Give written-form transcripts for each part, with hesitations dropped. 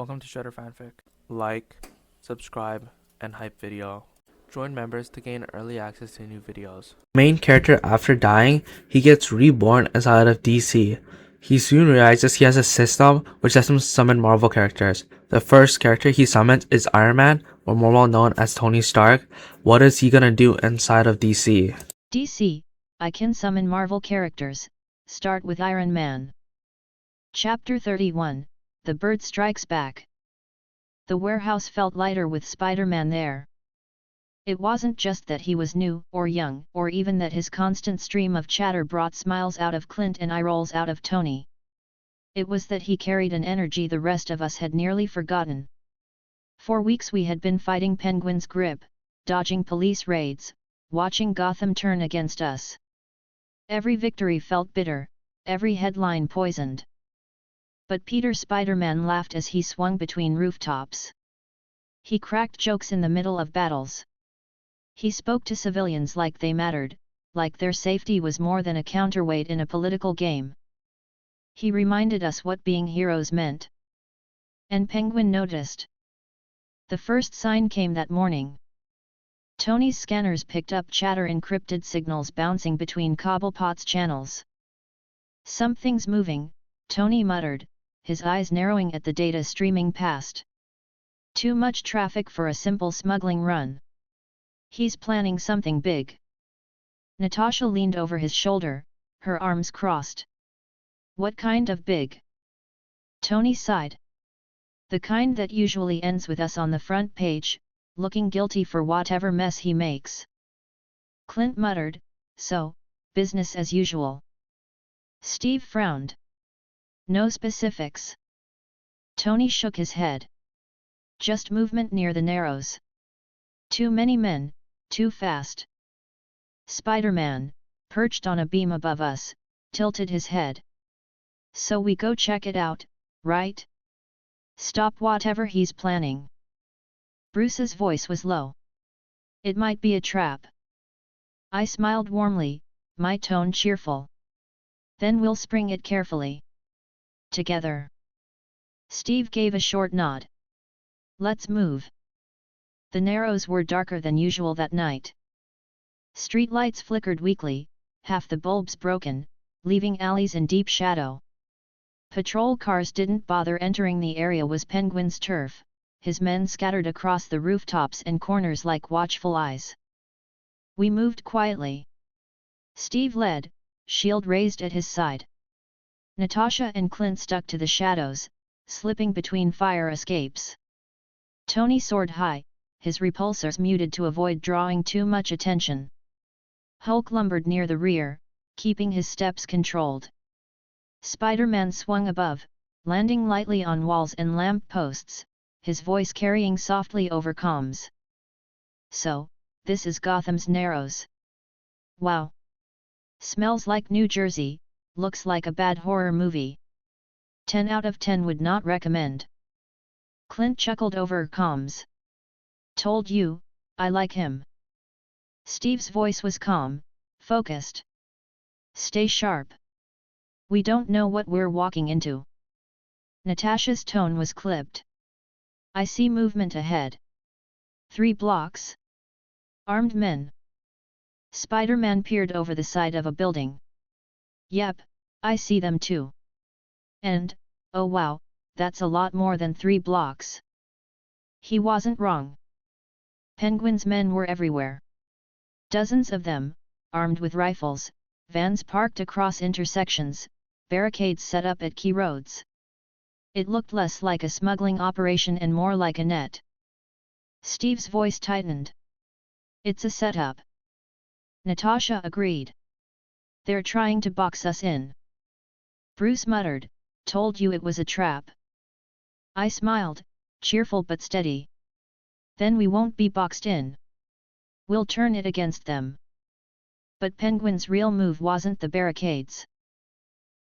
Welcome to Shredder Fanfic. Like, subscribe, and hype video. Join members to gain early access to new videos. Main character, after dying, he gets reborn inside of DC. He soon realizes he has a system which lets him summon Marvel characters. The first character he summons is Iron Man, or more well known as Tony Stark. What is he gonna do inside of DC? DC, I can summon Marvel characters. Start with Iron Man. Chapter 31, The Bird Strikes Back. The warehouse felt lighter with Spider-Man there. It wasn't just that he was new or young, or even that his constant stream of chatter brought smiles out of Clint and eye rolls out of Tony. It was that he carried an energy the rest of us had nearly forgotten. For weeks we had been fighting Penguin's grip, dodging police raids, watching Gotham turn against us. Every victory felt bitter, every headline poisoned. But Peter Spider-Man laughed as he swung between rooftops. He cracked jokes in the middle of battles. He spoke to civilians like they mattered, like their safety was more than a counterweight in a political game. He reminded us what being heroes meant. And Penguin noticed. The first sign came that morning. Tony's scanners picked up chatter-encrypted signals bouncing between Cobblepot's channels. "Something's moving," Tony muttered, his eyes narrowing at the data streaming past. "Too much traffic for a simple smuggling run. He's planning something big." Natasha leaned over his shoulder, her arms crossed. "What kind of big?" Tony sighed. "The kind that usually ends with us on the front page, looking guilty for whatever mess he makes." Clint muttered, "So, business as usual." Steve frowned. "No specifics." Tony shook his head. "Just movement near the Narrows. Too many men, too fast." Spider-Man, perched on a beam above us, tilted his head. "So we go check it out, right? Stop whatever he's planning." Bruce's voice was low. "It might be a trap." I smiled warmly, my tone cheerful. "Then we'll spring it carefully. Together." Steve gave a short nod. "Let's move." The Narrows were darker than usual that night. Streetlights flickered weakly, half the bulbs broken, leaving alleys in deep shadow. Patrol cars didn't bother entering. The area was Penguin's turf, his men scattered across the rooftops and corners like watchful eyes. We moved quietly. Steve led, shield raised at his side. Natasha and Clint stuck to the shadows, slipping between fire escapes. Tony soared high, his repulsors muted to avoid drawing too much attention. Hulk lumbered near the rear, keeping his steps controlled. Spider-Man swung above, landing lightly on walls and lamp posts, his voice carrying softly over comms. "So, this is Gotham's Narrows. Wow. Smells like New Jersey, looks like a bad horror movie. 10 out of 10 would not recommend." Clint chuckled over comms. "Told you, I like him." Steve's voice was calm, focused. "Stay sharp. We don't know what we're walking into." Natasha's tone was clipped. "I see movement ahead. 3 blocks. Armed men." Spider-Man peered over the side of a building. "Yep, I see them too. And, oh wow, that's a lot more than 3 blocks." He wasn't wrong. Penguin's men were everywhere. Dozens of them, armed with rifles, vans parked across intersections, barricades set up at key roads. It looked less like a smuggling operation and more like a net. Steve's voice tightened. "It's a setup." Natasha agreed. "They're trying to box us in." Bruce muttered, "Told you it was a trap." I smiled, cheerful but steady. "Then we won't be boxed in. We'll turn it against them." But Penguin's real move wasn't the barricades.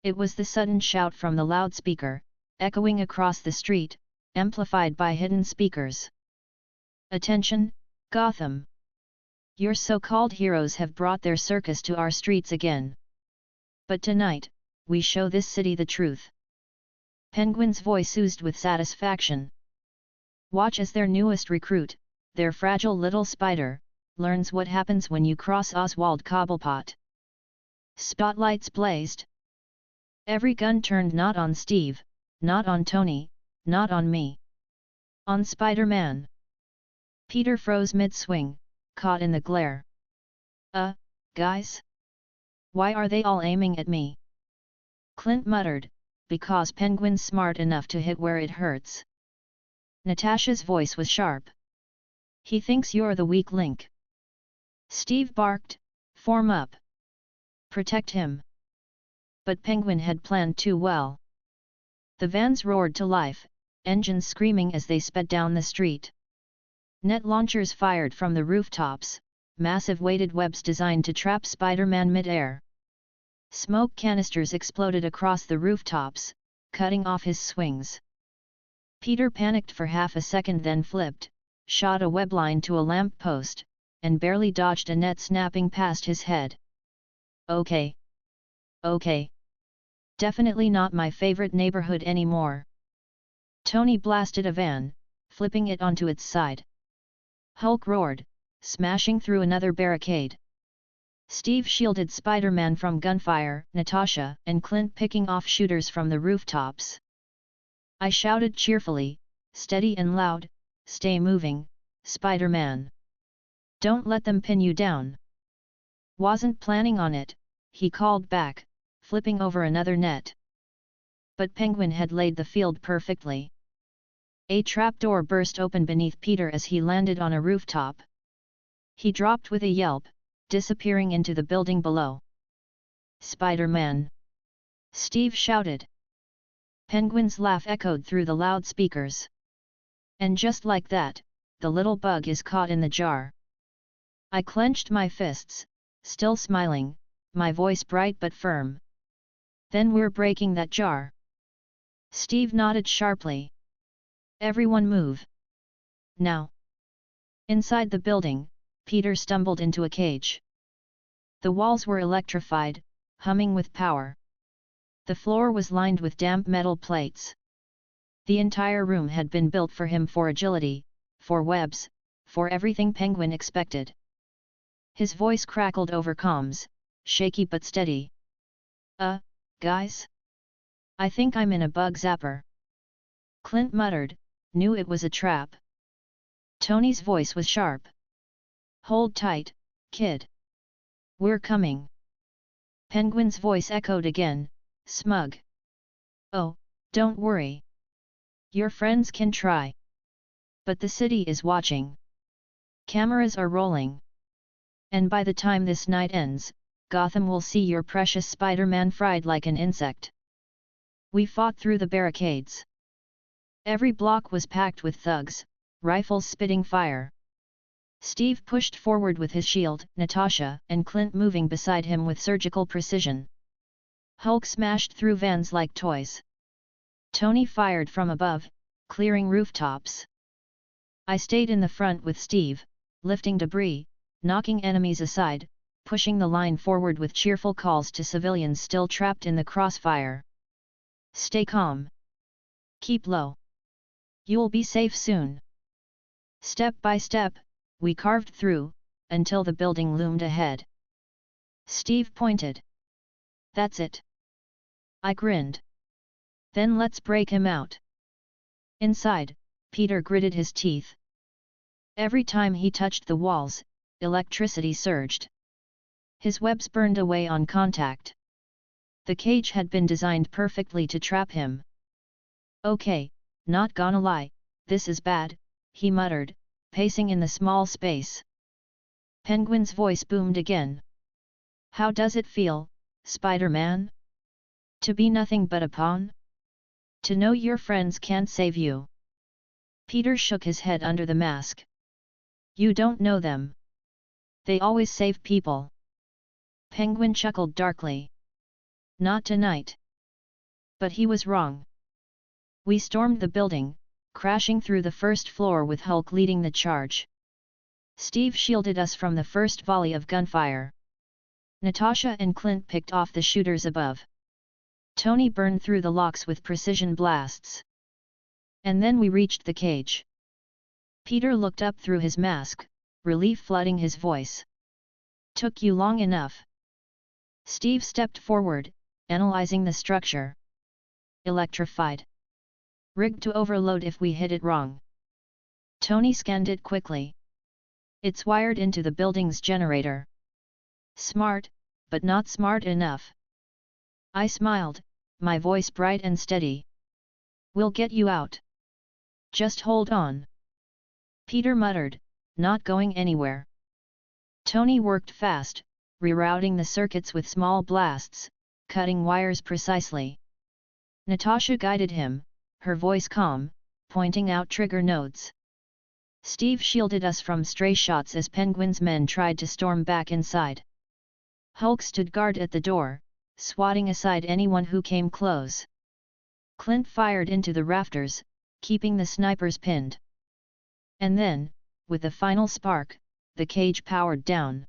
It was the sudden shout from the loudspeaker, echoing across the street, amplified by hidden speakers. "Attention, Gotham! Your so-called heroes have brought their circus to our streets again. But tonight, we show this city the truth. Penguin's voice oozed with satisfaction. Watch as their newest recruit, their fragile little spider, learns what happens when you cross Oswald Cobblepot. Spotlights blazed. Every gun turned not on Steve, not on Tony, not on me. On Spider-Man. Peter froze mid-swing, caught in the glare. Guys? Why are they all aiming at me? Clint muttered, because Penguin's smart enough to hit where it hurts. Natasha's voice was sharp. He thinks you're the weak link. Steve barked, form up. Protect him. But Penguin had planned too well. The vans roared to life, engines screaming as they sped down the street. Net launchers fired from the rooftops, massive weighted webs designed to trap Spider-Man mid-air. Smoke canisters exploded across the rooftops, cutting off his swings. Peter panicked for half a second, then flipped, shot a web line to a lamp post, and barely dodged a net snapping past his head. Okay. Definitely not my favorite neighborhood anymore. Tony blasted a van, flipping it onto its side. Hulk roared, smashing through another barricade. Steve shielded Spider-Man from gunfire, Natasha and Clint picking off shooters from the rooftops. I shouted cheerfully, steady and loud, stay moving, Spider-Man. Don't let them pin you down. Wasn't planning on it, he called back, flipping over another net. But Penguin had laid the field perfectly. A trapdoor burst open beneath Peter as he landed on a rooftop. He dropped with a yelp, disappearing into the building below. Spider-Man! Steve shouted. Penguin's laugh echoed through the loudspeakers. And just like that, the little bug is caught in the jar. I clenched my fists, still smiling, my voice bright but firm. Then we're breaking that jar. Steve nodded sharply. Everyone move. Now. Inside the building, Peter stumbled into a cage. The walls were electrified, humming with power. The floor was lined with damp metal plates. The entire room had been built for him, for agility, for webs, for everything Penguin expected. His voice crackled over comms, shaky but steady. Guys? I think I'm in a bug zapper. Clint muttered, knew it was a trap. Tony's voice was sharp. Hold tight, kid. We're coming. Penguin's voice echoed again, smug. Oh, don't worry. Your friends can try. But the city is watching. Cameras are rolling. And by the time this night ends, Gotham will see your precious Spider-Man fried like an insect. We fought through the barricades. Every block was packed with thugs, rifles spitting fire. Steve pushed forward with his shield, Natasha and Clint moving beside him with surgical precision. Hulk smashed through vans like toys. Tony fired from above, clearing rooftops. I stayed in the front with Steve, lifting debris, knocking enemies aside, pushing the line forward with cheerful calls to civilians still trapped in the crossfire. Stay calm. Keep low. You'll be safe soon. Step by step, we carved through, until the building loomed ahead. Steve pointed. That's it. I grinned. Then let's break him out. Inside, Peter gritted his teeth. Every time he touched the walls, electricity surged. His webs burned away on contact. The cage had been designed perfectly to trap him. Okay, not gonna lie, this is bad, he muttered, pacing in the small space. Penguin's voice boomed again. How does it feel, Spider-Man? To be nothing but a pawn? To know your friends can't save you? Peter shook his head under the mask. You don't know them. They always save people. Penguin chuckled darkly. Not tonight. But he was wrong. We stormed the building, crashing through the first floor with Hulk leading the charge. Steve shielded us from the first volley of gunfire. Natasha and Clint picked off the shooters above. Tony burned through the locks with precision blasts. And then we reached the cage. Peter looked up through his mask, relief flooding his voice. Took you long enough. Steve stepped forward, analyzing the structure. Electrified. Rigged to overload if we hit it wrong. Tony scanned it quickly. It's wired into the building's generator. Smart, but not smart enough. I smiled, my voice bright and steady. We'll get you out. Just hold on. Peter muttered, not going anywhere. Tony worked fast, rerouting the circuits with small blasts, cutting wires precisely. Natasha guided him, her voice calm, pointing out trigger nodes. Steve shielded us from stray shots as Penguin's men tried to storm back inside. Hulk stood guard at the door, swatting aside anyone who came close. Clint fired into the rafters, keeping the snipers pinned. And then, with a final spark, the cage powered down.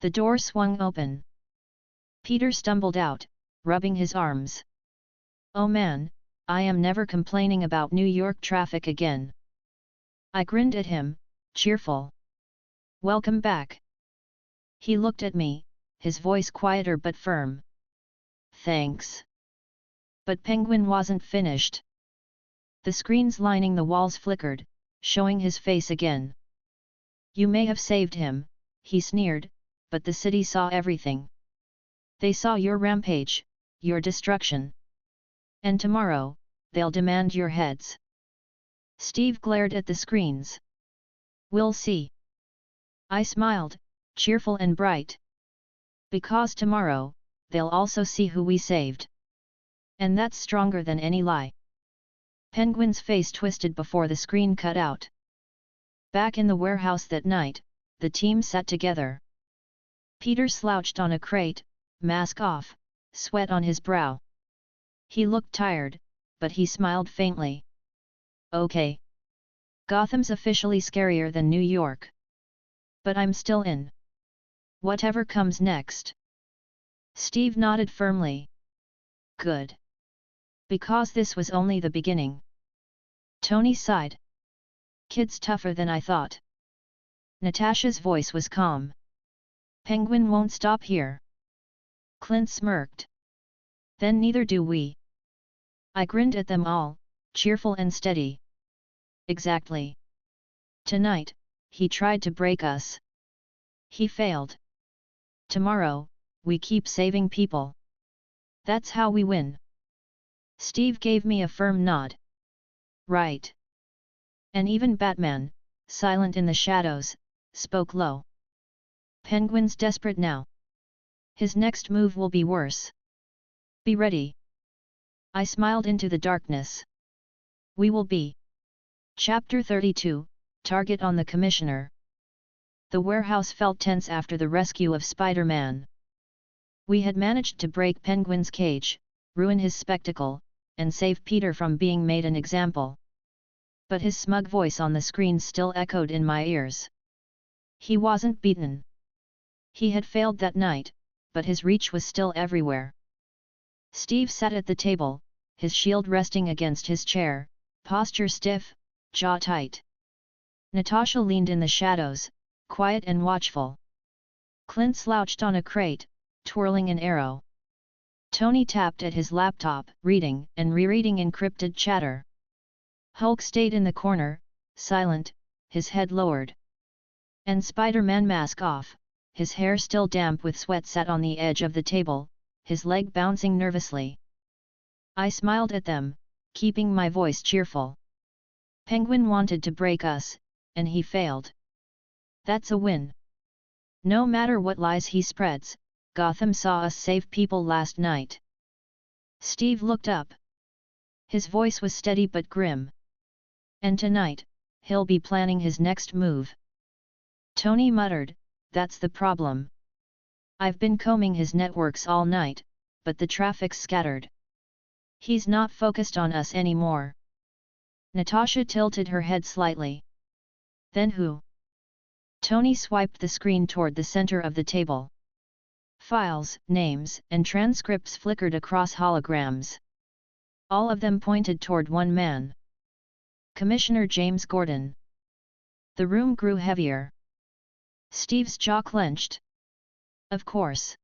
The door swung open. Peter stumbled out, rubbing his arms. Oh man, I am never complaining about New York traffic again. I grinned at him, cheerful. Welcome back. He looked at me, his voice quieter but firm. Thanks. But Penguin wasn't finished. The screens lining the walls flickered, showing his face again. You may have saved him, he sneered, but the city saw everything. They saw your rampage, your destruction. And tomorrow, they'll demand your heads. Steve glared at the screens. We'll see. I smiled, cheerful and bright. Because tomorrow, they'll also see who we saved. And that's stronger than any lie. Penguin's face twisted before the screen cut out. Back in the warehouse that night, the team sat together. Peter slouched on a crate, mask off, sweat on his brow. He looked tired, but he smiled faintly. Okay. Gotham's officially scarier than New York. But I'm still in. Whatever comes next. Steve nodded firmly. Good. Because this was only the beginning. Tony sighed. Kid's tougher than I thought. Natasha's voice was calm. Penguin won't stop here. Clint smirked. Then neither do we. I grinned at them all, cheerful and steady. Exactly. Tonight, he tried to break us. He failed. Tomorrow, we keep saving people. That's how we win. Steve gave me a firm nod. Right. And even Batman, silent in the shadows, spoke low. Penguin's desperate now. His next move will be worse. Be ready. I smiled into the darkness. We will be. Chapter 32, Target on the Commissioner. The warehouse felt tense after the rescue of Spider-Man. We had managed to break Penguin's cage, ruin his spectacle, and save Peter from being made an example. But his smug voice on the screen still echoed in my ears. He wasn't beaten. He had failed that night, but his reach was still everywhere. Steve sat at the table, his shield resting against his chair, posture stiff, jaw tight. Natasha leaned in the shadows, quiet and watchful. Clint slouched on a crate, twirling an arrow. Tony tapped at his laptop, reading and rereading encrypted chatter. Hulk stayed in the corner, silent, his head lowered. And Spider-Man, mask off, his hair still damp with sweat, sat on the edge of the table, his leg bouncing nervously. I smiled at them, keeping my voice cheerful. Penguin wanted to break us, and he failed. That's a win. No matter what lies he spreads, Gotham saw us save people last night. Steve looked up. His voice was steady but grim. And tonight, he'll be planning his next move. Tony muttered, that's the problem. I've been combing his networks all night, but the traffic's scattered. He's not focused on us anymore. Natasha tilted her head slightly. Then who? Tony swiped the screen toward the center of the table. Files, names, and transcripts flickered across holograms. All of them pointed toward one man. Commissioner James Gordon. The room grew heavier. Steve's jaw clenched. Of course.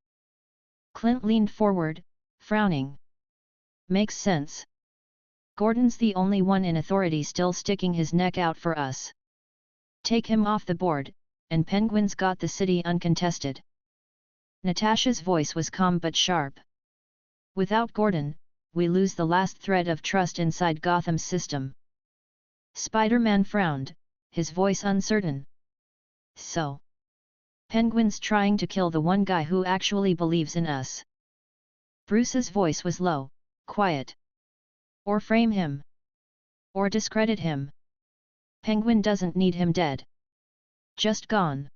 Clint leaned forward, frowning. Makes sense. Gordon's the only one in authority still sticking his neck out for us. Take him off the board, and Penguin's got the city uncontested. Natasha's voice was calm but sharp. Without Gordon, we lose the last thread of trust inside Gotham's system. Spider-Man frowned, his voice uncertain. So? Penguin's trying to kill the one guy who actually believes in us. Bruce's voice was low, quiet. Or frame him. Or discredit him. Penguin doesn't need him dead. Just gone.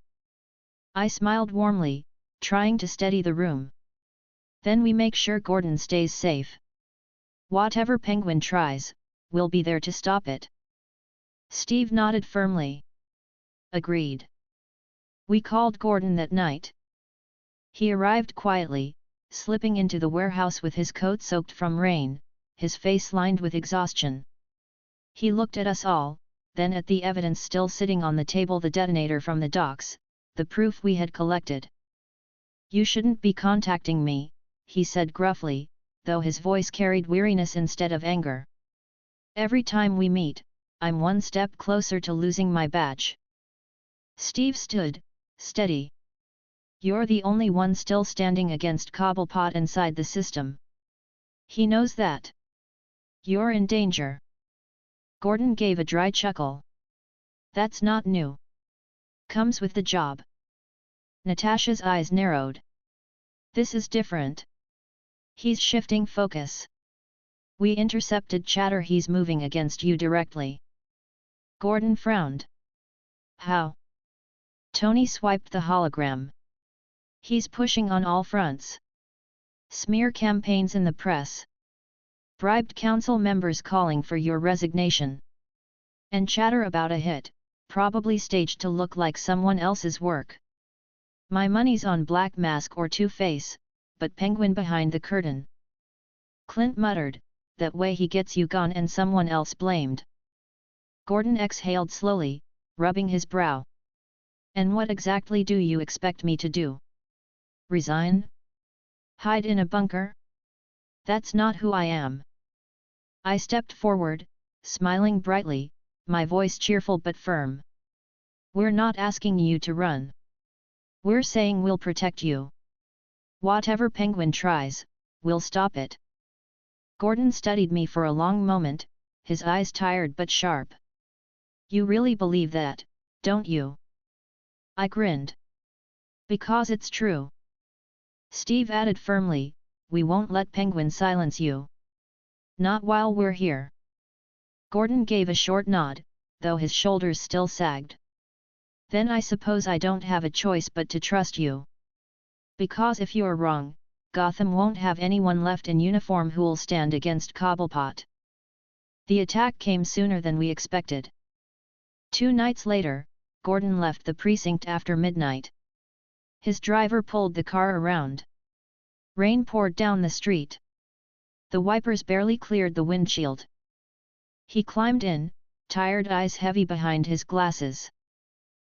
I smiled warmly, trying to steady the room. Then we make sure Gordon stays safe. Whatever Penguin tries, we'll be there to stop it. Steve nodded firmly. Agreed. We called Gordon that night. He arrived quietly, slipping into the warehouse with his coat soaked from rain, his face lined with exhaustion. He looked at us all, then at the evidence still sitting on the table, the detonator from the docks, the proof we had collected. You shouldn't be contacting me, he said gruffly, though his voice carried weariness instead of anger. Every time we meet, I'm one step closer to losing my badge. Steve stood, steady. You're the only one still standing against Cobblepot inside the system. He knows that. You're in danger. Gordon gave a dry chuckle. That's not new. Comes with the job. Natasha's eyes narrowed. This is different. He's shifting focus. We intercepted chatter he's moving against you directly. Gordon frowned. How? Tony swiped the hologram. He's pushing on all fronts. Smear campaigns in the press. Bribed council members calling for your resignation. And chatter about a hit, probably staged to look like someone else's work. My money's on Black Mask or Two-Face, but Penguin behind the curtain. Clint muttered, that way he gets you gone and someone else blamed. Gordon exhaled slowly, rubbing his brow. And what exactly do you expect me to do? Resign? Hide in a bunker? That's not who I am. I stepped forward, smiling brightly, my voice cheerful but firm. We're not asking you to run. We're saying we'll protect you. Whatever Penguin tries, we'll stop it. Gordon studied me for a long moment, his eyes tired but sharp. You really believe that, don't you? I grinned. Because it's true. Steve added firmly, we won't let Penguin silence you. Not while we're here. Gordon gave a short nod, though his shoulders still sagged. Then I suppose I don't have a choice but to trust you. Because if you're wrong, Gotham won't have anyone left in uniform who'll stand against Cobblepot. The attack came sooner than we expected. 2 nights later, Gordon left the precinct after midnight. His driver pulled the car around. Rain poured down the street. The wipers barely cleared the windshield. He climbed in, tired eyes heavy behind his glasses.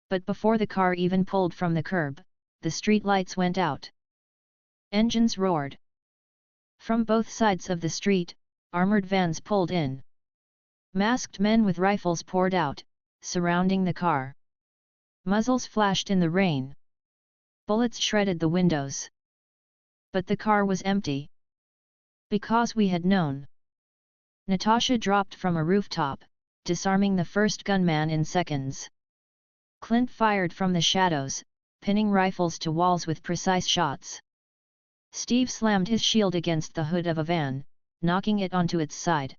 But before the car even pulled from the curb, the street lights went out. Engines roared. From both sides of the street, armored vans pulled in. Masked men with rifles poured out, surrounding the car. Muzzles flashed in the rain. Bullets shredded the windows. But the car was empty. Because we had known. Natasha dropped from a rooftop, disarming the first gunman in seconds. Clint fired from the shadows, pinning rifles to walls with precise shots. Steve slammed his shield against the hood of a van, knocking it onto its side.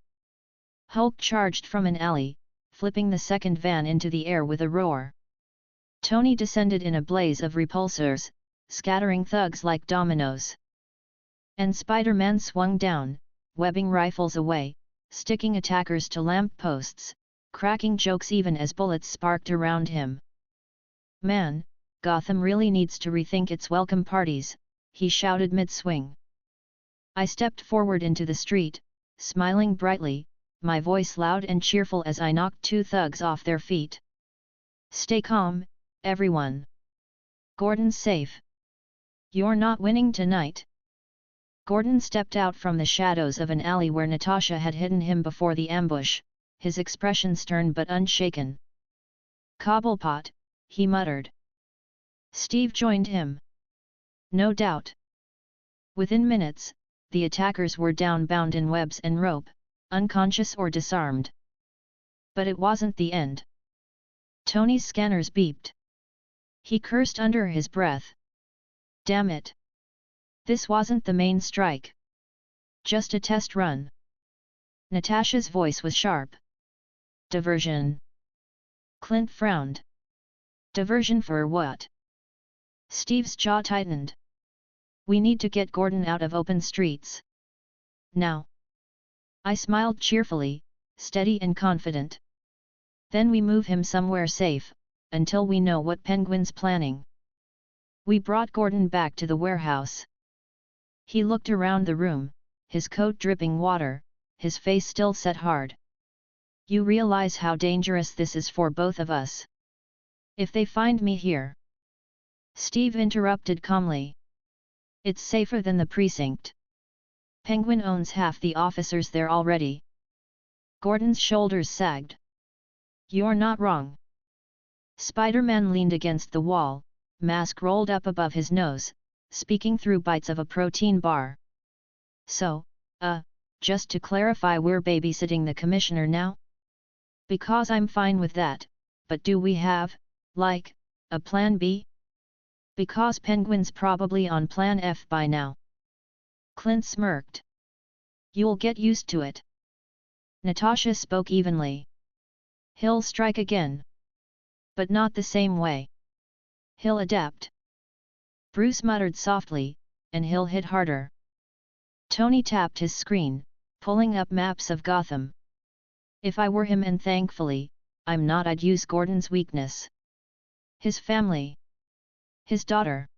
Hulk charged from an alley, flipping the second van into the air with a roar. Tony descended in a blaze of repulsors, scattering thugs like dominoes. And Spider-Man swung down, webbing rifles away, sticking attackers to lamp posts, cracking jokes even as bullets sparked around him. Man, Gotham really needs to rethink its welcome parties, he shouted mid-swing. I stepped forward into the street, smiling brightly, my voice loud and cheerful as I knocked two thugs off their feet. Stay calm, everyone. Gordon's safe. You're not winning tonight. Gordon stepped out from the shadows of an alley where Natasha had hidden him before the ambush, his expression stern but unshaken. Cobblepot, he muttered. Steve joined him. No doubt. Within minutes, the attackers were down, bound in webs and rope, unconscious or disarmed. But it wasn't the end. Tony's scanners beeped. He cursed under his breath. Damn it! This wasn't the main strike. Just a test run. Natasha's voice was sharp. Diversion. Clint frowned. Diversion for what? Steve's jaw tightened. We need to get Gordon out of open streets. Now. I smiled cheerfully, steady and confident. Then we move him somewhere safe, until we know what Penguin's planning. We brought Gordon back to the warehouse. He looked around the room, his coat dripping water, his face still set hard. You realize how dangerous this is for both of us. If they find me here. Steve interrupted calmly. It's safer than the precinct. Penguin owns half the officers there already. Gordon's shoulders sagged. You're not wrong. Spider-Man leaned against the wall, mask rolled up above his nose, speaking through bites of a protein bar. So, just to clarify, we're babysitting the commissioner now? Because I'm fine with that, but do we have, like, a plan B? Because Penguin's probably on plan F by now. Clint smirked. You'll get used to it. Natasha spoke evenly. He'll strike again. But not the same way. He'll adapt. Bruce muttered softly, and he'll hit harder. Tony tapped his screen, pulling up maps of Gotham. If I were him, and thankfully, I'm not, I'd use Gordon's weakness. His family. His daughter.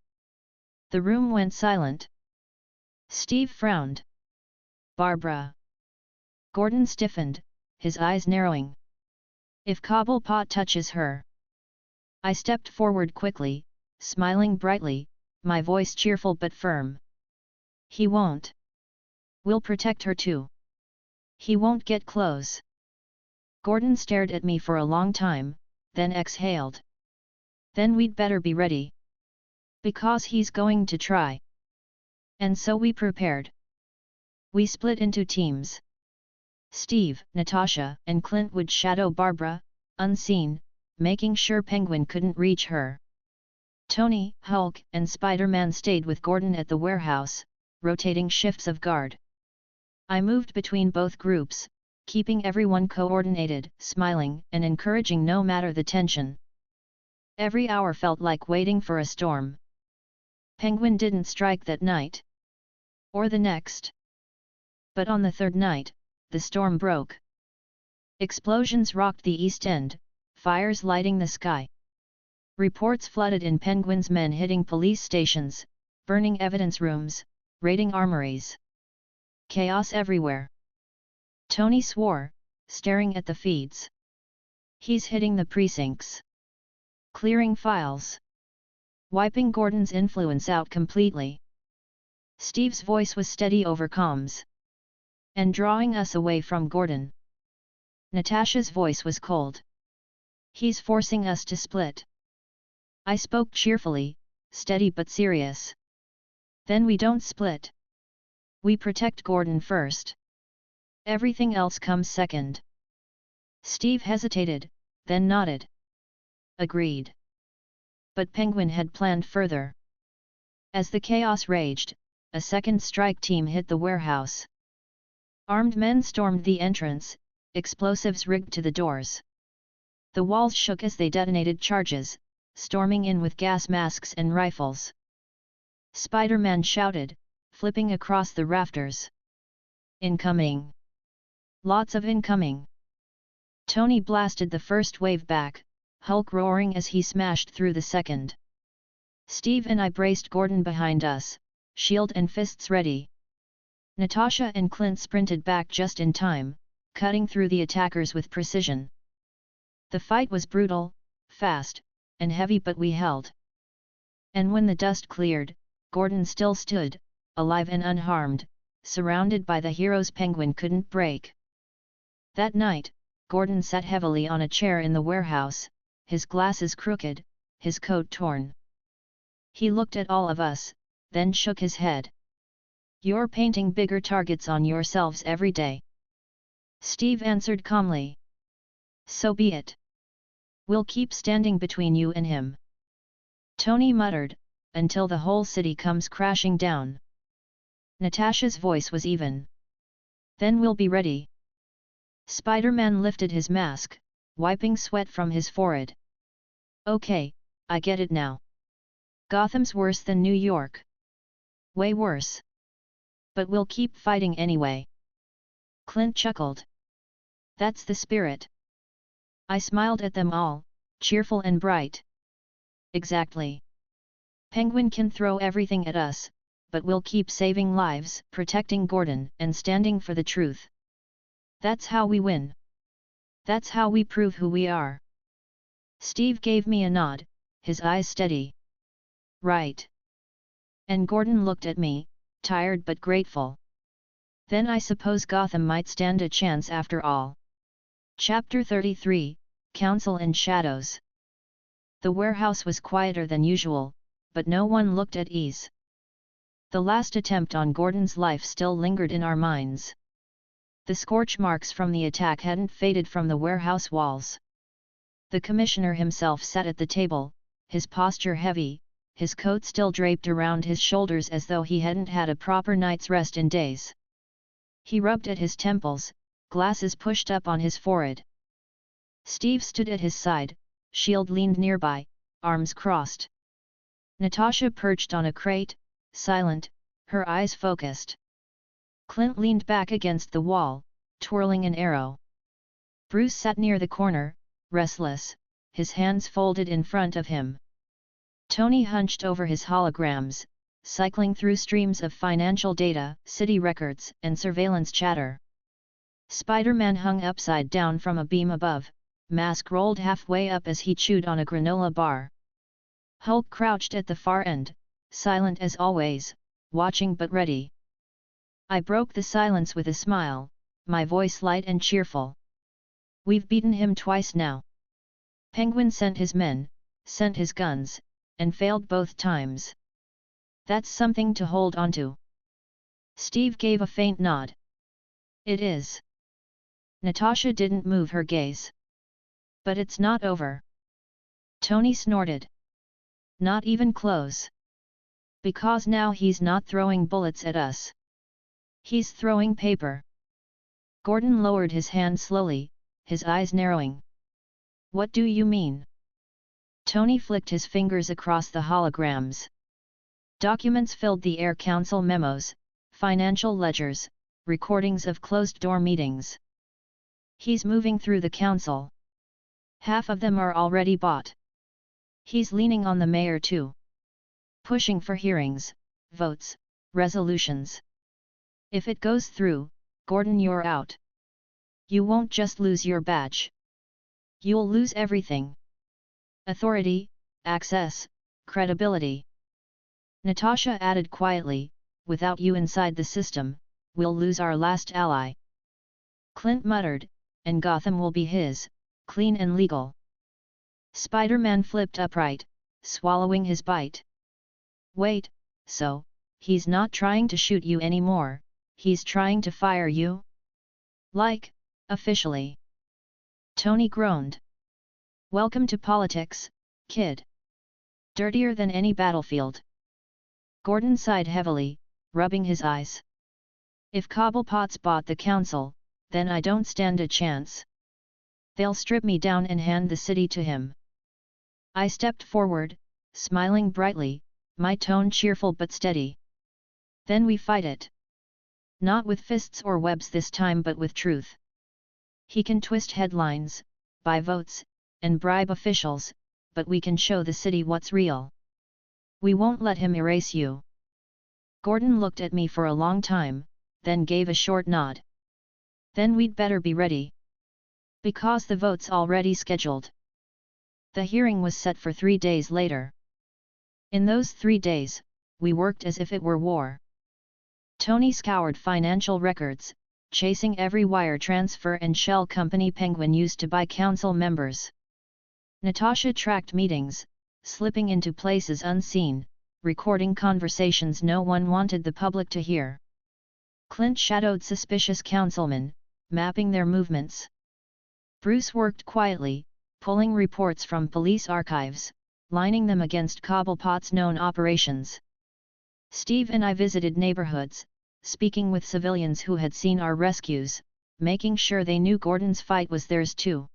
The room went silent. Steve frowned. Barbara. Gordon stiffened, his eyes narrowing. If Cobblepot touches her. I stepped forward quickly, smiling brightly, my voice cheerful but firm. He won't. We'll protect her too. He won't get close. Gordon stared at me for a long time, then exhaled. Then we'd better be ready. Because he's going to try. And so we prepared. We split into teams. Steve, Natasha, and Clint would shadow Barbara, unseen, making sure Penguin couldn't reach her. Tony, Hulk, and Spider-Man stayed with Gordon at the warehouse, rotating shifts of guard. I moved between both groups, keeping everyone coordinated, smiling and encouraging no matter the tension. Every hour felt like waiting for a storm. Penguin didn't strike that night. Or the next. But on the third night, the storm broke. Explosions rocked the East End, fires lighting the sky. Reports flooded in. Penguin's men hitting police stations, burning evidence rooms, raiding armories. Chaos everywhere. Tony swore, staring at the feeds. He's hitting the precincts. Clearing files. Wiping Gordon's influence out completely. Steve's voice was steady over comms. And drawing us away from Gordon. Natasha's voice was cold. He's forcing us to split. I spoke cheerfully, steady but serious. Then we don't split. We protect Gordon first. Everything else comes second. Steve hesitated, then nodded. Agreed. But Penguin had planned further. As the chaos raged, a second strike team hit the warehouse. Armed men stormed the entrance, explosives rigged to the doors. The walls shook as they detonated charges, storming in with gas masks and rifles. Spider-Man shouted, flipping across the rafters. Incoming! Lots of incoming! Tony blasted the first wave back, Hulk roaring as he smashed through the second. Steve and I braced Gordon behind us, shield and fists ready. Natasha and Clint sprinted back just in time, cutting through the attackers with precision. The fight was brutal, fast, and heavy, but we held. And when the dust cleared, Gordon still stood, alive and unharmed, surrounded by the heroes Penguin couldn't break. That night, Gordon sat heavily on a chair in the warehouse, his glasses crooked, his coat torn. He looked at all of us, then shook his head. "You're painting bigger targets on yourselves every day." Steve answered calmly. "So be it. We'll keep standing between you and him." Tony muttered, "Until the whole city comes crashing down." Natasha's voice was even. "Then we'll be ready." Spider-Man lifted his mask, wiping sweat from his forehead. "Okay, I get it now. Gotham's worse than New York. Way worse. But we'll keep fighting anyway." Clint chuckled. "That's the spirit." I smiled at them all, cheerful and bright. "Exactly. Penguin can throw everything at us, but we'll keep saving lives, protecting Gordon, and standing for the truth. That's how we win. That's how we prove who we are." Steve gave me a nod, his eyes steady. "Right." And Gordon looked at me, tired but grateful. Then I suppose Gotham might stand a chance after all. Chapter 33, Council and Shadows. The warehouse was quieter than usual, but no one looked at ease. The last attempt on Gordon's life still lingered in our minds. The scorch marks from the attack hadn't faded from the warehouse walls. The commissioner himself sat at the table, his posture heavy, his coat still draped around his shoulders as though he hadn't had a proper night's rest in days. He rubbed at his temples, glasses pushed up on his forehead. Steve stood at his side, shield leaned nearby, arms crossed. Natasha perched on a crate, silent, her eyes focused. Clint leaned back against the wall, twirling an arrow. Bruce sat near the corner, restless, his hands folded in front of him. Tony hunched over his holograms, cycling through streams of financial data, city records, and surveillance chatter. Spider-Man hung upside down from a beam above, mask rolled halfway up as he chewed on a granola bar. Hulk crouched at the far end, silent as always, watching but ready. I broke the silence with a smile, my voice light and cheerful. "We've beaten him twice now. Penguin sent his men, sent his guns, and failed both times. That's something to hold on to." Steve gave a faint nod. "It is." Natasha didn't move her gaze. "But it's not over." Tony snorted. "Not even close. Because now he's not throwing bullets at us. He's throwing paper." Gordon lowered his hand slowly, his eyes narrowing. "What do you mean?" Tony flicked his fingers across the holograms. Documents filled the air, council memos, financial ledgers, recordings of closed-door meetings. "He's moving through the council. Half of them are already bought. He's leaning on the mayor too. Pushing for hearings, votes, resolutions. If it goes through, Gordon, you're out. You won't just lose your badge. You'll lose everything. Authority, access, credibility." Natasha added quietly, "Without you inside the system, we'll lose our last ally." Clint muttered, "And Gotham will be his, clean and legal." Spider-Man flipped upright, swallowing his bite. "Wait, so, he's not trying to shoot you anymore, he's trying to fire you? Like, officially?" Tony groaned. "Welcome to politics, kid. Dirtier than any battlefield." Gordon sighed heavily, rubbing his eyes. "If Cobblepot's bought the council, then I don't stand a chance. They'll strip me down and hand the city to him." I stepped forward, smiling brightly, my tone cheerful but steady. "Then we fight it. Not with fists or webs this time, but with truth. He can twist headlines, buy votes, and bribe officials, but we can show the city what's real. We won't let him erase you." Gordon looked at me for a long time, then gave a short nod. Then we'd better be ready. Because the vote's already scheduled. The hearing was set for 3 days later. In those 3 days, we worked as if it were war. Tony scoured financial records, chasing every wire transfer and shell company Penguin used to buy council members. Natasha tracked meetings, slipping into places unseen, recording conversations no one wanted the public to hear. Clint shadowed suspicious councilmen, mapping their movements. Bruce worked quietly, pulling reports from police archives, lining them against Cobblepot's known operations. Steve and I visited neighborhoods, speaking with civilians who had seen our rescues, making sure they knew Gordon's fight was theirs too.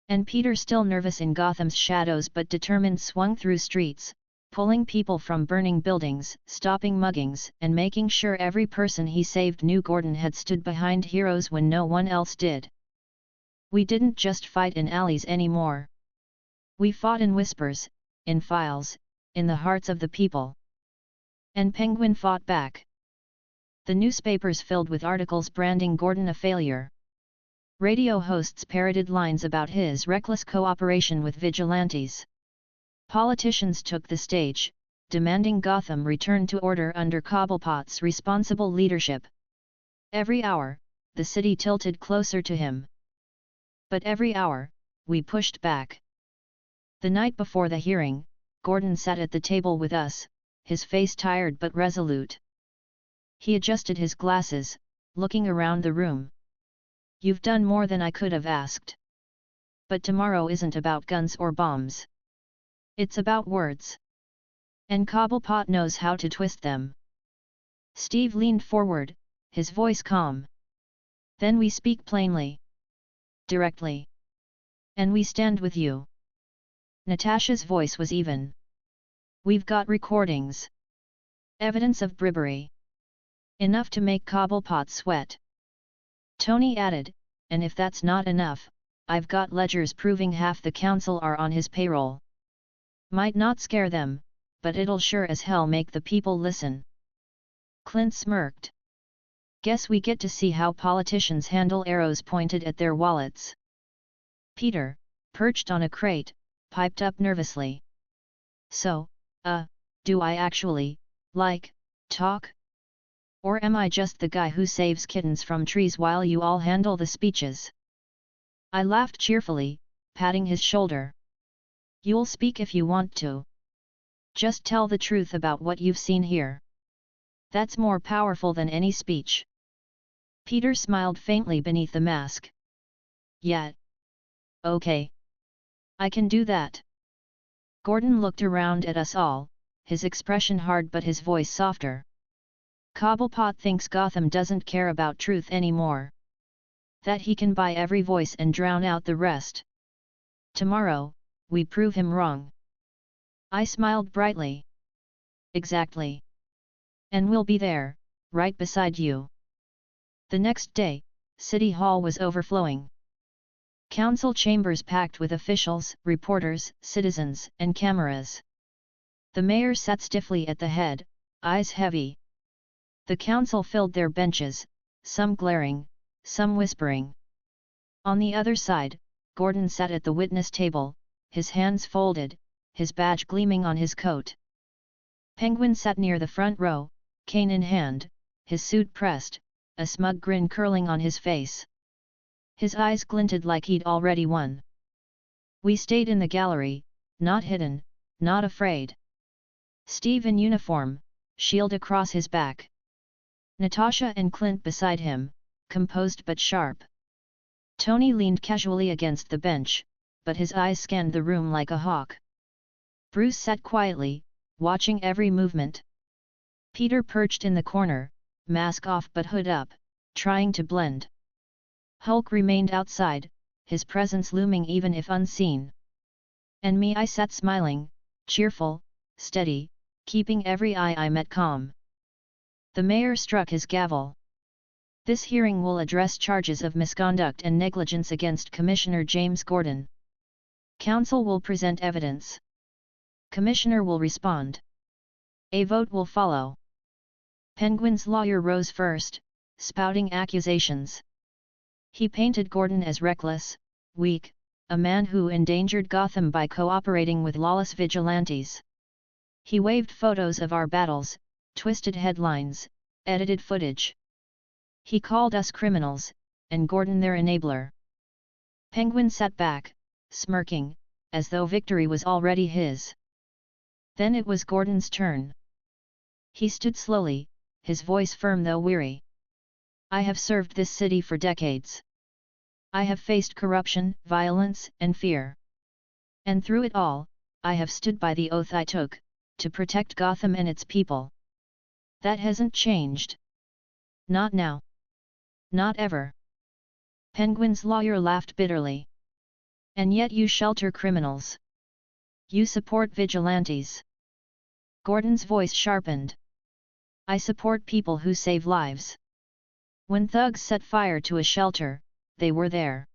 And Peter, still nervous in Gotham's shadows but determined, swung through streets, pulling people from burning buildings, stopping muggings, and making sure every person he saved knew Gordon had stood behind heroes when no one else did. We didn't just fight in alleys anymore. We fought in whispers, in files, in the hearts of the people. And Penguin fought back. The newspapers filled with articles branding Gordon a failure. Radio hosts parroted lines about his reckless cooperation with vigilantes. Politicians took the stage, demanding Gotham return to order under Cobblepot's responsible leadership. Every hour, the city tilted closer to him. But every hour, we pushed back. The night before the hearing, Gordon sat at the table with us, his face tired but resolute. He adjusted his glasses, looking around the room. "You've done more than I could have asked. But tomorrow isn't about guns or bombs. It's about words. And Cobblepot knows how to twist them." Steve leaned forward, his voice calm. "Then we speak plainly. Directly. And we stand with you." Natasha's voice was even. "We've got recordings. Evidence of bribery. Enough to make Cobblepot sweat." Tony added, "And if that's not enough, I've got ledgers proving half the council are on his payroll. Might not scare them, but it'll sure as hell make the people listen." Clint smirked. "Guess we get to see how politicians handle arrows pointed at their wallets." Peter, perched on a crate, piped up nervously. "So, do I actually, talk? Or am I just the guy who saves kittens from trees while you all handle the speeches?" I laughed cheerfully, patting his shoulder. "You'll speak if you want to. Just tell the truth about what you've seen here. That's more powerful than any speech." Peter smiled faintly beneath the mask. "Yeah. Okay. I can do that." Gordon looked around at us all, his expression hard but his voice softer. "Cobblepot thinks Gotham doesn't care about truth anymore. That he can buy every voice and drown out the rest. Tomorrow, we prove him wrong." I smiled brightly. "Exactly. And we'll be there, right beside you." The next day, City Hall was overflowing. Council chambers packed with officials, reporters, citizens, and cameras. The mayor sat stiffly at the head, eyes heavy. The council filled their benches, some glaring, some whispering. On the other side, Gordon sat at the witness table, his hands folded, his badge gleaming on his coat. Penguin sat near the front row, cane in hand, his suit pressed, a smug grin curling on his face. His eyes glinted like he'd already won. We stayed in the gallery, not hidden, not afraid. Steve in uniform, shield across his back. Natasha and Clint beside him, composed but sharp. Tony leaned casually against the bench, but his eyes scanned the room like a hawk. Bruce sat quietly, watching every movement. Peter perched in the corner, mask off but hood up, trying to blend. Hulk remained outside, his presence looming even if unseen. And me, I sat smiling, cheerful, steady, keeping every eye I met calm. The mayor struck his gavel. "This hearing will address charges of misconduct and negligence against Commissioner James Gordon. Council will present evidence. Commissioner will respond. A vote will follow." Penguin's lawyer rose first, spouting accusations. He painted Gordon as reckless, weak, a man who endangered Gotham by cooperating with lawless vigilantes. He waved photos of our battles, twisted headlines, edited footage. He called us criminals, and Gordon their enabler. Penguin sat back, smirking, as though victory was already his. Then it was Gordon's turn. He stood slowly, his voice firm though weary. I have served this city for decades. I have faced corruption, violence, and fear. And through it all, I have stood by the oath I took, to protect Gotham and its people. That hasn't changed. Not now. Not ever. Penguin's lawyer laughed bitterly. And yet you shelter criminals. You support vigilantes. Gordon's voice sharpened. I support people who save lives. When thugs set fire to a shelter, they were there.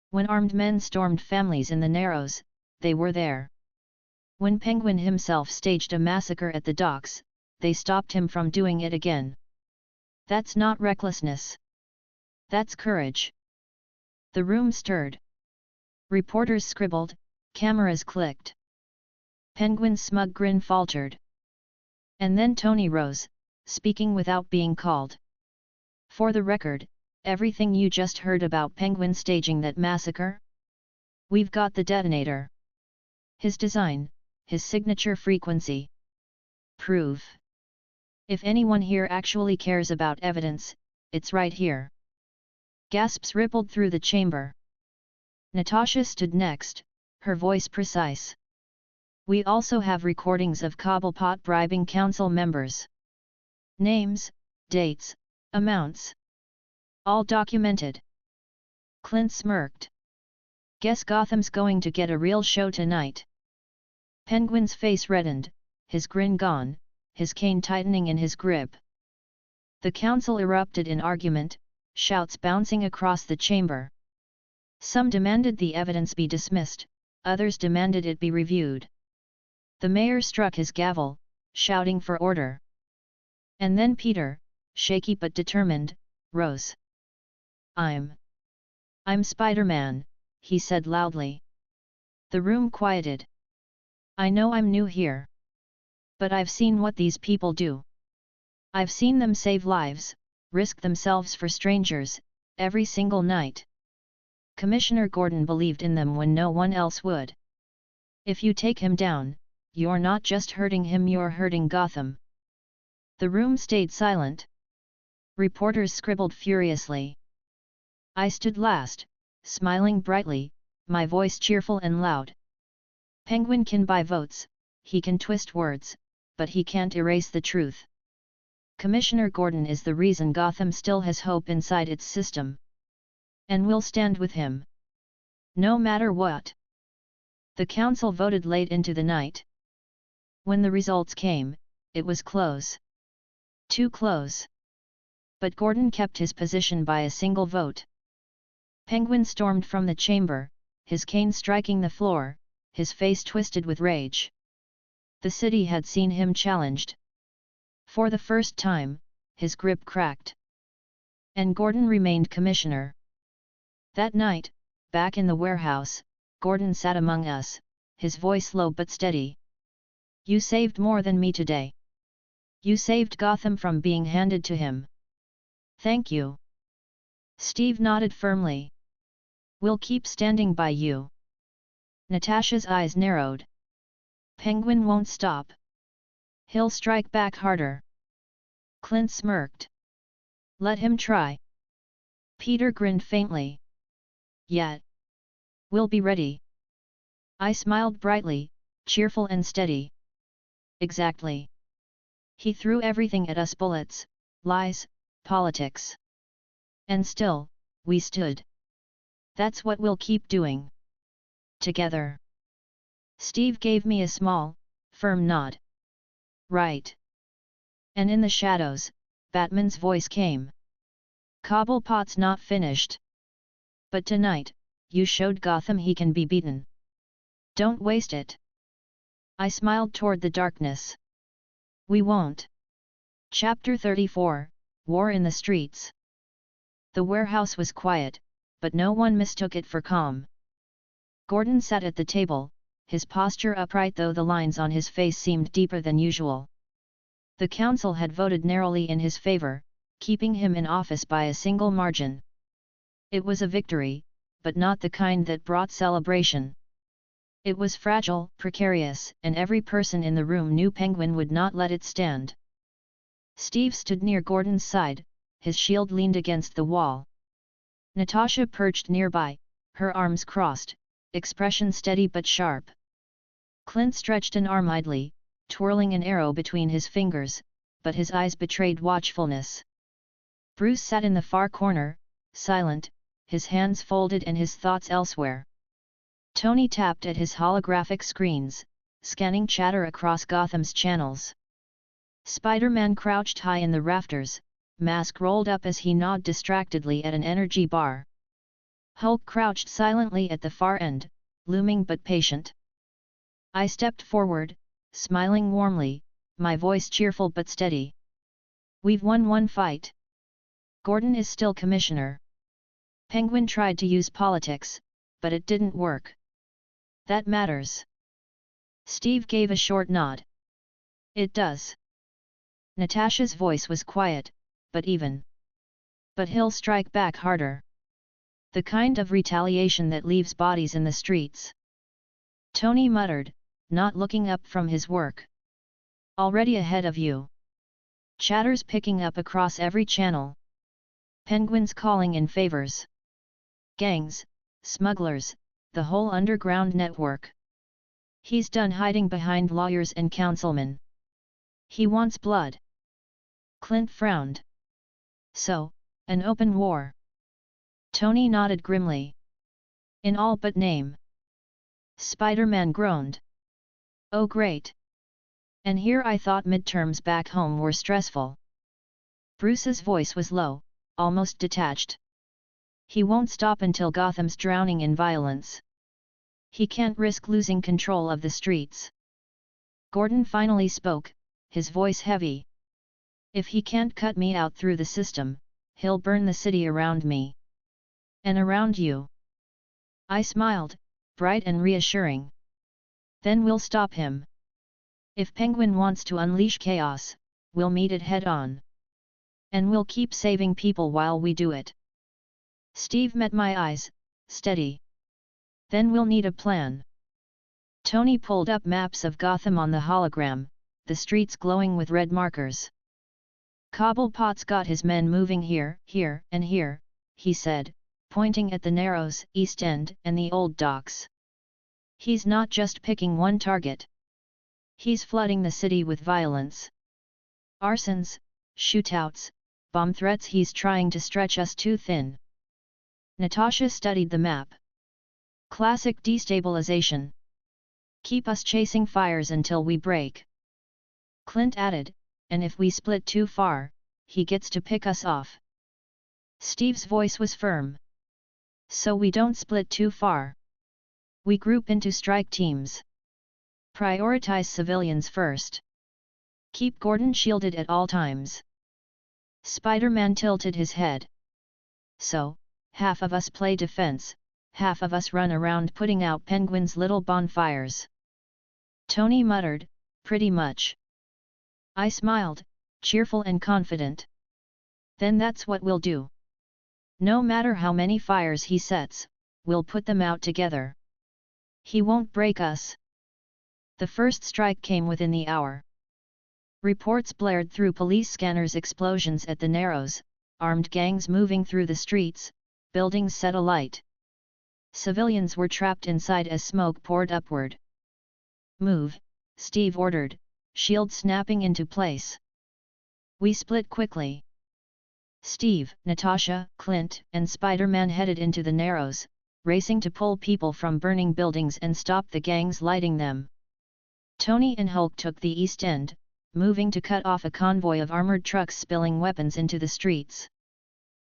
When armed men stormed families in the Narrows, they were there. When Penguin himself staged a massacre at the docks, they stopped him from doing it again. That's not recklessness. That's courage. The room stirred. Reporters scribbled, cameras clicked. Penguin's smug grin faltered. And then Tony rose, speaking without being called. For the record, everything you just heard about Penguin staging that massacre? We've got the detonator. His design, his signature frequency. Proof. If anyone here actually cares about evidence, it's right here. Gasps rippled through the chamber. Natasha stood next, her voice precise. We also have recordings of Cobblepot bribing council members. Names, dates, amounts. All documented. Clint smirked. Guess Gotham's going to get a real show tonight. Penguin's face reddened, his grin gone, his cane tightening in his grip. The council erupted in argument, shouts bouncing across the chamber. Some demanded the evidence be dismissed, others demanded it be reviewed. The mayor struck his gavel, shouting for order. And then Peter, shaky but determined, rose. I'm Spider-Man, he said loudly. The room quieted. I know I'm new here. But I've seen what these people do. I've seen them save lives, risk themselves for strangers, every single night. Commissioner Gordon believed in them when no one else would. If you take him down, you're not just hurting him, you're hurting Gotham. The room stayed silent. Reporters scribbled furiously. I stood last, smiling brightly, my voice cheerful and loud. Penguin can buy votes, he can twist words, but he can't erase the truth. Commissioner Gordon is the reason Gotham still has hope inside its system. And we'll stand with him. No matter what. The council voted late into the night. When the results came, it was close. Too close. But Gordon kept his position by a single vote. Penguin stormed from the chamber, his cane striking the floor, his face twisted with rage. The city had seen him challenged. For the first time, his grip cracked. And Gordon remained commissioner. That night, back in the warehouse, Gordon sat among us, his voice low but steady. You saved more than me today. You saved Gotham from being handed to him. Thank you. Steve nodded firmly. We'll keep standing by you. Natasha's eyes narrowed. Penguin won't stop. He'll strike back harder. Clint smirked. Let him try. Peter grinned faintly. Yet. We'll be ready. I smiled brightly, cheerful and steady. Exactly. He threw everything at us: bullets, lies, politics. And still, we stood. That's what we'll keep doing. Together. Steve gave me a small, firm nod. Right. And in the shadows, Batman's voice came. Cobblepot's not finished. But tonight, you showed Gotham he can be beaten. Don't waste it. I smiled toward the darkness. We won't. Chapter 34, War in the Streets. The warehouse was quiet, but no one mistook it for calm. Gordon sat at the table, his posture upright though the lines on his face seemed deeper than usual. The council had voted narrowly in his favor, keeping him in office by a single margin. It was a victory, but not the kind that brought celebration. It was fragile, precarious, and every person in the room knew Penguin would not let it stand. Steve stood near Gordon's side, his shield leaned against the wall. Natasha perched nearby, her arms crossed, expression steady but sharp. Clint stretched an arm idly, twirling an arrow between his fingers, but his eyes betrayed watchfulness. Bruce sat in the far corner, silent, his hands folded and his thoughts elsewhere. Tony tapped at his holographic screens, scanning chatter across Gotham's channels. Spider-Man crouched high in the rafters, mask rolled up as he gnawed distractedly at an energy bar. Hulk crouched silently at the far end, looming but patient. I stepped forward, smiling warmly, my voice cheerful but steady. We've won one fight. Gordon is still commissioner. Penguin tried to use politics, but it didn't work. That matters. Steve gave a short nod. It does. Natasha's voice was quiet, but even. But he'll strike back harder. The kind of retaliation that leaves bodies in the streets. Tony muttered, not looking up from his work. Already ahead of you. Chatter's picking up across every channel. Penguin's calling in favors. Gangs, smugglers, the whole underground network. He's done hiding behind lawyers and councilmen. He wants blood. Clint frowned. So, an open war. Tony nodded grimly. In all but name. Spider-Man groaned. Oh great. And here I thought midterms back home were stressful. Bruce's voice was low, almost detached. He won't stop until Gotham's drowning in violence. He can't risk losing control of the streets. Gordon finally spoke, his voice heavy. If he can't cut me out through the system, he'll burn the city around me. And around you. I smiled, bright and reassuring. Then we'll stop him. If Penguin wants to unleash chaos, we'll meet it head-on. And we'll keep saving people while we do it. Steve met my eyes, steady. Then we'll need a plan. Tony pulled up maps of Gotham on the hologram, the streets glowing with red markers. Cobblepot's got his men moving here, here, and here, he said, pointing at the Narrows, East End, and the old docks. He's not just picking one target. He's flooding the city with violence. Arsons, shootouts, bomb threats. He's trying to stretch us too thin. Natasha studied the map. Classic destabilization. Keep us chasing fires until we break. Clint added, and if we split too far, he gets to pick us off. Steve's voice was firm. So we don't split too far. We group into strike teams. Prioritize civilians first. Keep Gordon shielded at all times. Spider-Man tilted his head. So, half of us play defense, half of us run around putting out Penguin's little bonfires. Tony muttered, pretty much. I smiled, cheerful and confident. Then that's what we'll do. No matter how many fires he sets, we'll put them out together. He won't break us. The first strike came within the hour. Reports blared through police scanners, explosions at the Narrows, armed gangs moving through the streets, buildings set alight. Civilians were trapped inside as smoke poured upward. Move, Steve ordered, shield snapping into place. We split quickly. Steve, Natasha, Clint, and Spider-Man headed into the Narrows, racing to pull people from burning buildings and stop the gangs lighting them. Tony and Hulk took the East End, moving to cut off a convoy of armored trucks spilling weapons into the streets.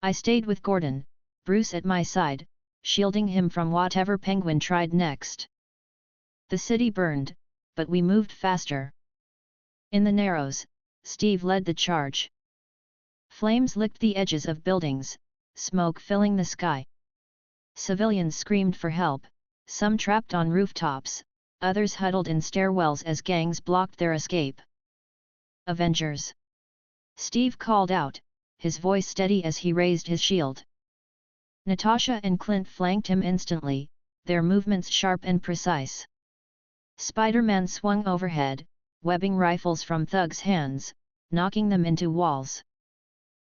I stayed with Gordon, Bruce at my side, shielding him from whatever Penguin tried next. The city burned, but we moved faster. In the Narrows, Steve led the charge. Flames licked the edges of buildings, smoke filling the sky. Civilians screamed for help, some trapped on rooftops, others huddled in stairwells as gangs blocked their escape. Avengers! Steve called out, his voice steady as he raised his shield. Natasha and Clint flanked him instantly, their movements sharp and precise. Spider-Man swung overhead, webbing rifles from thugs' hands, knocking them into walls.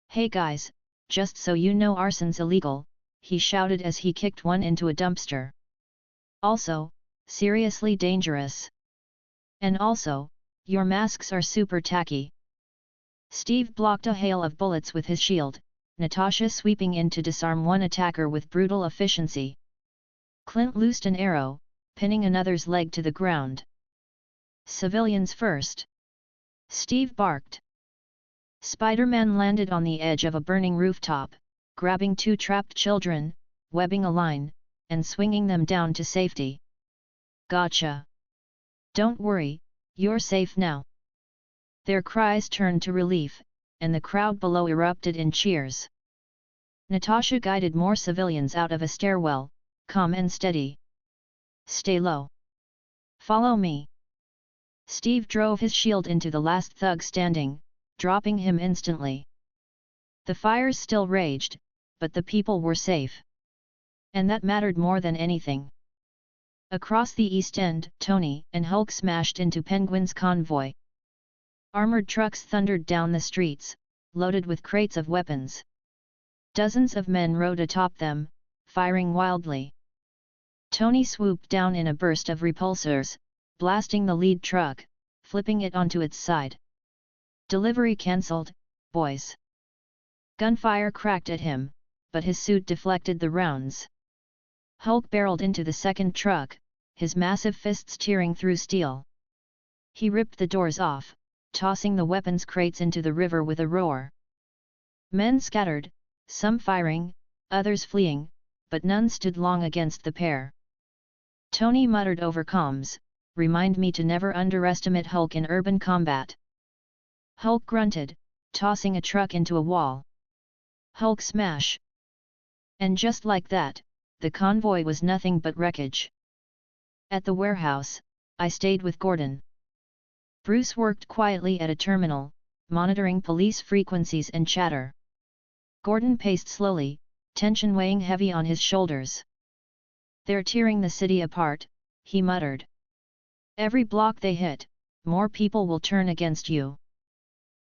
"Hey guys, just so you know arson's illegal," he shouted as he kicked one into a dumpster. "Also, seriously dangerous. And also, your masks are super tacky." Steve blocked a hail of bullets with his shield, Natasha sweeping in to disarm one attacker with brutal efficiency. Clint loosed an arrow, pinning another's leg to the ground. "Civilians first!" Steve barked. Spider-Man landed on the edge of a burning rooftop, grabbing two trapped children, webbing a line, and swinging them down to safety. "Gotcha! Don't worry, you're safe now." Their cries turned to relief, and the crowd below erupted in cheers. Natasha guided more civilians out of a stairwell, calm and steady. "Stay low. Follow me." Steve drove his shield into the last thug standing, dropping him instantly. The fires still raged, but the people were safe. And that mattered more than anything. Across the East End, Tony and Hulk smashed into Penguin's convoy. Armored trucks thundered down the streets, loaded with crates of weapons. Dozens of men rode atop them, firing wildly. Tony swooped down in a burst of repulsors, blasting the lead truck, flipping it onto its side. "Delivery cancelled, boys." Gunfire cracked at him, but his suit deflected the rounds. Hulk barreled into the second truck, his massive fists tearing through steel. He ripped the doors off, tossing the weapons crates into the river with a roar. Men scattered, some firing, others fleeing, but none stood long against the pair. Tony muttered over comms, "Remind me to never underestimate Hulk in urban combat." Hulk grunted, tossing a truck into a wall. Hulk smash! And just like that, the convoy was nothing but wreckage. At the warehouse, I stayed with Gordon. Bruce worked quietly at a terminal, monitoring police frequencies and chatter. Gordon paced slowly, tension weighing heavy on his shoulders. "They're tearing the city apart," he muttered. "Every block they hit, more people will turn against you.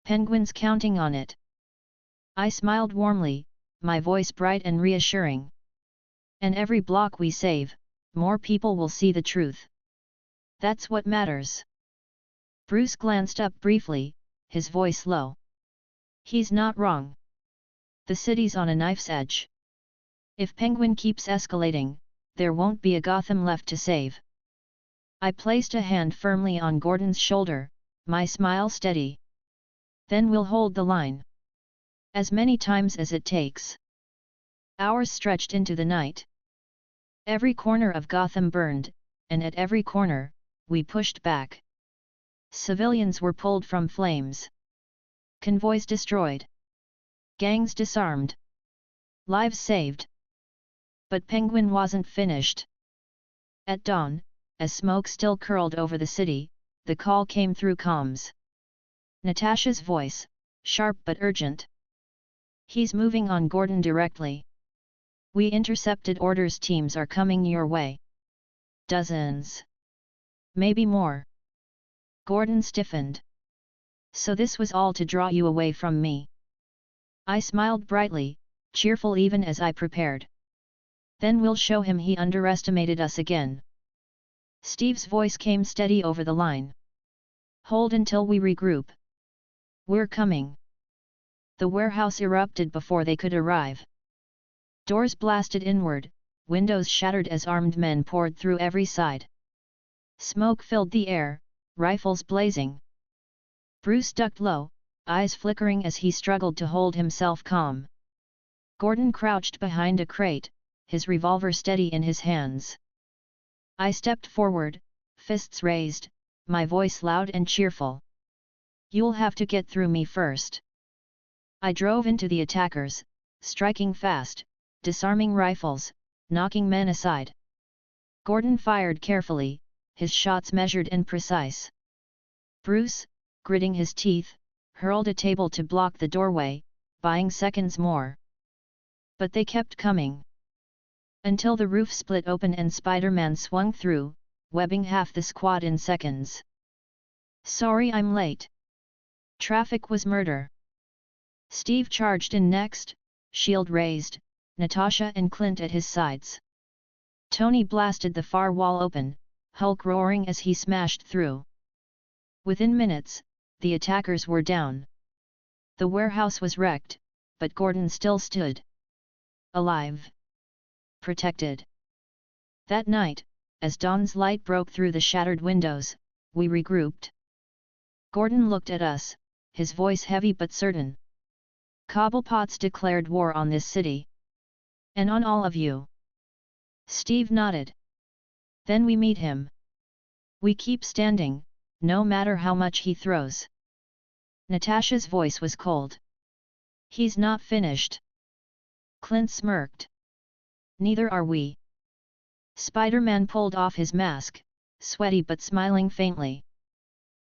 Penguin's counting on it." I smiled warmly, my voice bright and reassuring. "And every block we save, more people will see the truth. That's what matters." Bruce glanced up briefly, his voice low. "He's not wrong. The city's on a knife's edge. If Penguin keeps escalating, there won't be a Gotham left to save." I placed a hand firmly on Gordon's shoulder, my smile steady. "Then we'll hold the line. As many times as it takes." Hours stretched into the night. Every corner of Gotham burned, and at every corner, we pushed back. Civilians were pulled from flames. Convoys destroyed. Gangs disarmed. Lives saved. But Penguin wasn't finished. At dawn, as smoke still curled over the city, the call came through comms. Natasha's voice, sharp but urgent. "He's moving on Gordon directly. We intercepted orders, teams are coming your way. Dozens. Maybe more." Gordon stiffened. "So this was all to draw you away from me?" I smiled brightly, cheerful even as I prepared. "Then we'll show him he underestimated us again." Steve's voice came steady over the line. "Hold until we regroup. We're coming." The warehouse erupted before they could arrive. Doors blasted inward, windows shattered as armed men poured through every side. Smoke filled the air, rifles blazing. Bruce ducked low, eyes flickering as he struggled to hold himself calm. Gordon crouched behind a crate, his revolver steady in his hands. I stepped forward, fists raised, my voice loud and cheerful. You'll have to get through me first. I drove into the attackers, striking fast, disarming rifles, knocking men aside. Gordon fired carefully, his shots measured and precise. Bruce, gritting his teeth, hurled a table to block the doorway, buying seconds more. But they kept coming. Until the roof split open and Spider-Man swung through, webbing half the squad in seconds. Sorry I'm late. Traffic was murder. Steve charged in next, shield raised, Natasha and Clint at his sides. Tony blasted the far wall open, Hulk roaring as he smashed through. Within minutes, the attackers were down. The warehouse was wrecked, but Gordon still stood. Alive. Protected. That night, as dawn's light broke through the shattered windows, we regrouped. Gordon looked at us, his voice heavy but certain. Cobblepot's declared war on this city. And on all of you. Steve nodded. Then we meet him. We keep standing, no matter how much he throws. Natasha's voice was cold. He's not finished. Clint smirked. Neither are we. Spider-Man pulled off his mask, sweaty but smiling faintly.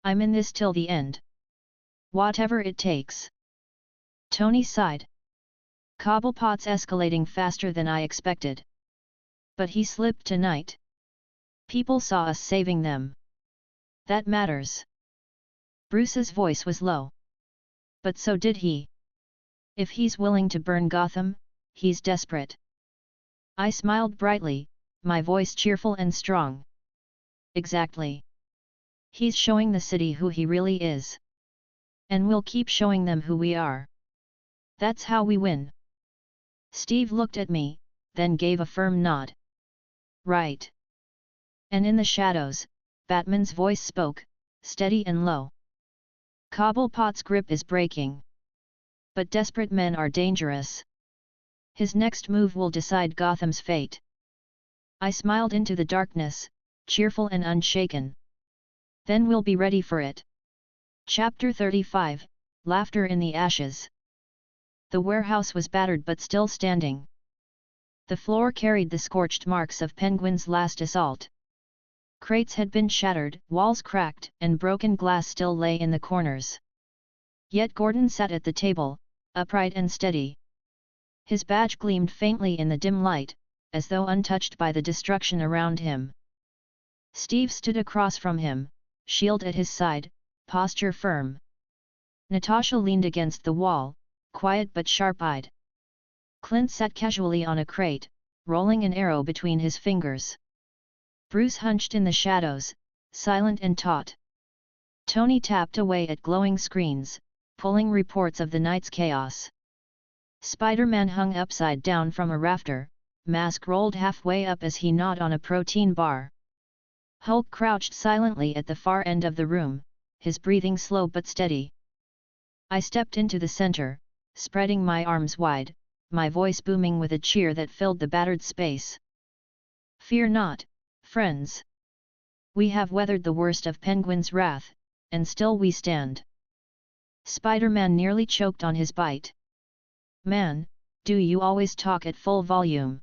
I'm in this till the end. Whatever it takes. Tony sighed. Cobblepot's escalating faster than I expected. But he slipped tonight. People saw us saving them. That matters. Bruce's voice was low. But so did he. If he's willing to burn Gotham, he's desperate. I smiled brightly, my voice cheerful and strong. Exactly. He's showing the city who he really is. And we'll keep showing them who we are. That's how we win. Steve looked at me, then gave a firm nod. Right. And in the shadows, Batman's voice spoke, steady and low. Cobblepot's grip is breaking. But desperate men are dangerous. His next move will decide Gotham's fate. I smiled into the darkness, cheerful and unshaken. Then we'll be ready for it. Chapter 35, Laughter in the Ashes. The warehouse was battered but still standing. The floor carried the scorched marks of Penguin's last assault. Crates had been shattered, walls cracked, and broken glass still lay in the corners. Yet Gordon sat at the table, upright and steady. His badge gleamed faintly in the dim light, as though untouched by the destruction around him. Steve stood across from him, shield at his side, posture firm. Natasha leaned against the wall, quiet but sharp-eyed. Clint sat casually on a crate, rolling an arrow between his fingers. Bruce hunched in the shadows, silent and taut. Tony tapped away at glowing screens, pulling reports of the night's chaos. Spider-Man hung upside down from a rafter, mask rolled halfway up as he gnawed on a protein bar. Hulk crouched silently at the far end of the room, his breathing slow but steady. I stepped into the center, spreading my arms wide, my voice booming with a cheer that filled the battered space. Fear not, friends. We have weathered the worst of Penguin's wrath, and still we stand. Spider-Man nearly choked on his bite. Man, do you always talk at full volume?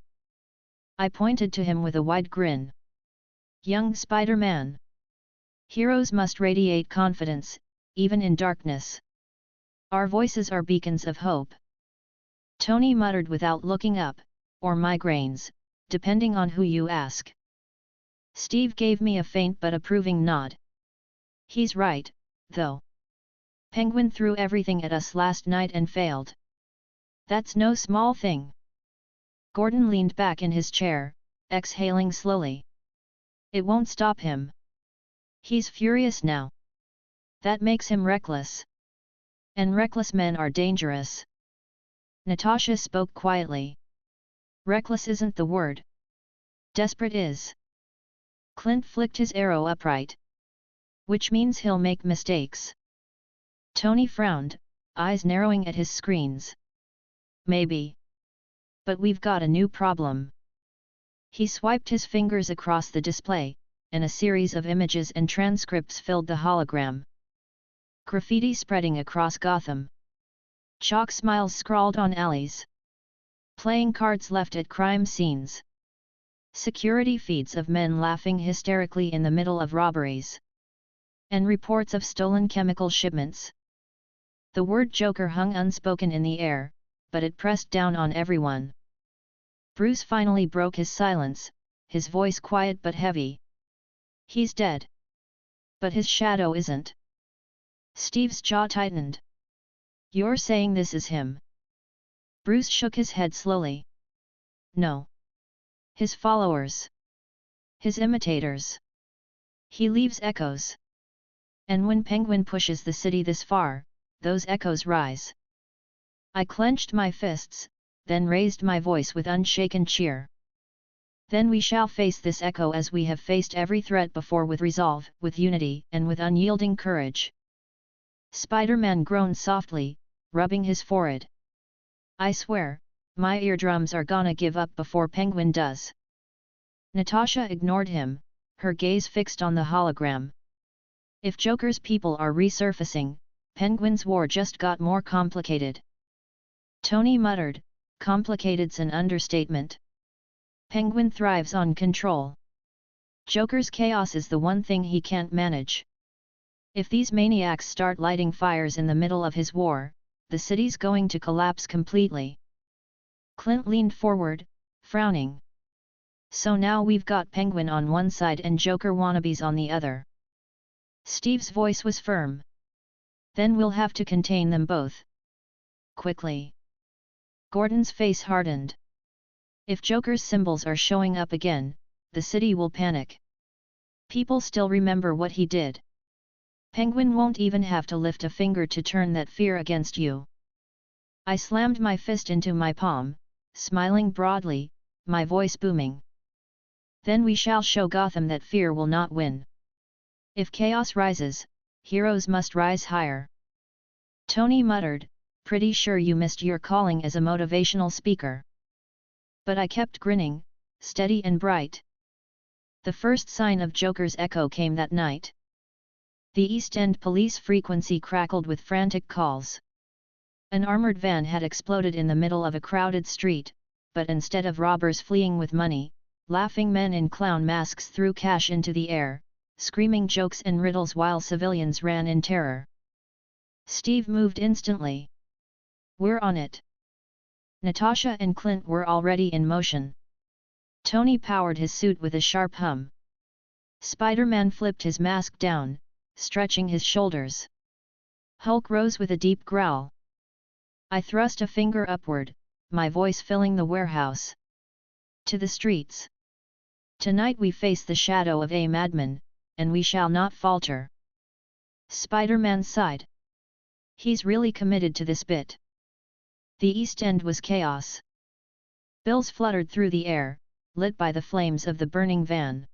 I pointed to him with a wide grin. Young Spider-Man. Heroes must radiate confidence, even in darkness. Our voices are beacons of hope. Tony muttered without looking up, or migraines, depending on who you ask. Steve gave me a faint but approving nod. He's right, though. Penguin threw everything at us last night and failed. That's no small thing. Gordon leaned back in his chair, exhaling slowly. It won't stop him. He's furious now. That makes him reckless. And reckless men are dangerous. Natasha spoke quietly. Reckless isn't the word. Desperate is. Clint flicked his arrow upright. Which means he'll make mistakes. Tony frowned, eyes narrowing at his screens. Maybe. But we've got a new problem. He swiped his fingers across the display, and a series of images and transcripts filled the hologram. Graffiti spreading across Gotham. Chalk smiles scrawled on alleys. Playing cards left at crime scenes. Security feeds of men laughing hysterically in the middle of robberies. And reports of stolen chemical shipments. The word Joker hung unspoken in the air, but it pressed down on everyone. Bruce finally broke his silence, his voice quiet but heavy. He's dead. But his shadow isn't. Steve's jaw tightened. You're saying this is him? Bruce shook his head slowly. No. His followers. His imitators. He leaves echoes. And when Penguin pushes the city this far, those echoes rise. I clenched my fists, then raised my voice with unshaken cheer. Then we shall face this echo as we have faced every threat before, with resolve, with unity, and with unyielding courage. Spider-Man groaned softly, rubbing his forehead. I swear, my eardrums are gonna give up before Penguin does. Natasha ignored him, her gaze fixed on the hologram. If Joker's people are resurfacing, Penguin's war just got more complicated. Tony muttered, complicated's an understatement. Penguin thrives on control. Joker's chaos is the one thing he can't manage. If these maniacs start lighting fires in the middle of his war, the city's going to collapse completely. Clint leaned forward, frowning. So now we've got Penguin on one side and Joker wannabes on the other. Steve's voice was firm. Then we'll have to contain them both. Quickly. Gordon's face hardened. If Joker's symbols are showing up again, the city will panic. People still remember what he did. Penguin won't even have to lift a finger to turn that fear against you. I slammed my fist into my palm, smiling broadly, my voice booming. Then we shall show Gotham that fear will not win. If chaos rises, heroes must rise higher. Tony muttered, pretty sure you missed your calling as a motivational speaker. But I kept grinning, steady and bright. The first sign of Joker's echo came that night. The East End police frequency crackled with frantic calls. An armored van had exploded in the middle of a crowded street, but instead of robbers fleeing with money, laughing men in clown masks threw cash into the air, screaming jokes and riddles while civilians ran in terror. Steve moved instantly. We're on it. Natasha and Clint were already in motion. Tony powered his suit with a sharp hum. Spider-Man flipped his mask down, stretching his shoulders. Hulk rose with a deep growl. I thrust a finger upward, my voice filling the warehouse. To the streets. Tonight we face the shadow of a madman, and we shall not falter. Spider-Man sighed. He's really committed to this bit. The East End was chaos. Bills fluttered through the air, lit by the flames of the burning van.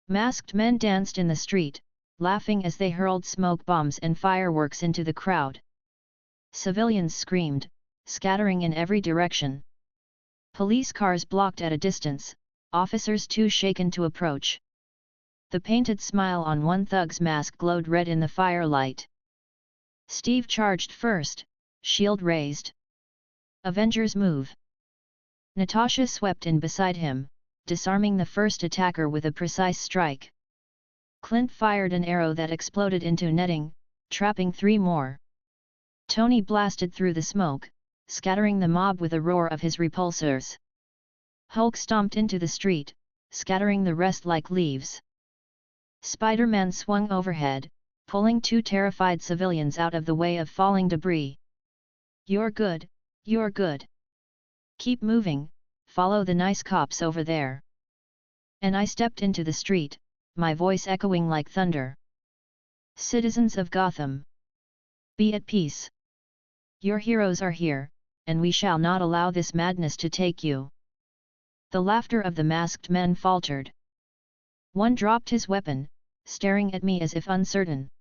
Masked men danced in the street, laughing as they hurled smoke bombs and fireworks into the crowd. Civilians screamed, scattering in every direction. Police cars blocked at a distance, officers too shaken to approach. The painted smile on one thug's mask glowed red in the firelight. Steve charged first, shield raised. Avengers move. Natasha swept in beside him, disarming the first attacker with a precise strike. Clint fired an arrow that exploded into netting, trapping 3 more. Tony blasted through the smoke, scattering the mob with a roar of his repulsors. Hulk stomped into the street, scattering the rest like leaves. Spider-Man swung overhead, pulling 2 terrified civilians out of the way of falling debris. You're good, you're good. Keep moving, follow the nice cops over there. And I stepped into the street, my voice echoing like thunder. Citizens of Gotham, be at peace. Your heroes are here, and we shall not allow this madness to take you. The laughter of the masked men faltered. One dropped his weapon, staring at me as if uncertain.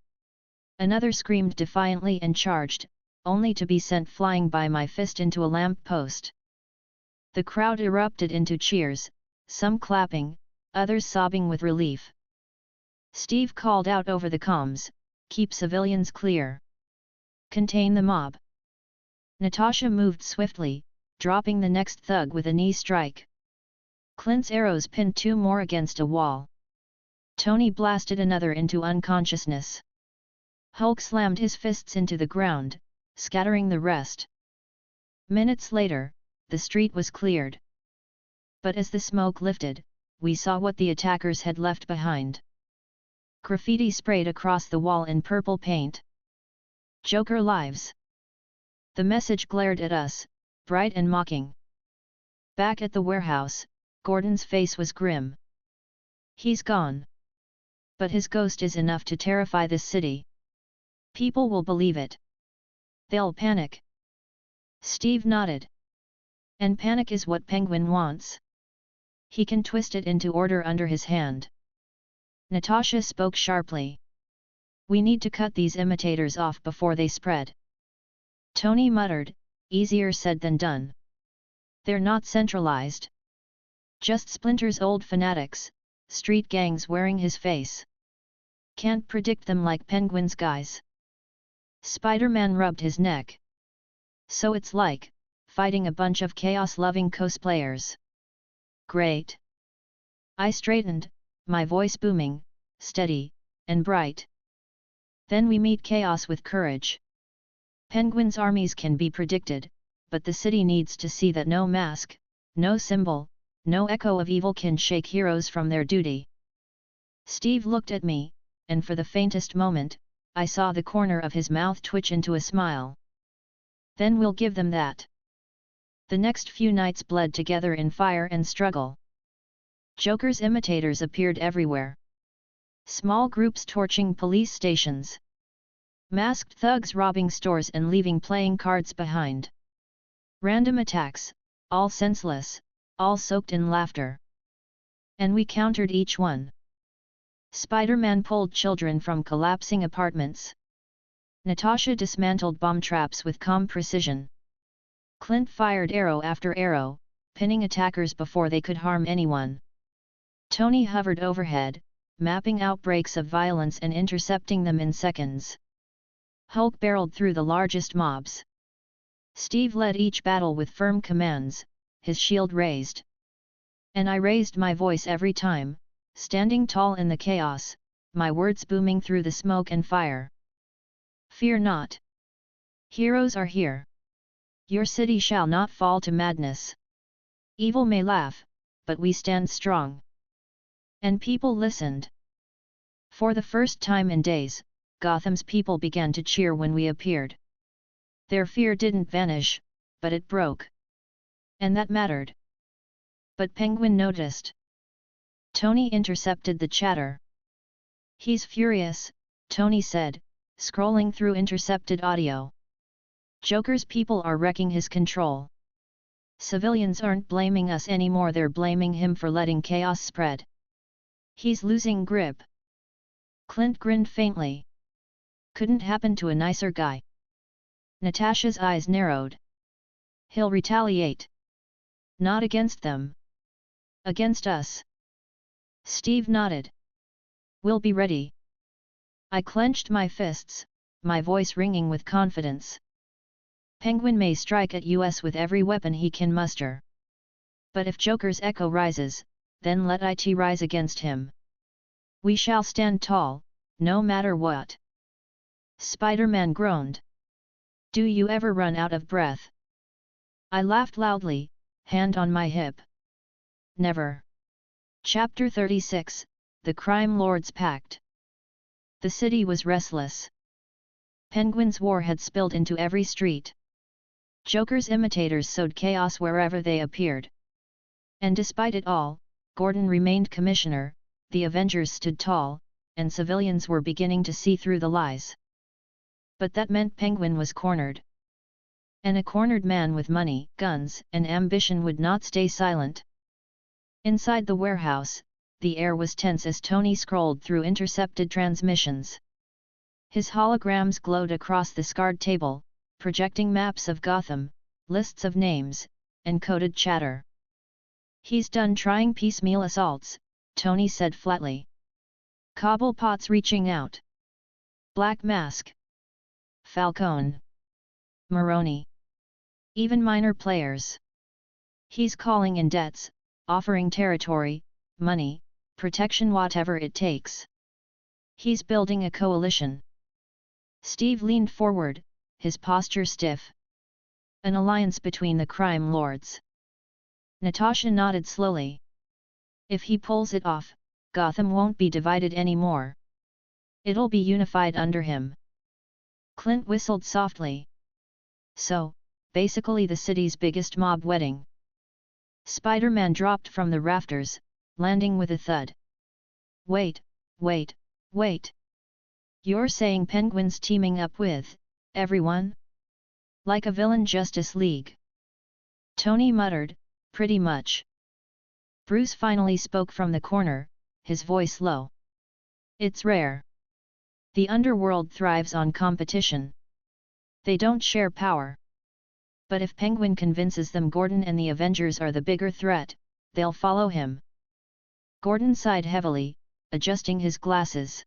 Another screamed defiantly and charged, only to be sent flying by my fist into a lamp post. The crowd erupted into cheers, some clapping, others sobbing with relief. Steve called out over the comms, Keep civilians clear. Contain the mob. Natasha moved swiftly, dropping the next thug with a knee strike. Clint's arrows pinned 2 more against a wall. Tony blasted another into unconsciousness. Hulk slammed his fists into the ground, scattering the rest. Minutes later, the street was cleared. But as the smoke lifted, we saw what the attackers had left behind. Graffiti sprayed across the wall in purple paint. Joker lives. The message glared at us, bright and mocking. Back at the warehouse, Gordon's face was grim. He's gone. But his ghost is enough to terrify this city. People will believe it. They'll panic. Steve nodded. And panic is what Penguin wants. He can twist it into order under his hand. Natasha spoke sharply. We need to cut these imitators off before they spread. Tony muttered, easier said than done. They're not centralized. Just Splinter's old fanatics, street gangs wearing his face. Can't predict them like Penguin's guys. Spider-Man rubbed his neck. So it's like fighting a bunch of chaos-loving cosplayers. Great. I straightened, my voice booming, steady, and bright. Then we meet chaos with courage. Penguin's armies can be predicted, but the city needs to see that no mask, no symbol, no echo of evil can shake heroes from their duty. Steve looked at me, and for the faintest moment, I saw the corner of his mouth twitch into a smile. Then we'll give them that. The next few nights bled together in fire and struggle. Joker's imitators appeared everywhere. Small groups torching police stations. Masked thugs robbing stores and leaving playing cards behind. Random attacks, all senseless, all soaked in laughter. And we countered each one. Spider-Man pulled children from collapsing apartments. Natasha dismantled bomb traps with calm precision. Clint fired arrow after arrow, pinning attackers before they could harm anyone. Tony hovered overhead, mapping outbreaks of violence and intercepting them in seconds. Hulk barreled through the largest mobs. Steve led each battle with firm commands, his shield raised. And I raised my voice every time, standing tall in the chaos, my words booming through the smoke and fire. Fear not. Heroes are here. Your city shall not fall to madness. Evil may laugh, but we stand strong. And people listened. For the first time in days, Gotham's people began to cheer when we appeared. Their fear didn't vanish, but it broke. And that mattered. But Penguin noticed. Tony intercepted the chatter. He's furious, Tony said, scrolling through intercepted audio. Joker's people are wrecking his control. Civilians aren't blaming us anymore, they're blaming him for letting chaos spread. He's losing grip. Clint grinned faintly. Couldn't happen to a nicer guy. Natasha's eyes narrowed. He'll retaliate. Not against them. Against us. Steve nodded. We'll be ready. I clenched my fists, my voice ringing with confidence. Penguin may strike at us with every weapon he can muster. But if Joker's echo rises, then let it rise against him. We shall stand tall, no matter what. Spider-Man groaned. Do you ever run out of breath? I laughed loudly, hand on my hip. Never. Chapter 36, The Crime Lords Pact. The city was restless. Penguin's war had spilled into every street. Joker's imitators sowed chaos wherever they appeared. And despite it all, Gordon remained commissioner, the Avengers stood tall, and civilians were beginning to see through the lies. But that meant Penguin was cornered. And a cornered man with money, guns, and ambition would not stay silent. Inside the warehouse, the air was tense as Tony scrolled through intercepted transmissions. His holograms glowed across the scarred table, projecting maps of Gotham, lists of names, and coded chatter. He's done trying piecemeal assaults, Tony said flatly. Cobblepots reaching out. Black Mask, Falcone, Maroney. Even minor players. He's calling in debts, offering territory, money, protection, whatever it takes. He's building a coalition. Steve leaned forward, his posture stiff. An alliance between the crime lords. Natasha nodded slowly. If he pulls it off, Gotham won't be divided anymore. It'll be unified under him. Clint whistled softly. So, basically the city's biggest mob wedding. Spider-Man dropped from the rafters, landing with a thud. Wait, wait, wait. You're saying Penguin's teaming up with everyone? Like a villain Justice League? Tony muttered, pretty much. Bruce finally spoke from the corner, his voice low. It's rare. The underworld thrives on competition. They don't share power. But if Penguin convinces them Gordon and the Avengers are the bigger threat, they'll follow him. Gordon sighed heavily, adjusting his glasses.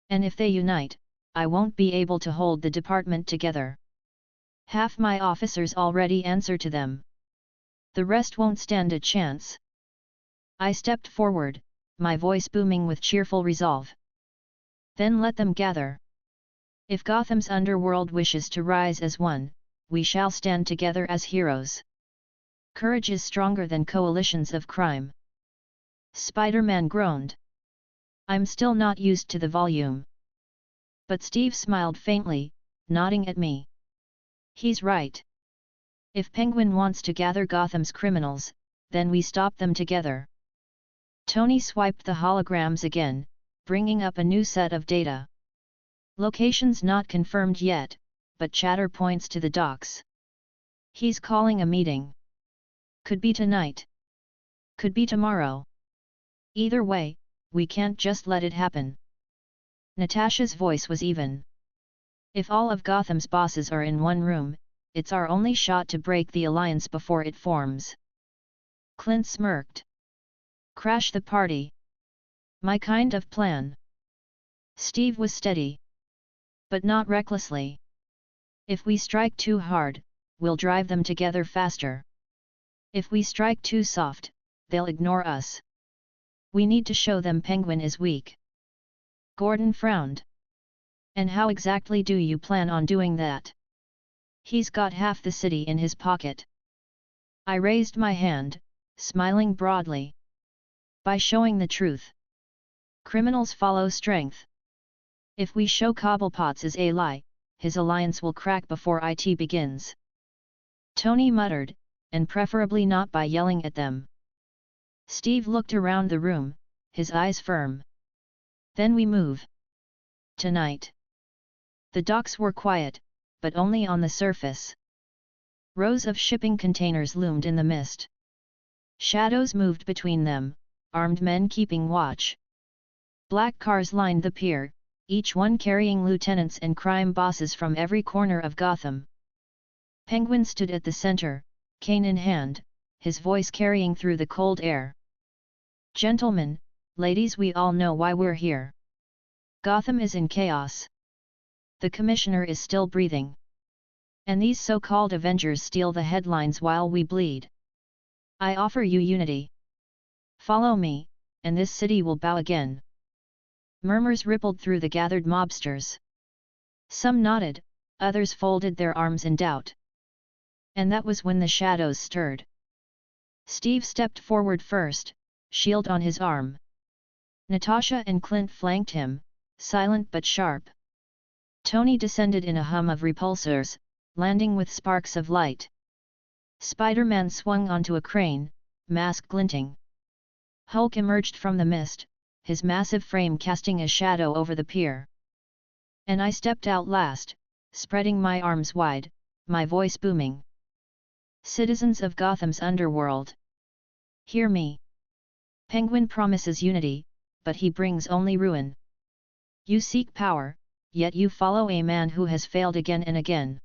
And if they unite, I won't be able to hold the department together. Half my officers already answer to them. The rest won't stand a chance. I stepped forward, my voice booming with cheerful resolve. Then let them gather. If Gotham's underworld wishes to rise as one, we shall stand together as heroes. Courage is stronger than coalitions of crime. Spider-Man groaned. I'm still not used to the volume. But Steve smiled faintly, nodding at me. He's right. If Penguin wants to gather Gotham's criminals, then we stop them together. Tony swiped the holograms again, bringing up a new set of data. Locations not confirmed yet, but chatter points to the docks. He's calling a meeting. Could be tonight. Could be tomorrow. Either way, we can't just let it happen. Natasha's voice was even. If all of Gotham's bosses are in one room, it's our only shot to break the alliance before it forms. Clint smirked. Crash the party. My kind of plan. Steve was steady. But not recklessly. If we strike too hard, we'll drive them together faster. If we strike too soft, they'll ignore us. We need to show them Penguin is weak. Gordon frowned. And how exactly do you plan on doing that? He's got half the city in his pocket. I raised my hand, smiling broadly. By showing the truth. Criminals follow strength. If we show Cobblepot's is a lie, his alliance will crack before it begins. Tony muttered, and preferably not by yelling at them. Steve looked around the room, his eyes firm. Then we move. Tonight. The docks were quiet, but only on the surface. Rows of shipping containers loomed in the mist. Shadows moved between them, armed men keeping watch. Black cars lined the pier, each one carrying lieutenants and crime bosses from every corner of Gotham. Penguin stood at the center, cane in hand, his voice carrying through the cold air. Gentlemen, ladies, we all know why we're here. Gotham is in chaos. The Commissioner is still breathing. And these so-called Avengers steal the headlines while we bleed. I offer you unity. Follow me, and this city will bow again. Murmurs rippled through the gathered mobsters. Some nodded, others folded their arms in doubt. And that was when the shadows stirred. Steve stepped forward first, shield on his arm. Natasha and Clint flanked him, silent but sharp. Tony descended in a hum of repulsors, landing with sparks of light. Spider-Man swung onto a crane, mask glinting. Hulk emerged from the mist, his massive frame casting a shadow over the pier. And I stepped out last, spreading my arms wide, my voice booming. Citizens of Gotham's underworld. Hear me. Penguin promises unity, but he brings only ruin. You seek power, yet you follow a man who has failed again and again.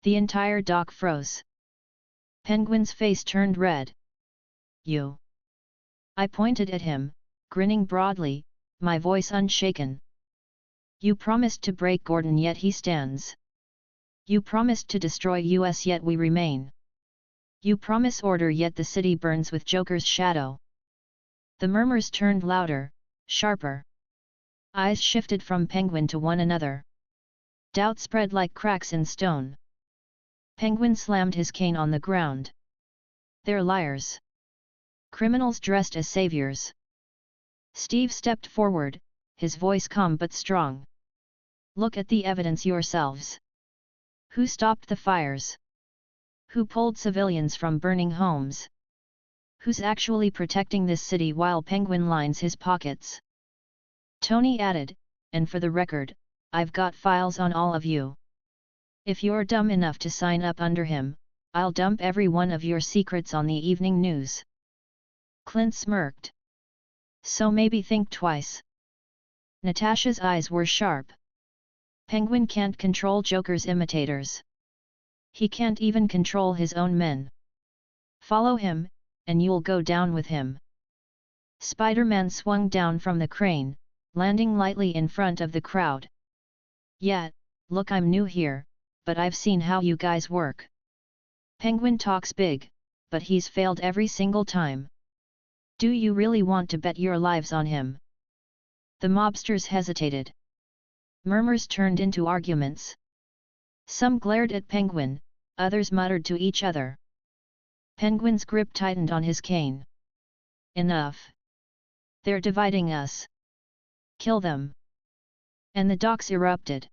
The entire dock froze. Penguin's face turned red. You. I pointed at him, grinning broadly, my voice unshaken. You promised to break Gordon, yet he stands. You promised to destroy us, yet we remain. You promise order, yet the city burns with Joker's shadow. The murmurs turned louder, sharper. Eyes shifted from Penguin to one another. Doubt spread like cracks in stone. Penguin slammed his cane on the ground. They're liars. Criminals dressed as saviors. Steve stepped forward, his voice calm but strong. Look at the evidence yourselves. Who stopped the fires? Who pulled civilians from burning homes? Who's actually protecting this city while Penguin lines his pockets? Tony added, and for the record, I've got files on all of you. If you're dumb enough to sign up under him, I'll dump every one of your secrets on the evening news. Clint smirked. So maybe think twice. Natasha's eyes were sharp. Penguin can't control Joker's imitators. He can't even control his own men. Follow him, and you'll go down with him. Spider-Man swung down from the crane, landing lightly in front of the crowd. Yeah, look, I'm new here, but I've seen how you guys work. Penguin talks big, but he's failed every single time. Do you really want to bet your lives on him? The mobsters hesitated. Murmurs turned into arguments. Some glared at Penguin, others muttered to each other. Penguin's grip tightened on his cane. Enough! They're dividing us. Kill them! And the docks erupted.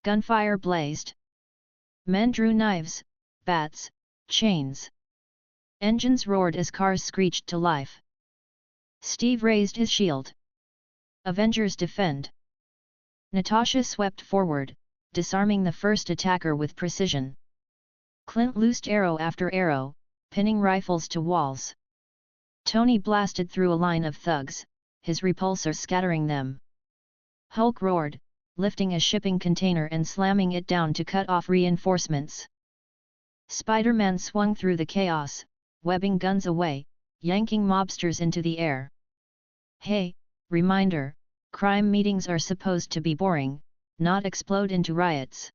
Gunfire blazed. Men drew knives, bats, chains. Engines roared as cars screeched to life. Steve raised his shield. Avengers defend! Natasha swept forward, disarming the first attacker with precision. Clint loosed arrow after arrow, pinning rifles to walls. Tony blasted through a line of thugs, his repulsor scattering them. Hulk roared, lifting a shipping container and slamming it down to cut off reinforcements. Spider-Man swung through the chaos, webbing guns away, yanking mobsters into the air. Hey, reminder, crime meetings are supposed to be boring, not explode into riots.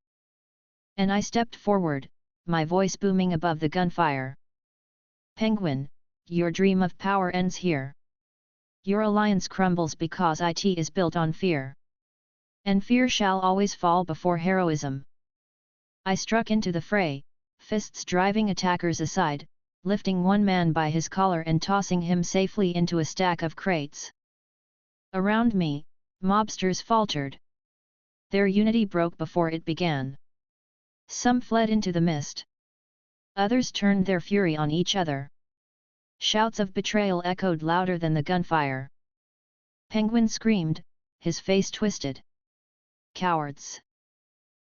And I stepped forward, my voice booming above the gunfire. Penguin, your dream of power ends here. Your alliance crumbles because it is built on fear. And fear shall always fall before heroism. I struck into the fray, fists driving attackers aside, lifting one man by his collar and tossing him safely into a stack of crates. Around me, mobsters faltered. Their unity broke before it began. Some fled into the mist. Others turned their fury on each other. Shouts of betrayal echoed louder than the gunfire. Penguin screamed, his face twisted. Cowards!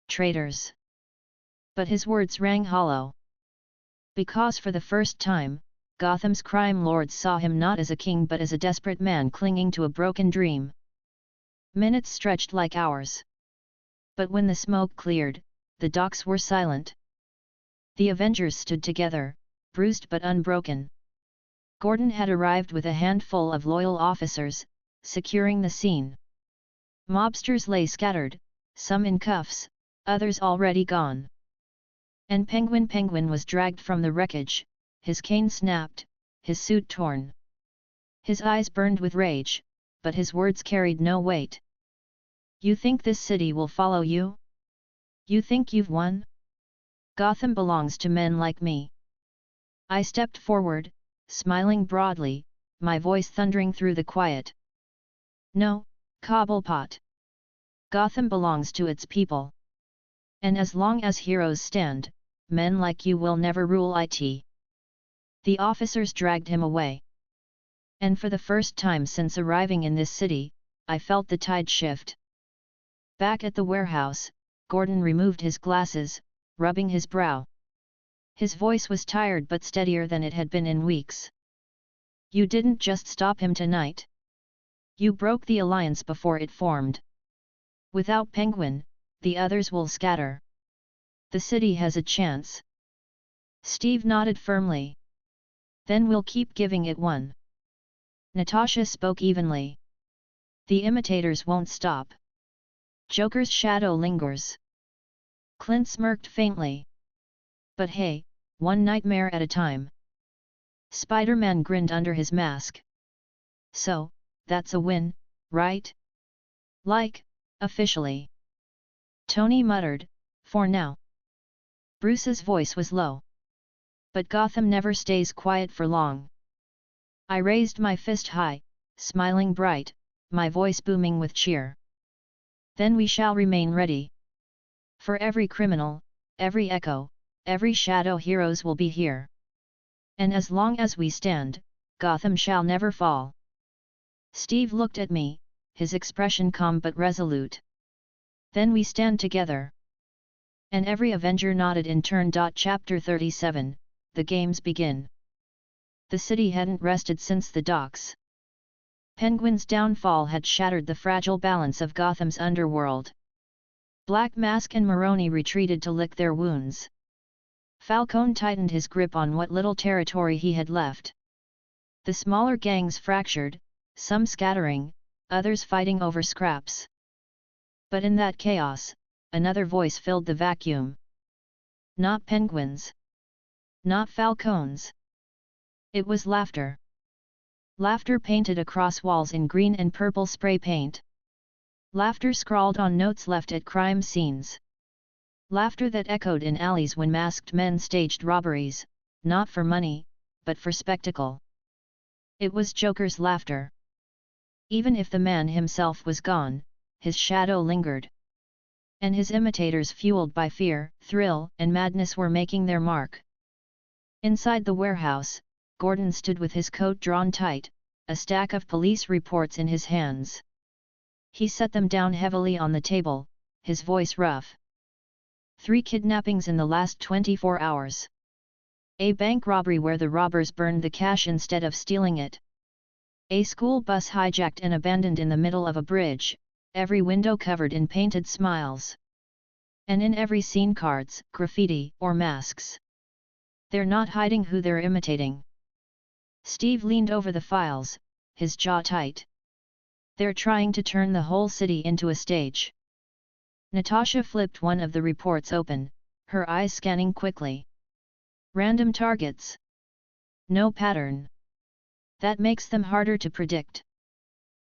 Traitors! But his words rang hollow. Because for the first time, Gotham's crime lords saw him not as a king but as a desperate man clinging to a broken dream. Minutes stretched like hours. But when the smoke cleared, the docks were silent. The Avengers stood together, bruised but unbroken. Gordon had arrived with a handful of loyal officers, securing the scene. Mobsters lay scattered, some in cuffs, others already gone. And Penguin was dragged from the wreckage, his cane snapped, his suit torn. His eyes burned with rage, but his words carried no weight. You think this city will follow you? You think you've won? Gotham belongs to men like me. I stepped forward, smiling broadly, my voice thundering through the quiet. No, Cobblepot. Gotham belongs to its people. And as long as heroes stand, men like you will never rule it. The officers dragged him away. And for the first time since arriving in this city, I felt the tide shift. Back at the warehouse, Gordon removed his glasses, rubbing his brow. His voice was tired but steadier than it had been in weeks. You didn't just stop him tonight. You broke the alliance before it formed. Without Penguin, the others will scatter. The city has a chance. Steve nodded firmly. Then we'll keep giving it one. Natasha spoke evenly. The imitators won't stop. Joker's shadow lingers. Clint smirked faintly. But hey, one nightmare at a time. Spider-Man grinned under his mask. So, that's a win, right? Like, officially. Tony muttered, for now. Bruce's voice was low. But Gotham never stays quiet for long. I raised my fist high, smiling bright, my voice booming with cheer. Then we shall remain ready. For every criminal, every echo, every shadow heroes will be here. And as long as we stand, Gotham shall never fall. Steve looked at me, his expression calm but resolute. Then we stand together. And every Avenger nodded in turn. Chapter 37, the games begin. The city hadn't rested since the docks. Penguin's downfall had shattered the fragile balance of Gotham's underworld. Black Mask and Maroni retreated to lick their wounds. Falcone tightened his grip on what little territory he had left. The smaller gangs fractured, some scattering, others fighting over scraps. But in that chaos, another voice filled the vacuum. Not Penguin's. Not Falcone's. It was laughter. Laughter painted across walls in green and purple spray paint. Laughter scrawled on notes left at crime scenes. Laughter that echoed in alleys when masked men staged robberies, not for money, but for spectacle. It was Joker's laughter. Even if the man himself was gone, his shadow lingered. And his imitators, fueled by fear, thrill, and madness, were making their mark. Inside the warehouse, Gordon stood with his coat drawn tight, a stack of police reports in his hands. He set them down heavily on the table, his voice rough. 3 kidnappings in the last 24 hours. A bank robbery where the robbers burned the cash instead of stealing it. A school bus hijacked and abandoned in the middle of a bridge, every window covered in painted smiles. And in every scene cards, graffiti, or masks. They're not hiding who they're imitating. Steve leaned over the files, his jaw tight. They're trying to turn the whole city into a stage. Natasha flipped one of the reports open, her eyes scanning quickly. Random targets. No pattern. That makes them harder to predict.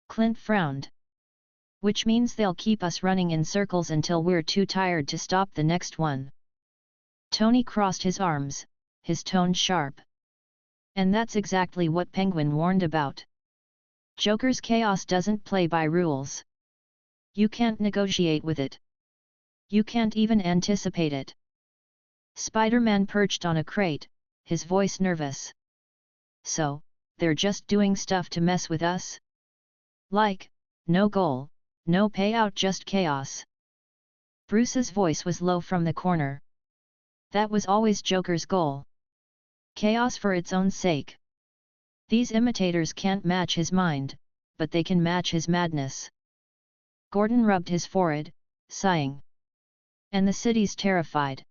Clint frowned. Which means they'll keep us running in circles until we're too tired to stop the next one. Tony crossed his arms, his tone sharp. And that's exactly what Penguin warned about. Joker's chaos doesn't play by rules. You can't negotiate with it. You can't even anticipate it. Spider-Man perched on a crate, his voice nervous. So, they're just doing stuff to mess with us? Like, no goal, no payout, just chaos. Bruce's voice was low from the corner. That was always Joker's goal. Chaos for its own sake. These imitators can't match his mind, but they can match his madness. Gordon rubbed his forehead, sighing. And the city's terrified.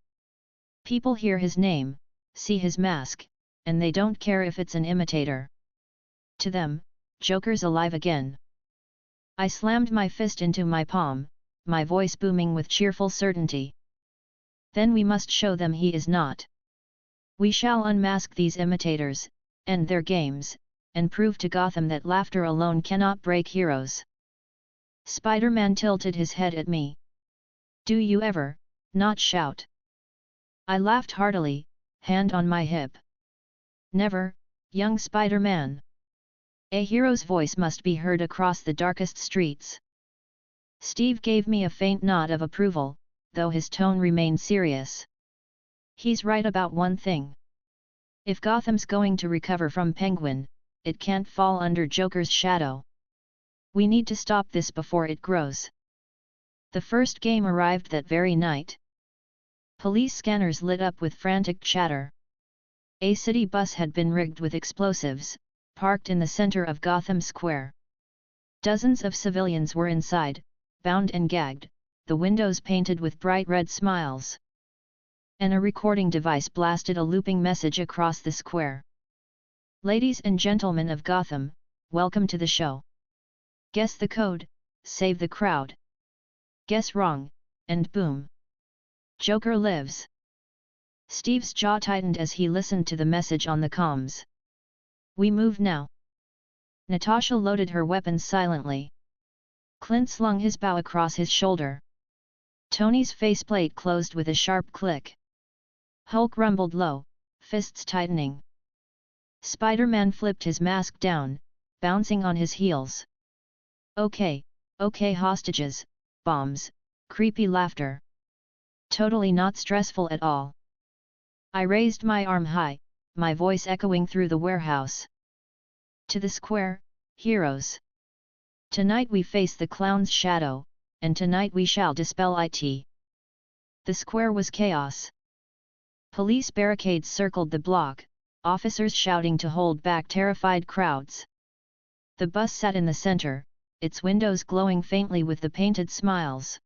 People hear his name, see his mask, and they don't care if it's an imitator. To them, Joker's alive again. I slammed my fist into my palm, my voice booming with cheerful certainty. Then we must show them he is not. We shall unmask these imitators, end their games, and prove to Gotham that laughter alone cannot break heroes. Spider-Man tilted his head at me. Do you ever, not shout? I laughed heartily, hand on my hip. Never, young Spider-Man. A hero's voice must be heard across the darkest streets. Steve gave me a faint nod of approval, though his tone remained serious. He's right about one thing. If Gotham's going to recover from Penguin, it can't fall under Joker's shadow. We need to stop this before it grows. The first game arrived that very night. Police scanners lit up with frantic chatter. A city bus had been rigged with explosives, parked in the center of Gotham Square. Dozens of civilians were inside, bound and gagged, the windows painted with bright red smiles. And a recording device blasted a looping message across the square. Ladies and gentlemen of Gotham, welcome to the show. Guess the code, save the crowd. Guess wrong, and boom. Joker lives. Steve's jaw tightened as he listened to the message on the comms. We move now. Natasha loaded her weapons silently. Clint slung his bow across his shoulder. Tony's faceplate closed with a sharp click. Hulk rumbled low, fists tightening. Spider-Man flipped his mask down, bouncing on his heels. Okay, hostages, bombs, creepy laughter. Totally not stressful at all. I raised my arm high, my voice echoing through the warehouse. To the square, heroes. Tonight we face the clown's shadow, and tonight we shall dispel it. The square was chaos. Police barricades circled the block, officers shouting to hold back terrified crowds. The bus sat in the center, its windows glowing faintly with the painted smiles.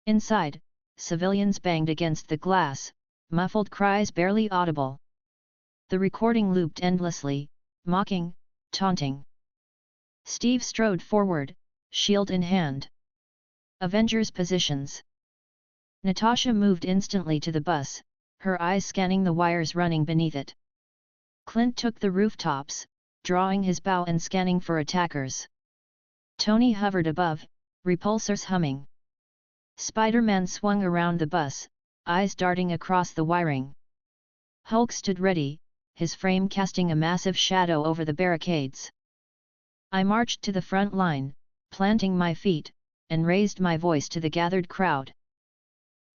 Inside, civilians banged against the glass, muffled cries barely audible. The recording looped endlessly, mocking, taunting. Steve strode forward, shield in hand. Avengers positions. Natasha moved instantly to the bus, her eyes scanning the wires running beneath it. Clint took the rooftops, drawing his bow and scanning for attackers. Tony hovered above, repulsors humming. Spider-Man swung around the bus, eyes darting across the wiring. Hulk stood ready, his frame casting a massive shadow over the barricades. I marched to the front line, planting my feet, and raised my voice to the gathered crowd.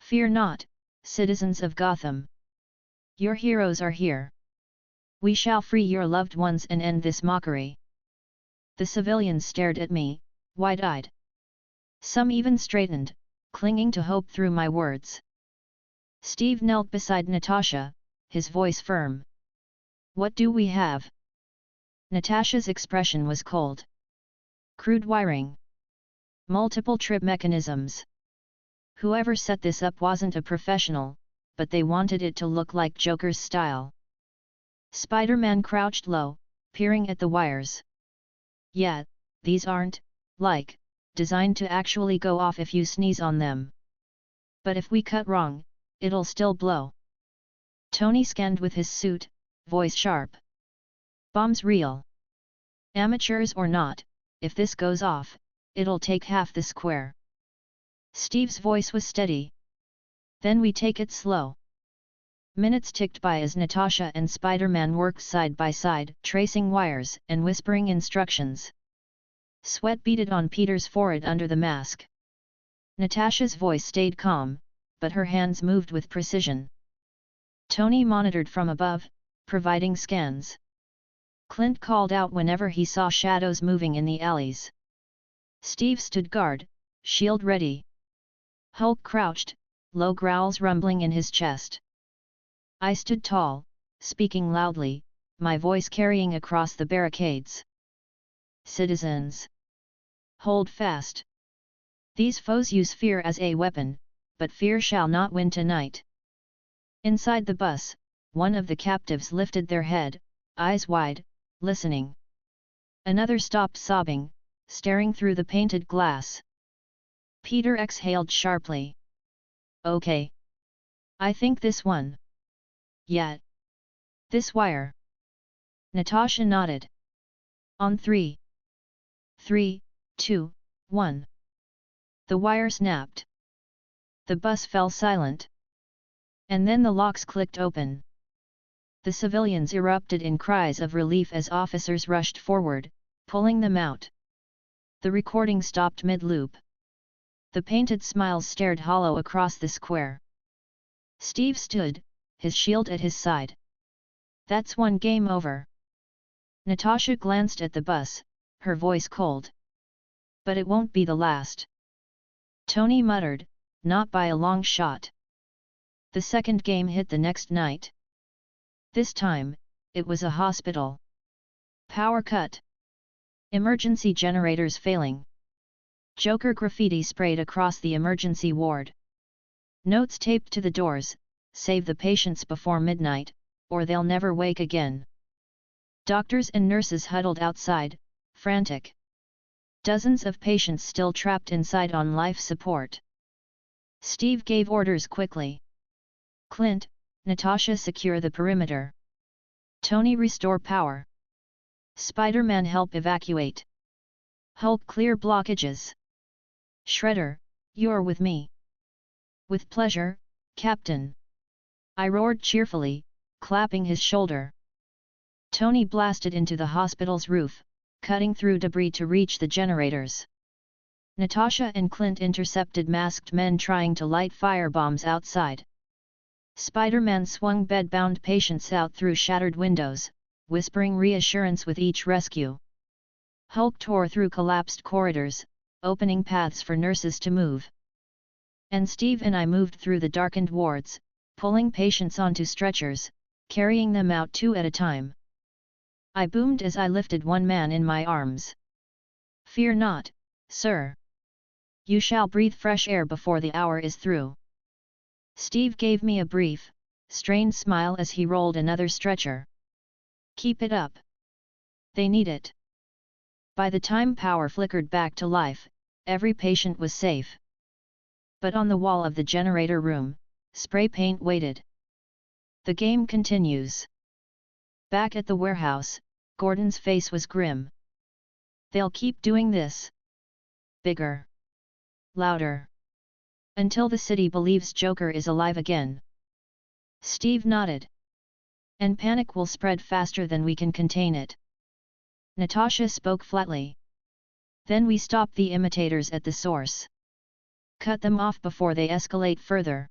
Fear not, citizens of Gotham. Your heroes are here. We shall free your loved ones and end this mockery. The civilians stared at me, wide-eyed. Some even straightened, clinging to hope through my words. Steve knelt beside Natasha, his voice firm. What do we have? Natasha's expression was cold. Crude wiring. Multiple trip mechanisms. Whoever set this up wasn't a professional, but they wanted it to look like Joker's style. Spider-Man crouched low, peering at the wires. Yeah, these aren't, like, designed to actually go off if you sneeze on them. But if we cut wrong, it'll still blow. Tony scanned with his suit, voice sharp. Bombs real. Amateurs or not, if this goes off, it'll take half the square. Steve's voice was steady. Then we take it slow. Minutes ticked by as Natasha and Spider-Man worked side by side, tracing wires and whispering instructions. Sweat beaded on Peter's forehead under the mask. Natasha's voice stayed calm, but her hands moved with precision. Tony monitored from above, providing scans. Clint called out whenever he saw shadows moving in the alleys. Steve stood guard, shield ready. Hulk crouched, low growls rumbling in his chest. I stood tall, speaking loudly, my voice carrying across the barricades. Citizens! Hold fast! These foes use fear as a weapon, but fear shall not win tonight. Inside the bus, one of the captives lifted their head, eyes wide, listening. Another stopped sobbing, staring through the painted glass. Peter exhaled sharply. Okay. I think this one. Yeah. This wire. Natasha nodded. On 3. 3, 2, 1. The wire snapped. The bus fell silent. And then the locks clicked open. The civilians erupted in cries of relief as officers rushed forward, pulling them out. The recording stopped mid-loop. The painted smiles stared hollow across the square. Steve stood, his shield at his side. That's one game over. Natasha glanced at the bus, her voice cold. But it won't be the last. Tony muttered, not by a long shot. The second game hit the next night. This time, it was a hospital. Power cut. Emergency generators failing. Joker graffiti sprayed across the emergency ward. Notes taped to the doors, save the patients before midnight, or they'll never wake again. Doctors and nurses huddled outside, frantic. Dozens of patients still trapped inside on life support. Steve gave orders quickly. Clint, Natasha secure the perimeter. Tony restore power. Spider-Man help evacuate. Hulk clear blockages. Shredder, you're with me. With pleasure, Captain. I roared cheerfully, clapping his shoulder. Tony blasted into the hospital's roof, cutting through debris to reach the generators. Natasha and Clint intercepted masked men trying to light firebombs outside. Spider-Man swung bed-bound patients out through shattered windows, whispering reassurance with each rescue. Hulk tore through collapsed corridors, opening paths for nurses to move. And Steve and I moved through the darkened wards, pulling patients onto stretchers, carrying them out two at a time. I boomed as I lifted one man in my arms. Fear not, sir. You shall breathe fresh air before the hour is through. Steve gave me a brief, strained smile as he rolled another stretcher. Keep it up. They need it. By the time power flickered back to life, every patient was safe. But on the wall of the generator room, spray paint waited. The game continues. Back at the warehouse, Gordon's face was grim. They'll keep doing this. Bigger. Louder. Until the city believes Joker is alive again. Steve nodded. And panic will spread faster than we can contain it. Natasha spoke flatly. Then we stop the imitators at the source. Cut them off before they escalate further.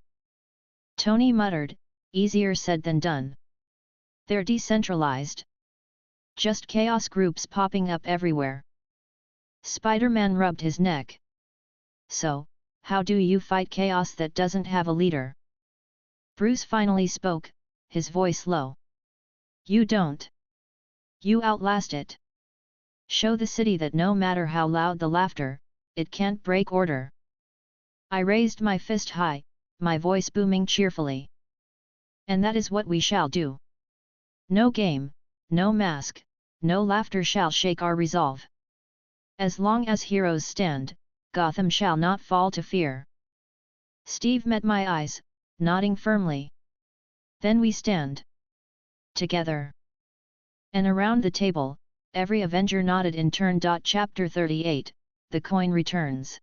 Tony muttered, easier said than done. They're decentralized. Just chaos groups popping up everywhere. Spider-Man rubbed his neck. So, how do you fight chaos that doesn't have a leader? Bruce finally spoke, his voice low. You don't. You outlast it. Show the city that no matter how loud the laughter, it can't break order. I raised my fist high, my voice booming cheerfully. And that is what we shall do. No game, no mask, no laughter shall shake our resolve. As long as heroes stand, Gotham shall not fall to fear. Steve met my eyes, nodding firmly. Then we stand. Together. And around the table, every Avenger nodded in turn. Chapter 38, The Coin Returns.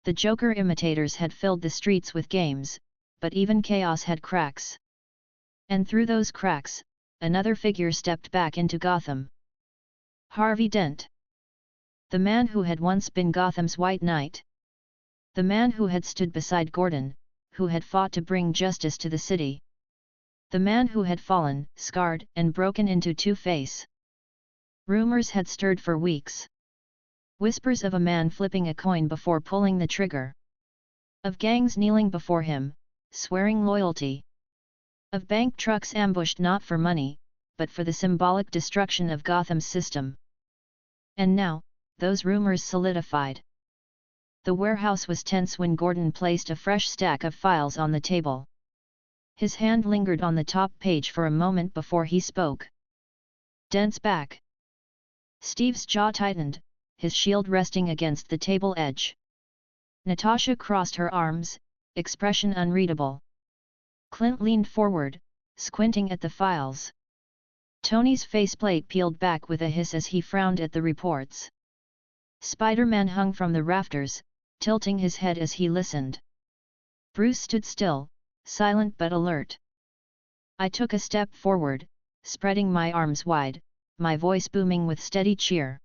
The Joker imitators had filled the streets with games, but even chaos had cracks. And through those cracks, another figure stepped back into Gotham. Harvey Dent. The man who had once been Gotham's White Knight. The man who had stood beside Gordon, who had fought to bring justice to the city. The man who had fallen, scarred and broken into Two-Face. Rumors had stirred for weeks. Whispers of a man flipping a coin before pulling the trigger. Of gangs kneeling before him, swearing loyalty. Of bank trucks ambushed not for money, but for the symbolic destruction of Gotham's system. And now, those rumors solidified. The warehouse was tense when Gordon placed a fresh stack of files on the table. His hand lingered on the top page for a moment before he spoke. Dent's back. Steve's jaw tightened, his shield resting against the table edge. Natasha crossed her arms, expression unreadable. Clint leaned forward, squinting at the files. Tony's faceplate peeled back with a hiss as he frowned at the reports. Spider-Man hung from the rafters, tilting his head as he listened. Bruce stood still, silent but alert. I took a step forward, spreading my arms wide, my voice booming with steady cheer.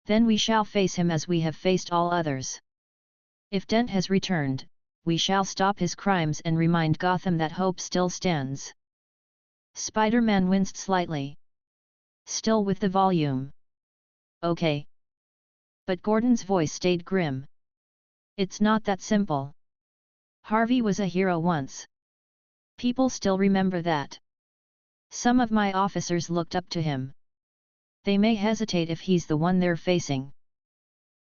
Then we shall face him as we have faced all others. If Dent has returned, we shall stop his crimes and remind Gotham that hope still stands. Spider-Man winced slightly. Still with the volume. Okay. But Gordon's voice stayed grim. It's not that simple. Harvey was a hero once. People still remember that. Some of my officers looked up to him. They may hesitate if he's the one they're facing.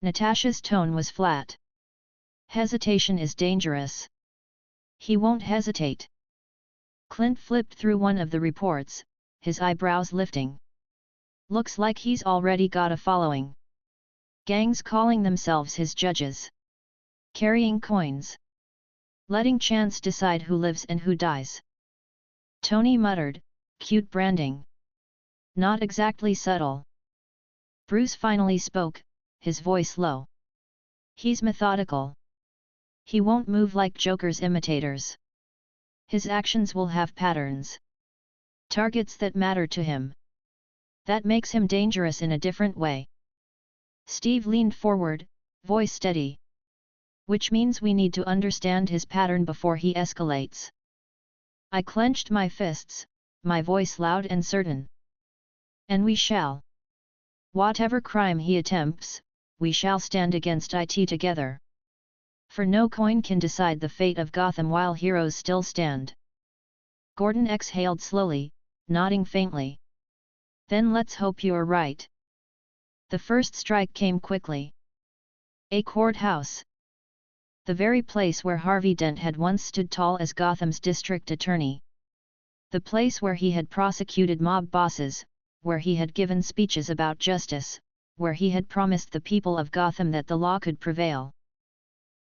Natasha's tone was flat. Hesitation is dangerous. He won't hesitate. Clint flipped through one of the reports, his eyebrows lifting. Looks like he's already got a following. Gangs calling themselves his judges. Carrying coins. Letting chance decide who lives and who dies. Tony muttered, cute branding. Not exactly subtle. Bruce finally spoke, his voice low. He's methodical. He won't move like Joker's imitators. His actions will have patterns. Targets that matter to him. That makes him dangerous in a different way. Steve leaned forward, voice steady. Which means we need to understand his pattern before he escalates. I clenched my fists, my voice loud and certain. And we shall. Whatever crime he attempts, we shall stand against it together. For no coin can decide the fate of Gotham while heroes still stand. Gordon exhaled slowly, nodding faintly. Then let's hope you're right. The first strike came quickly. A courthouse. The very place where Harvey Dent had once stood tall as Gotham's district attorney. The place where he had prosecuted mob bosses, where he had given speeches about justice, where he had promised the people of Gotham that the law could prevail.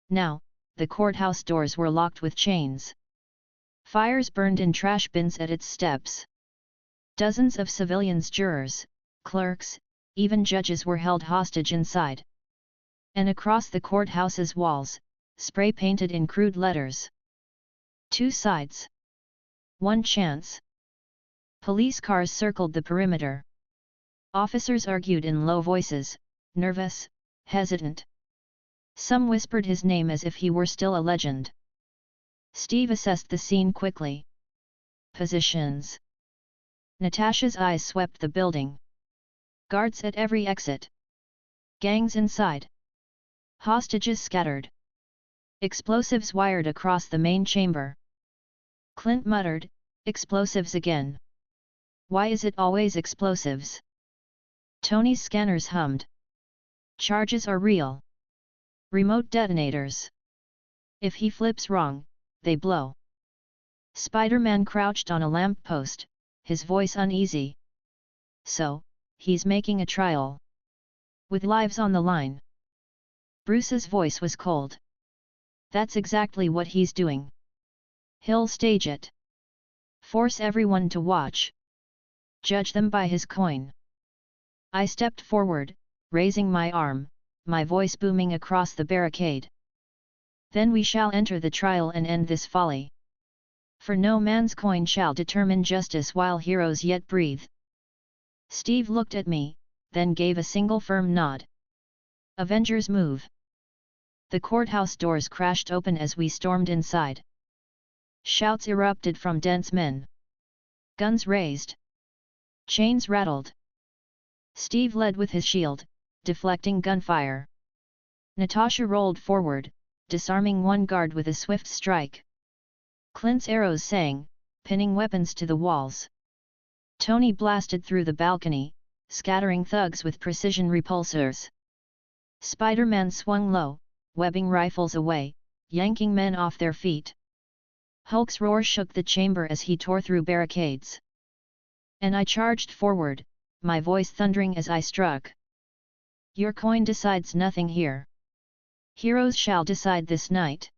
Now, the courthouse doors were locked with chains. Fires burned in trash bins at its steps. Dozens of civilians, jurors, clerks, even judges were held hostage inside. And across the courthouse's walls, spray painted in crude letters. 2 sides. 1 chance. Police cars circled the perimeter. Officers argued in low voices, nervous, hesitant. Some whispered his name as if he were still a legend. Steve assessed the scene quickly. Positions. Natasha's eyes swept the building. Guards at every exit. Gangs inside. Hostages scattered. Explosives wired across the main chamber. Clint muttered, explosives again. Why is it always explosives? Tony's scanners hummed. Charges are real. Remote detonators. If he flips wrong, they blow. Spider-Man crouched on a lamp post, his voice uneasy. So, he's making a trial. With lives on the line. Bruce's voice was cold. That's exactly what he's doing. He'll stage it. Force everyone to watch. Judge them by his coin. I stepped forward, raising my arm, my voice booming across the barricade. Then we shall enter the trial and end this folly. For no man's coin shall determine justice while heroes yet breathe. Steve looked at me, then gave a single firm nod. Avengers move. The courthouse doors crashed open as we stormed inside. Shouts erupted from Dent's men. Guns raised. Chains rattled. Steve led with his shield, deflecting gunfire. Natasha rolled forward, disarming one guard with a swift strike. Clint's arrows sang, pinning weapons to the walls. Tony blasted through the balcony, scattering thugs with precision repulsors. Spider-Man swung low, webbing rifles away, yanking men off their feet. Hulk's roar shook the chamber as he tore through barricades. And I charged forward, my voice thundering as I struck. Your coin decides nothing here. Heroes shall decide this night.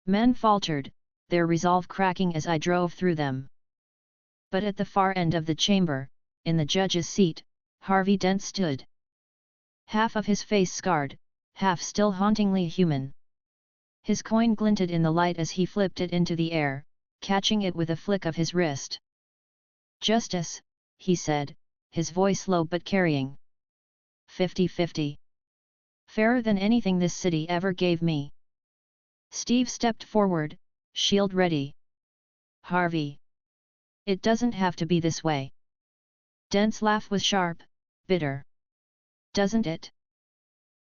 Men faltered, their resolve cracking as I drove through them. But at the far end of the chamber, in the judge's seat, Harvey Dent stood. Half of his face scarred, half still hauntingly human. His coin glinted in the light as he flipped it into the air, catching it with a flick of his wrist. Justice, he said, his voice low but carrying. 50-50. Fairer than anything this city ever gave me. Steve stepped forward, shield ready. Harvey. It doesn't have to be this way. Dent's laugh was sharp, bitter. Doesn't it?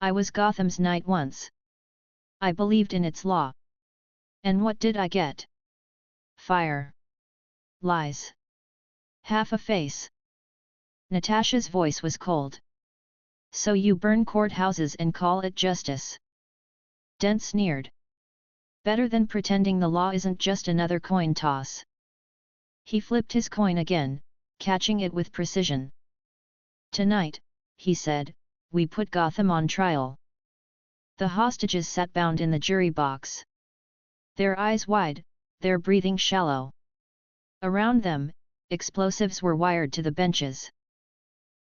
I was Gotham's knight once. I believed in its law. And what did I get? Fire. Lies. Half a face. Natasha's voice was cold. So you burn courthouses and call it justice? Dent sneered. Better than pretending the law isn't just another coin toss. He flipped his coin again, catching it with precision. Tonight, he said, we put Gotham on trial. The hostages sat bound in the jury box. Their eyes wide, their breathing shallow. Around them, explosives were wired to the benches.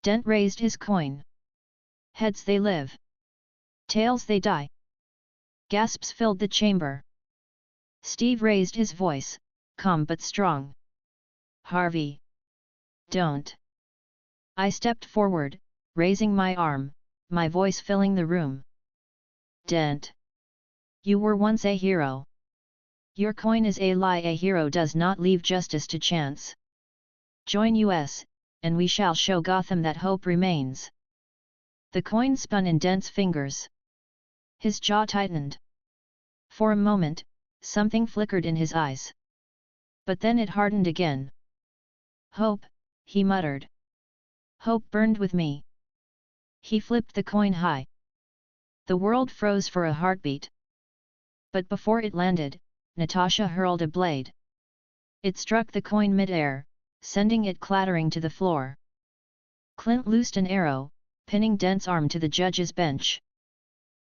Dent raised his coin. Heads they live. Tails they die. Gasps filled the chamber. Steve raised his voice, calm but strong. Harvey. Don't. I stepped forward, raising my arm, my voice filling the room. Dent. You were once a hero. Your coin is a lie. A hero does not leave justice to chance. Join us, and we shall show Gotham that hope remains. The coin spun in Dent's fingers. His jaw tightened. For a moment, something flickered in his eyes. But then it hardened again. Hope, he muttered. Hope burned with me. He flipped the coin high. The world froze for a heartbeat. But before it landed, Natasha hurled a blade. It struck the coin mid-air, sending it clattering to the floor. Clint loosed an arrow, pinning Dent's arm to the judge's bench.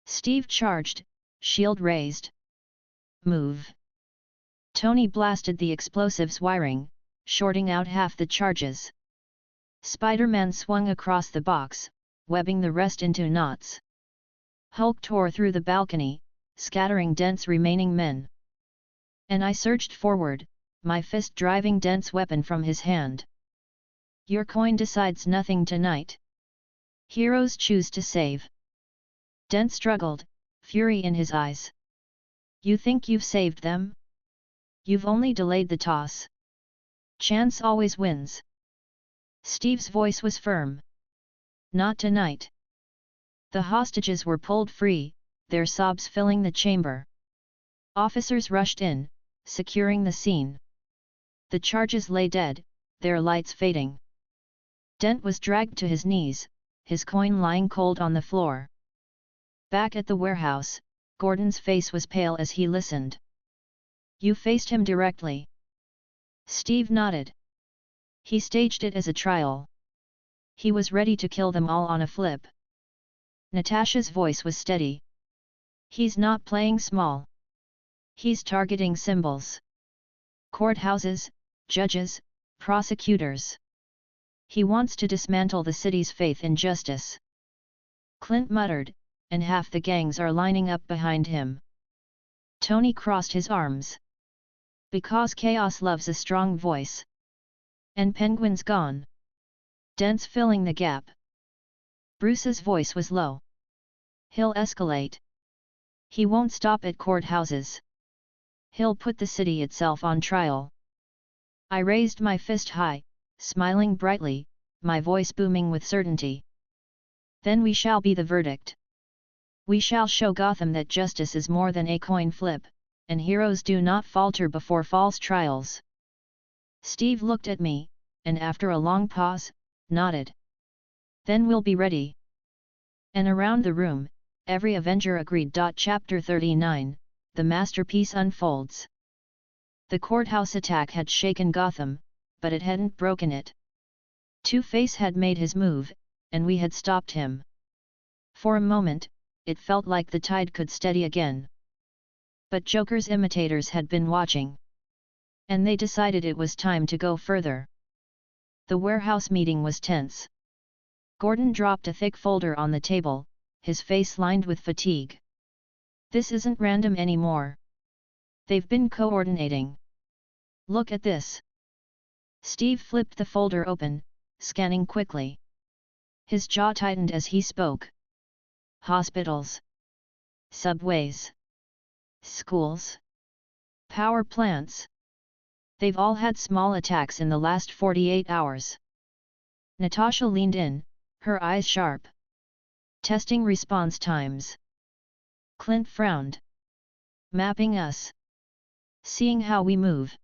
Steve charged, shield raised. Move. Tony blasted the explosives wiring, shorting out half the charges. Spider-Man swung across the box, webbing the rest into knots. Hulk tore through the balcony, scattering Dent's remaining men. And I surged forward, my fist driving Dent's weapon from his hand. Your coin decides nothing tonight. Heroes choose to save. Dent struggled, fury in his eyes. You think you've saved them? You've only delayed the toss. Chance always wins. Steve's voice was firm. Not tonight. The hostages were pulled free, their sobs filling the chamber. Officers rushed in, securing the scene. The charges lay dead, their lights fading. Dent was dragged to his knees, his coin lying cold on the floor. Back at the warehouse, Gordon's face was pale as he listened. You faced him directly. Steve nodded. He staged it as a trial. He was ready to kill them all on a flip. Natasha's voice was steady. He's not playing small. He's targeting symbols. Courthouses, judges, prosecutors. He wants to dismantle the city's faith in justice. Clint muttered, and half the gangs are lining up behind him. Tony crossed his arms. Because chaos loves a strong voice. And Penguin's gone. Dent's filling the gap. Bruce's voice was low. He'll escalate. He won't stop at courthouses. He'll put the city itself on trial. I raised my fist high, smiling brightly, my voice booming with certainty. Then we shall be the verdict. We shall show Gotham that justice is more than a coin flip, and heroes do not falter before false trials. Steve looked at me, and after a long pause, nodded. Then we'll be ready. And around the room, every Avenger agreed. Chapter 39, The Masterpiece unfolds. The courthouse attack had shaken Gotham, but it hadn't broken it. Two-Face had made his move, and we had stopped him. For a moment, it felt like the tide could steady again. But Joker's imitators had been watching. And they decided it was time to go further. The warehouse meeting was tense. Gordon dropped a thick folder on the table, his face lined with fatigue. This isn't random anymore. They've been coordinating. Look at this. Steve flipped the folder open, scanning quickly. His jaw tightened as he spoke. Hospitals. Subways. Schools. Power plants. They've all had small attacks in the last 48 hours. Natasha leaned in, her eyes sharp. Testing response times. Clint frowned. Mapping us. Seeing how we move.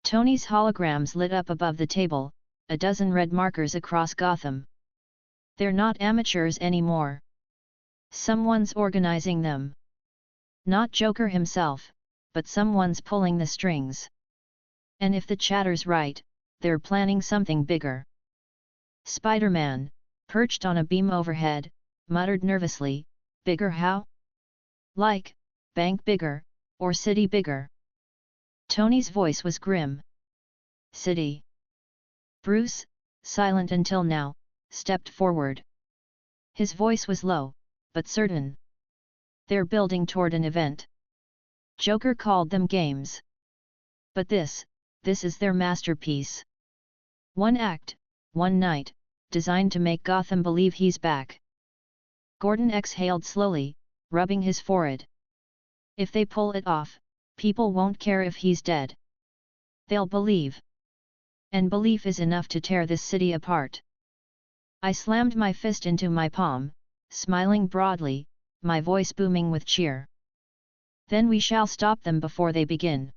Tony's holograms lit up above the table, a dozen red markers across Gotham. They're not amateurs anymore. Someone's organizing them. Not Joker himself, but someone's pulling the strings. And if the chatter's right, they're planning something bigger. Spider-Man, perched on a beam overhead, muttered nervously, "Bigger how? Like, bank bigger, or city bigger?" Tony's voice was grim. "City." Bruce, silent until now, stepped forward. His voice was low, but certain. "They're building toward an event. Joker called them games. But this is their masterpiece. One act, one night, designed to make Gotham believe he's back." Gordon exhaled slowly, rubbing his forehead. "If they pull it off, people won't care if he's dead. They'll believe. And belief is enough to tear this city apart." I slammed my fist into my palm, smiling broadly, my voice booming with cheer. "Then we shall stop them before they begin.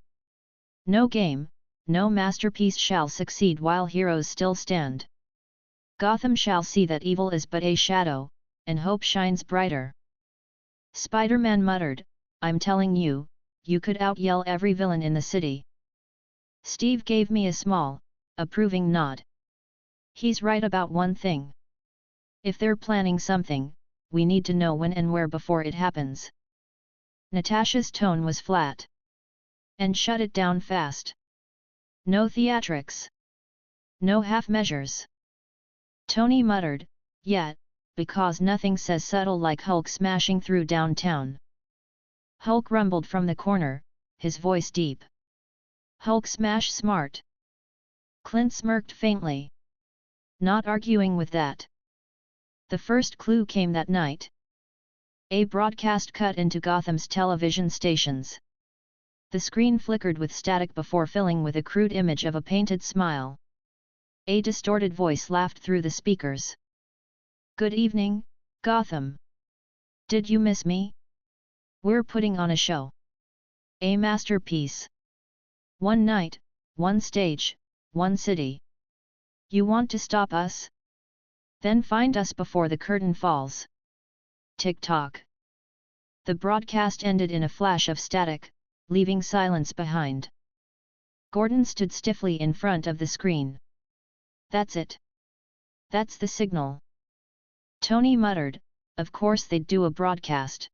No game, no masterpiece shall succeed while heroes still stand. Gotham shall see that evil is but a shadow, and hope shines brighter." Spider-Man muttered, "I'm telling you, you could out-yell every villain in the city." Steve gave me a small, approving nod. "He's right about one thing. If they're planning something, we need to know when and where before it happens." Natasha's tone was flat. "And shut it down fast. No theatrics. No half measures." Tony muttered, "Yet, because nothing says subtle like Hulk smashing through downtown." Hulk rumbled from the corner, his voice deep. "Hulk smash smart." Clint smirked faintly. "Not arguing with that." The first clue came that night. A broadcast cut into Gotham's television stations. The screen flickered with static before filling with a crude image of a painted smile. A distorted voice laughed through the speakers. "Good evening, Gotham. Did you miss me? We're putting on a show. A masterpiece. One night, one stage, one city. You want to stop us? Then find us before the curtain falls." Tick-tock. The broadcast ended in a flash of static, leaving silence behind. Gordon stood stiffly in front of the screen. "That's it. That's the signal." Tony muttered, "Of course they'd do a broadcast.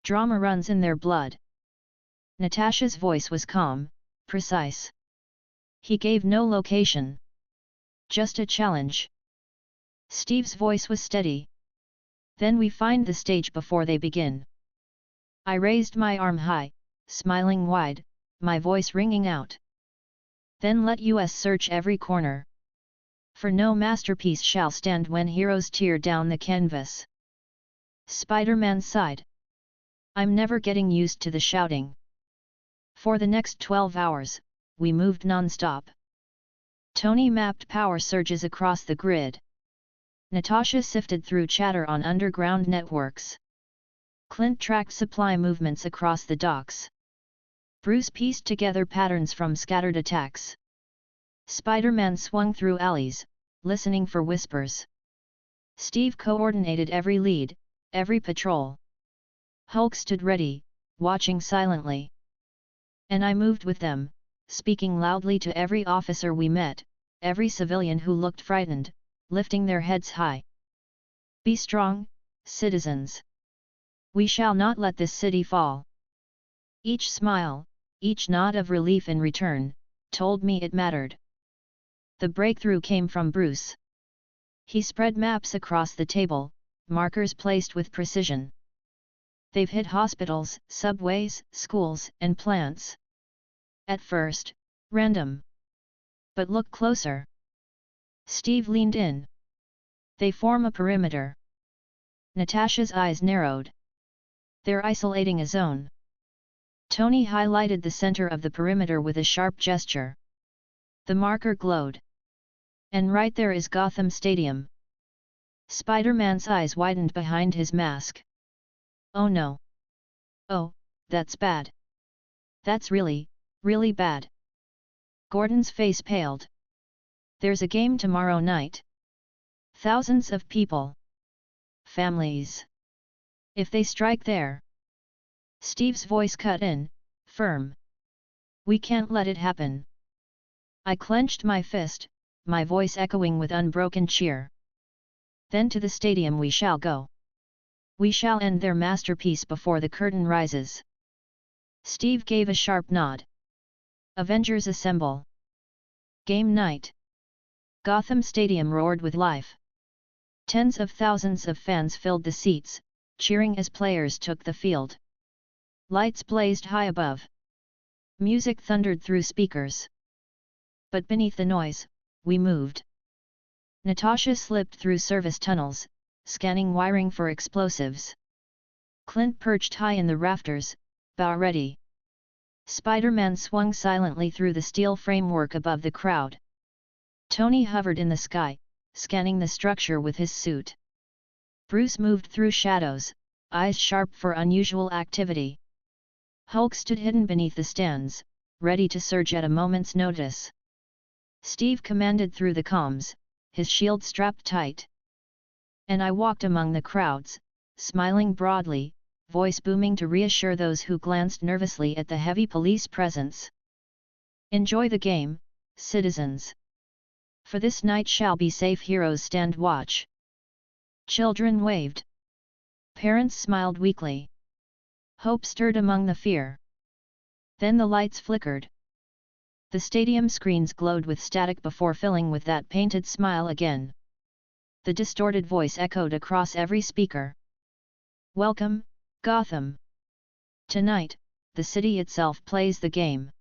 Drama runs in their blood." Natasha's voice was calm, precise. "He gave no location. Just a challenge." Steve's voice was steady. "Then we find the stage before they begin." I raised my arm high, smiling wide, my voice ringing out. "Then let us search every corner. For no masterpiece shall stand when heroes tear down the canvas." Spider-Man sighed. "I'm never getting used to the shouting." For the next 12 hours, we moved non-stop. Tony mapped power surges across the grid. Natasha sifted through chatter on underground networks. Clint tracked supply movements across the docks. Bruce pieced together patterns from scattered attacks. Spider-Man swung through alleys, listening for whispers. Steve coordinated every lead, every patrol. Hulk stood ready, watching silently. And I moved with them, speaking loudly to every officer we met, every civilian who looked frightened, lifting their heads high. "Be strong, citizens. We shall not let this city fall." Each smile, each nod of relief in return, told me it mattered. The breakthrough came from Bruce. He spread maps across the table, markers placed with precision. "They've hit hospitals, subways, schools, and plants. At first, random. But look closer." Steve leaned in. "They form a perimeter." Natasha's eyes narrowed. "They're isolating a zone." Tony highlighted the center of the perimeter with a sharp gesture. The marker glowed. "And right there is Gotham Stadium." Spider-Man's eyes widened behind his mask. "Oh no. Oh, that's bad. That's really, really bad." Gordon's face paled. "There's a game tomorrow night. Thousands of people. Families. If they strike there." Steve's voice cut in, firm. "We can't let it happen." I clenched my fist, my voice echoing with unbroken cheer. Then to the stadium we shall go. We shall end their masterpiece before the curtain rises. Steve gave a sharp nod. Avengers assemble. Game night. Gotham Stadium roared with life. Tens of thousands of fans filled the seats, cheering as players took the field. Lights blazed high above. Music thundered through speakers. But beneath the noise, we moved. Natasha slipped through service tunnels, scanning wiring for explosives. Clint perched high in the rafters, bow ready. Spider-Man swung silently through the steel framework above the crowd. Tony hovered in the sky, scanning the structure with his suit. Bruce moved through shadows, eyes sharp for unusual activity. Hulk stood hidden beneath the stands, ready to surge at a moment's notice. Steve commanded through the comms, his shield strapped tight. And I walked among the crowds, smiling broadly, voice booming to reassure those who glanced nervously at the heavy police presence. Enjoy the game, citizens. For this night shall be safe, heroes stand watch. Children waved. Parents smiled weakly. Hope stirred among the fear. Then the lights flickered. The stadium screens glowed with static before filling with that painted smile again. The distorted voice echoed across every speaker. Welcome, Gotham. Tonight, the city itself plays the game.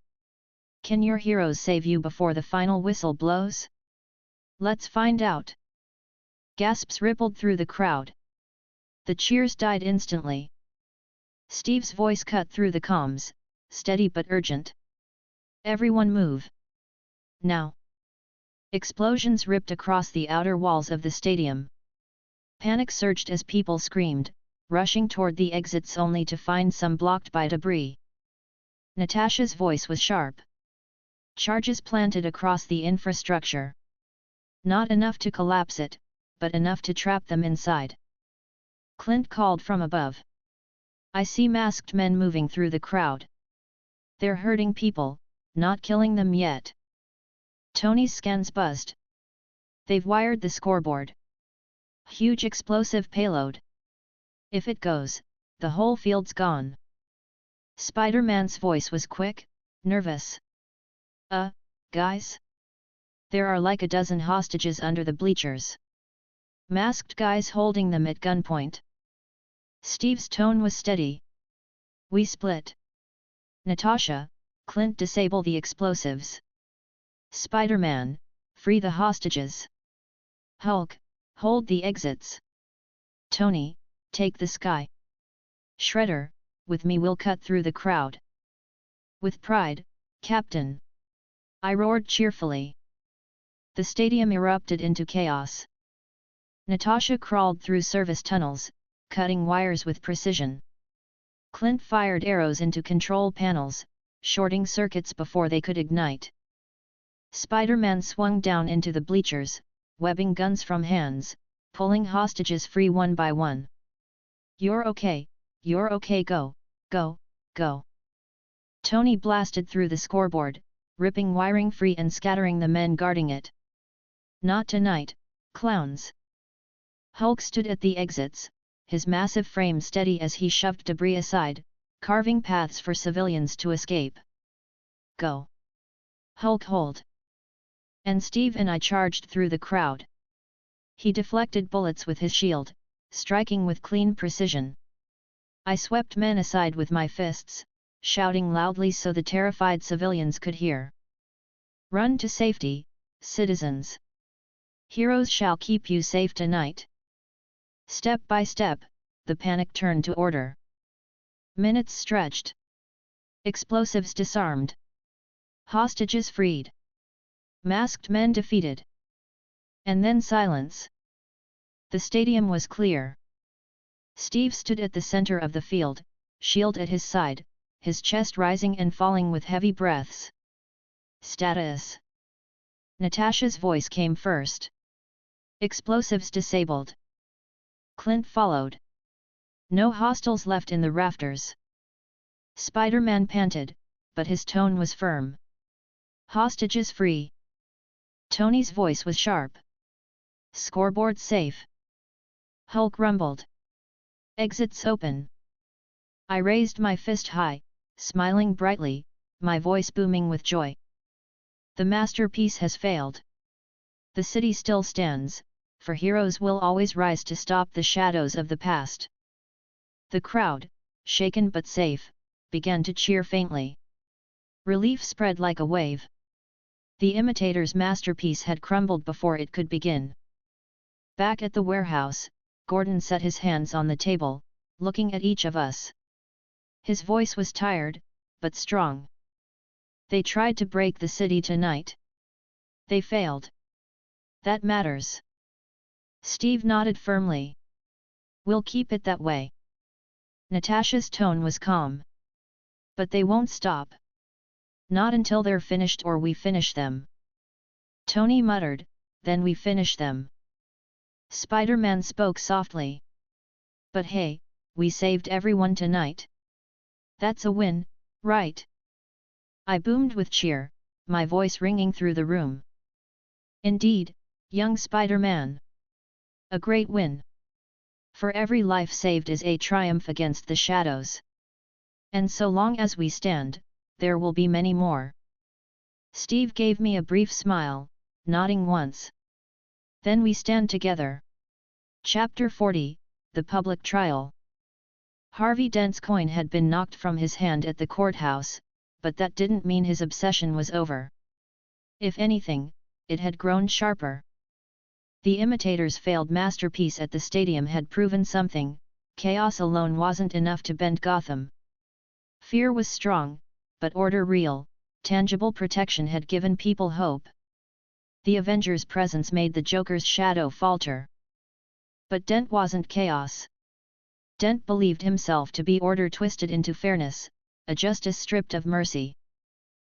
Can your heroes save you before the final whistle blows? Let's find out. Gasps rippled through the crowd. The cheers died instantly. Steve's voice cut through the comms, steady but urgent. Everyone move. Now. Explosions ripped across the outer walls of the stadium. Panic surged as people screamed, rushing toward the exits only to find some blocked by debris. Natasha's voice was sharp. Charges planted across the infrastructure. Not enough to collapse it, but enough to trap them inside. Clint called from above. I see masked men moving through the crowd. They're hurting people, not killing them yet. Tony's scans buzzed. They've wired the scoreboard. Huge explosive payload. If it goes, the whole field's gone. Spider-Man's voice was quick, nervous. Guys? There are like a dozen hostages under the bleachers. Masked guys holding them at gunpoint. Steve's tone was steady. We split. Natasha, Clint, disable the explosives. Spider-Man, free the hostages. Hulk, hold the exits. Tony, take the sky. Shredder, with me, will cut through the crowd. With pride, Captain. I roared cheerfully. The stadium erupted into chaos. Natasha crawled through service tunnels, cutting wires with precision. Clint fired arrows into control panels, shorting circuits before they could ignite. Spider-Man swung down into the bleachers, webbing guns from hands, pulling hostages free one by one. You're okay, go, go, go. Tony blasted through the scoreboard, ripping wiring free and scattering the men guarding it. Not tonight, clowns. Hulk stood at the exits, his massive frame steady as he shoved debris aside, carving paths for civilians to escape. Go. Hulk, hold. And Steve and I charged through the crowd. He deflected bullets with his shield, striking with clean precision. I swept men aside with my fists, shouting loudly so the terrified civilians could hear. Run to safety, citizens. Heroes shall keep you safe tonight. Step by step, the panic turned to order. Minutes stretched. Explosives disarmed. Hostages freed. Masked men defeated. And then silence. The stadium was clear. Steve stood at the center of the field, shield at his side, his chest rising and falling with heavy breaths. Status. Natasha's voice came first. Explosives disabled. Clint followed. No hostiles left in the rafters. Spider-Man panted, but his tone was firm. Hostages free. Tony's voice was sharp. Scoreboard safe. Hulk rumbled. Exits open. I raised my fist high, smiling brightly, my voice booming with joy. The masterpiece has failed. The city still stands, for heroes will always rise to stop the shadows of the past. The crowd, shaken but safe, began to cheer faintly. Relief spread like a wave. The imitator's masterpiece had crumbled before it could begin. Back at the warehouse, Gordon set his hands on the table, looking at each of us. His voice was tired, but strong. They tried to break the city tonight. They failed. That matters. Steve nodded firmly. We'll keep it that way. Natasha's tone was calm. But they won't stop. Not until they're finished or we finish them. Tony muttered, then we finish them. Spider-Man spoke softly. But hey, we saved everyone tonight. That's a win, right? I boomed with cheer, my voice ringing through the room. Indeed, young Spider-Man. A great win. For every life saved is a triumph against the shadows. And so long as we stand, there will be many more. Steve gave me a brief smile, nodding once. Then we stand together. Chapter 40, The Public Trial. Harvey Dent's coin had been knocked from his hand at the courthouse, but that didn't mean his obsession was over. If anything, it had grown sharper. The imitator's failed masterpiece at the stadium had proven something: chaos alone wasn't enough to bend Gotham. Fear was strong, but order real, tangible protection had given people hope. The Avengers' presence made the Joker's shadow falter. But Dent wasn't chaos. Dent believed himself to be order twisted into fairness, a justice stripped of mercy.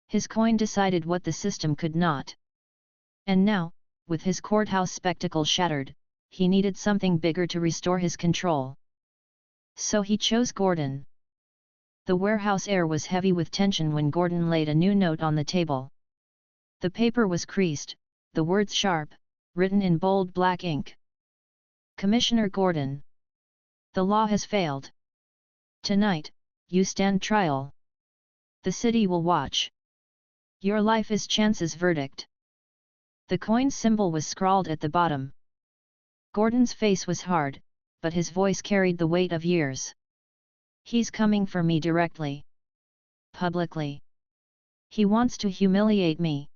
His coin decided what the system could not. And now, with his courthouse spectacle shattered, he needed something bigger to restore his control. So he chose Gordon. The warehouse air was heavy with tension when Gordon laid a new note on the table. The paper was creased, the words sharp, written in bold black ink. Commissioner Gordon. The law has failed. Tonight, you stand trial. The city will watch. Your life is chance's verdict. The coin symbol was scrawled at the bottom. Gordon's face was hard, but his voice carried the weight of years. He's coming for me directly. Publicly. He wants to humiliate me.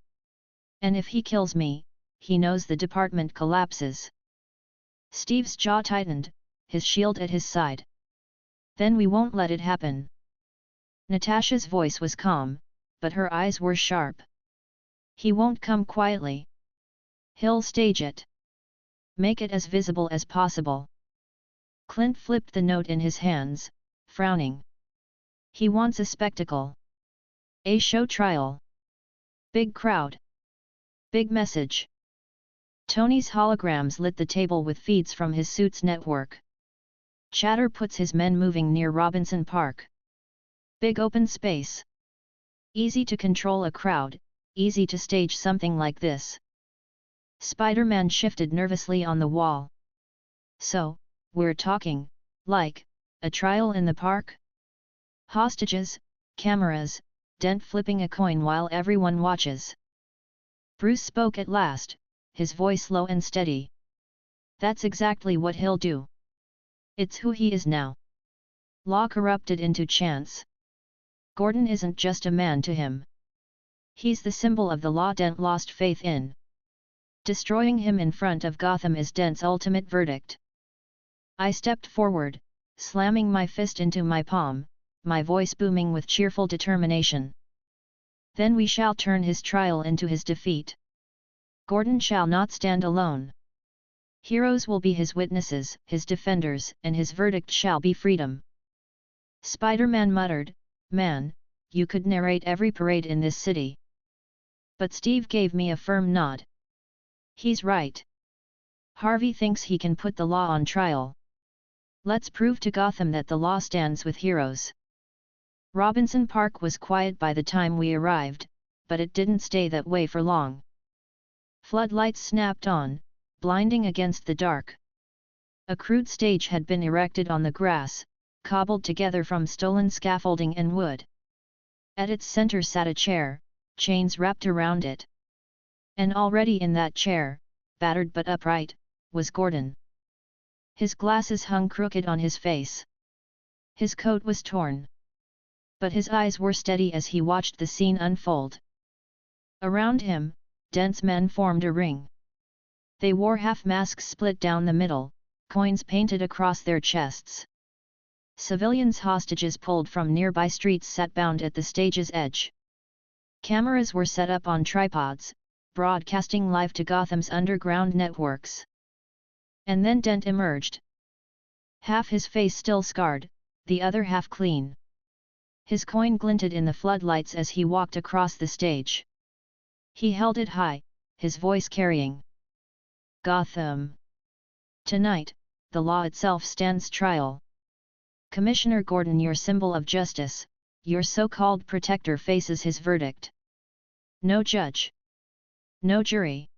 And if he kills me, he knows the department collapses. Steve's jaw tightened, his shield at his side. Then we won't let it happen. Natasha's voice was calm, but her eyes were sharp. He won't come quietly. He'll stage it. Make it as visible as possible. Clint flipped the note in his hands, frowning. He wants a spectacle. A show trial. Big crowd. Big message. Tony's holograms lit the table with feeds from his suit's network. Chatter puts his men moving near Robinson Park. Big open space. Easy to control a crowd, easy to stage something like this. Spider-Man shifted nervously on the wall. So, we're talking, like, a trial in the park? Hostages, cameras, Dent flipping a coin while everyone watches. Bruce spoke at last, his voice low and steady. That's exactly what he'll do. It's who he is now. Law corrupted into chance. Gordon isn't just a man to him. He's the symbol of the law Dent lost faith in. Destroying him in front of Gotham is Dent's ultimate verdict. I stepped forward, slamming my fist into my palm, my voice booming with cheerful determination. Then we shall turn his trial into his defeat. Gordon shall not stand alone. Heroes will be his witnesses, his defenders, and his verdict shall be freedom. Spider-Man muttered, "Man, you could narrate every parade in this city." But Steve gave me a firm nod. He's right. Harvey thinks he can put the law on trial. Let's prove to Gotham that the law stands with heroes. Robinson Park was quiet by the time we arrived, but it didn't stay that way for long. Floodlights snapped on, blinding against the dark. A crude stage had been erected on the grass, cobbled together from stolen scaffolding and wood. At its center sat a chair, chains wrapped around it. And already in that chair, battered but upright, was Gordon. His glasses hung crooked on his face. His coat was torn. But his eyes were steady as he watched the scene unfold. Around him, dense men formed a ring. They wore half-masks split down the middle, coins painted across their chests. Civilians hostages pulled from nearby streets sat bound at the stage's edge. Cameras were set up on tripods, broadcasting live to Gotham's underground networks. And then Dent emerged. Half his face still scarred, the other half clean. His coin glinted in the floodlights as he walked across the stage. He held it high, his voice carrying. Gotham. Tonight, the law itself stands trial. Commissioner Gordon, your symbol of justice, your so-called protector, faces his verdict. No judge. No jury.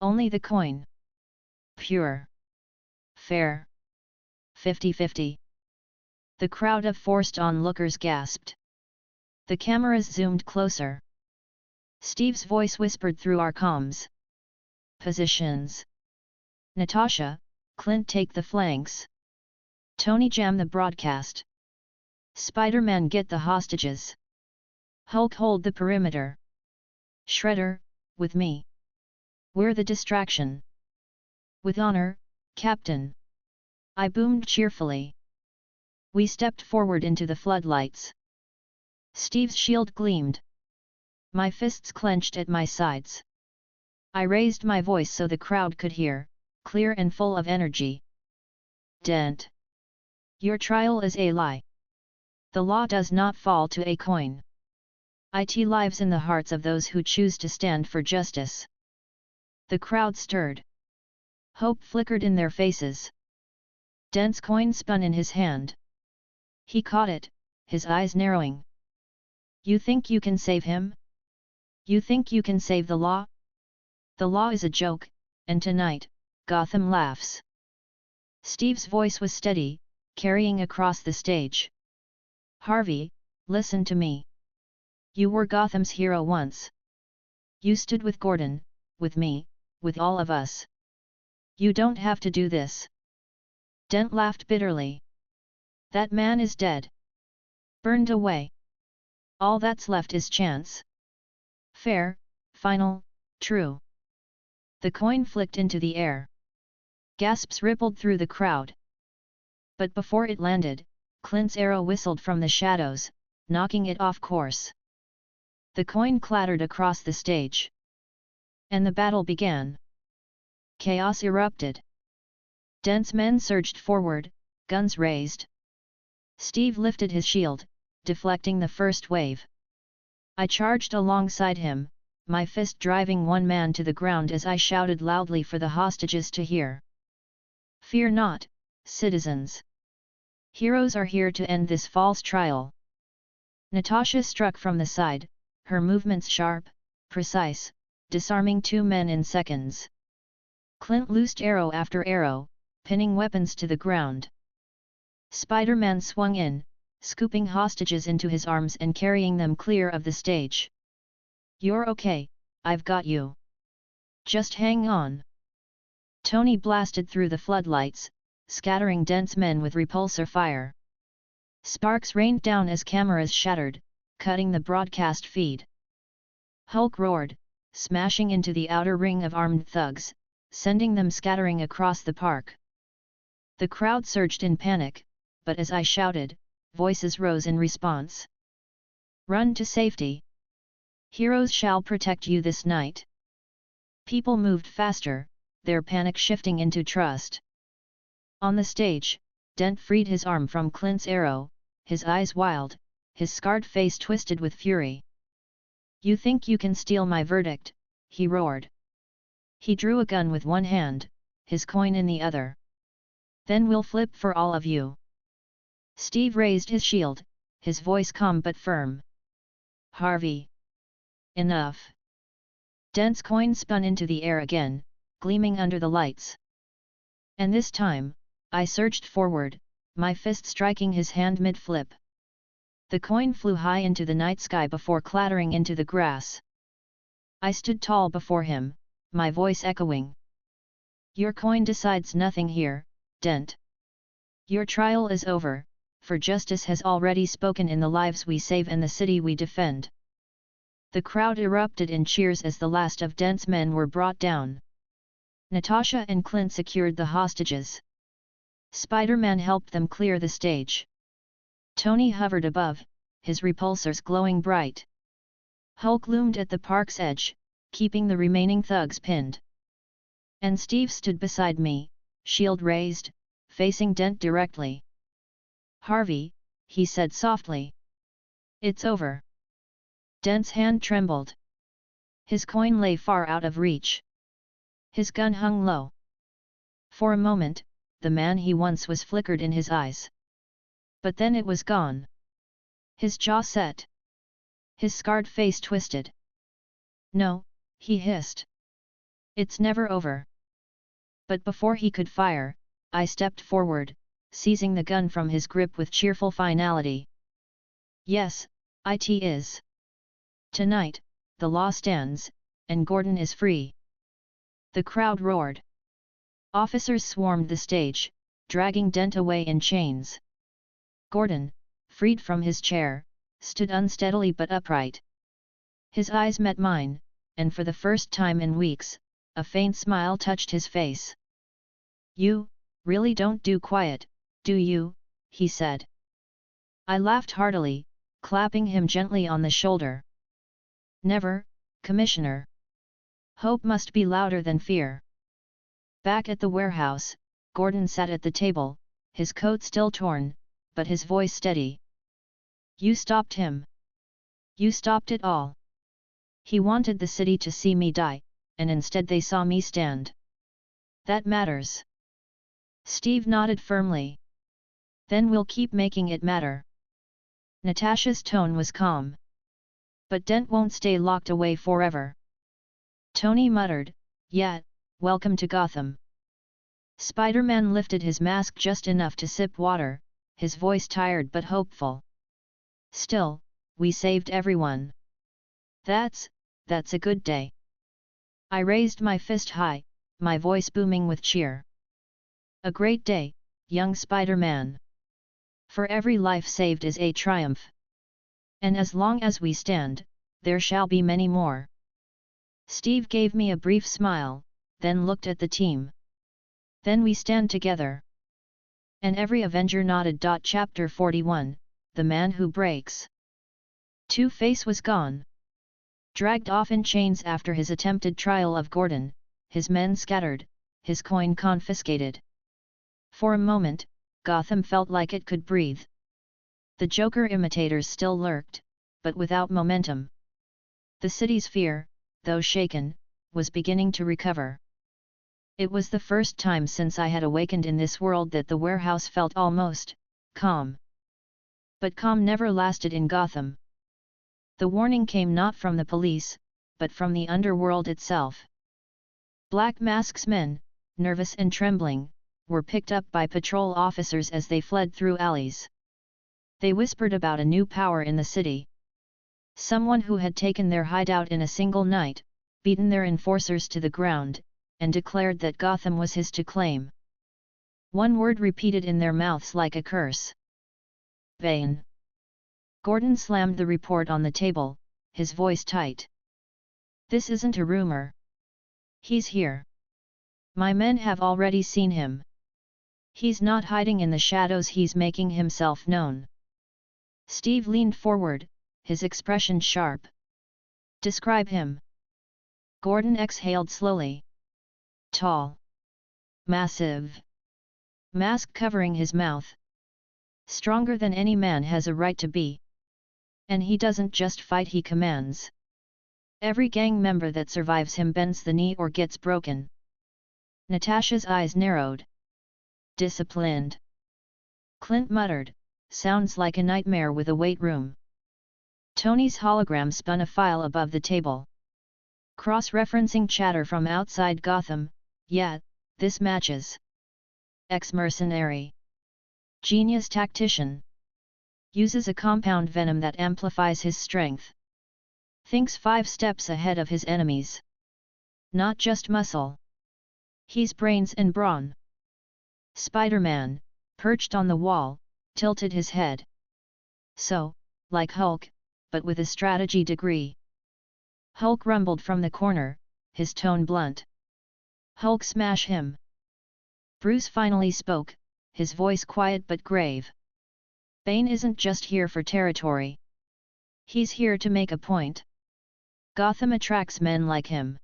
Only the coin. Pure. Fair. 50-50. The crowd of forced onlookers gasped. The cameras zoomed closer. Steve's voice whispered through our comms. Positions. Natasha, Clint, take the flanks. Tony, jam the broadcast. Spider-Man, get the hostages. Hulk, hold the perimeter. Shredder, with me. We're the distraction. With honor, Captain. I boomed cheerfully. We stepped forward into the floodlights. Steve's shield gleamed. My fists clenched at my sides. I raised my voice so the crowd could hear, clear and full of energy. Dent. Your trial is a lie. The law does not fall to a coin. It lives in the hearts of those who choose to stand for justice. The crowd stirred. Hope flickered in their faces. Dent's coin spun in his hand. He caught it, his eyes narrowing. You think you can save him? You think you can save the law? The law is a joke, and tonight, Gotham laughs. Steve's voice was steady, carrying across the stage. Harvey, listen to me. You were Gotham's hero once. You stood with Gordon, with me, with all of us. You don't have to do this. Dent laughed bitterly. That man is dead. Burned away. All that's left is chance. Fair, final, true. The coin flicked into the air. Gasps rippled through the crowd. But before it landed, Clint's arrow whistled from the shadows, knocking it off course. The coin clattered across the stage. And the battle began. Chaos erupted. Dent's men surged forward, guns raised. Steve lifted his shield, deflecting the first wave. I charged alongside him, my fist driving one man to the ground as I shouted loudly for the hostages to hear. Fear not, citizens. Heroes are here to end this false trial. Natasha struck from the side, her movements sharp, precise, disarming two men in seconds. Clint loosed arrow after arrow, pinning weapons to the ground. Spider-Man swung in, scooping hostages into his arms and carrying them clear of the stage. You're okay, I've got you. Just hang on. Tony blasted through the floodlights, scattering Dent's men with repulsor fire. Sparks rained down as cameras shattered, cutting the broadcast feed. Hulk roared, smashing into the outer ring of armed thugs, sending them scattering across the park. The crowd surged in panic, but as I shouted, voices rose in response. Run to safety. Heroes shall protect you this night. People moved faster, their panic shifting into trust. On the stage, Dent freed his arm from Clint's arrow, his eyes wild, his scarred face twisted with fury. You think you can steal my verdict, he roared. He drew a gun with one hand, his coin in the other. Then we'll flip for all of you. Steve raised his shield, his voice calm but firm. Harvey. Enough. Dent's coin spun into the air again, gleaming under the lights. And this time, I surged forward, my fist striking his hand mid-flip. The coin flew high into the night sky before clattering into the grass. I stood tall before him, my voice echoing. Your coin decides nothing here, Dent. Your trial is over, for justice has already spoken in the lives we save and the city we defend. The crowd erupted in cheers as the last of Dent's men were brought down. Natasha and Clint secured the hostages. Spider-Man helped them clear the stage. Tony hovered above, his repulsors glowing bright. Hulk loomed at the park's edge, keeping the remaining thugs pinned. And Steve stood beside me, shield raised, facing Dent directly. Harvey, he said softly. It's over. Dent's hand trembled. His coin lay far out of reach. His gun hung low. For a moment, the man he once was flickered in his eyes. But then it was gone. His jaw set. His scarred face twisted. No, he hissed. It's never over. But before he could fire, I stepped forward, seizing the gun from his grip with cheerful finality. Yes, it is. Tonight, the law stands, and Gordon is free. The crowd roared. Officers swarmed the stage, dragging Dent away in chains. Gordon, freed from his chair, stood unsteadily but upright. His eyes met mine, and for the first time in weeks, a faint smile touched his face. You, really don't do quiet, do you? He said. I laughed heartily, clapping him gently on the shoulder. Never, Commissioner. Hope must be louder than fear. Back at the warehouse, Gordon sat at the table, his coat still torn, but his voice steady. You stopped him. You stopped it all. He wanted the city to see me die, and instead they saw me stand. That matters. Steve nodded firmly. Then we'll keep making it matter. Natasha's tone was calm. But Dent won't stay locked away forever. Tony muttered, yeah, welcome to Gotham. Spider-Man lifted his mask just enough to sip water, his voice tired but hopeful. Still, we saved everyone. That's a good day. I raised my fist high, my voice booming with cheer. A great day, young Spider-Man. For every life saved is a triumph. And as long as we stand, there shall be many more. Steve gave me a brief smile, then looked at the team. Then we stand together. And every Avenger nodded. Chapter 41, The Man Who Breaks. Two-Face was gone. Dragged off in chains after his attempted trial of Gordon, his men scattered, his coin confiscated. For a moment, Gotham felt like it could breathe. The Joker imitators still lurked, but without momentum. The city's fear, though shaken, was beginning to recover. It was the first time since I had awakened in this world that the warehouse felt almost calm. But calm never lasted in Gotham. The warning came not from the police, but from the underworld itself. Black Mask's men, nervous and trembling, were picked up by patrol officers as they fled through alleys. They whispered about a new power in the city. Someone who had taken their hideout in a single night, beaten their enforcers to the ground, and declared that Gotham was his to claim. One word repeated in their mouths like a curse. Bane. Gordon slammed the report on the table, his voice tight. This isn't a rumor. He's here. My men have already seen him. He's not hiding in the shadows, he's making himself known. Steve leaned forward, his expression sharp. Describe him. Gordon exhaled slowly. Tall. Massive. Mask covering his mouth. Stronger than any man has a right to be. And he doesn't just fight, he commands. Every gang member that survives him bends the knee or gets broken. Natasha's eyes narrowed. Disciplined. Clint muttered, sounds like a nightmare with a weight room. Tony's hologram spun a file above the table. Cross-referencing chatter from outside Gotham, yeah, this matches. ex-mercenary. Genius tactician. Uses a compound venom that amplifies his strength. Thinks 5 steps ahead of his enemies. Not just muscle. He's brains and brawn. Spider-Man, perched on the wall, tilted his head. So, like Hulk, but with a strategy degree. Hulk rumbled from the corner, his tone blunt. Hulk smash him. Bruce finally spoke, his voice quiet but grave. Bane isn't just here for territory. He's here to make a point. Gotham attracts men like him.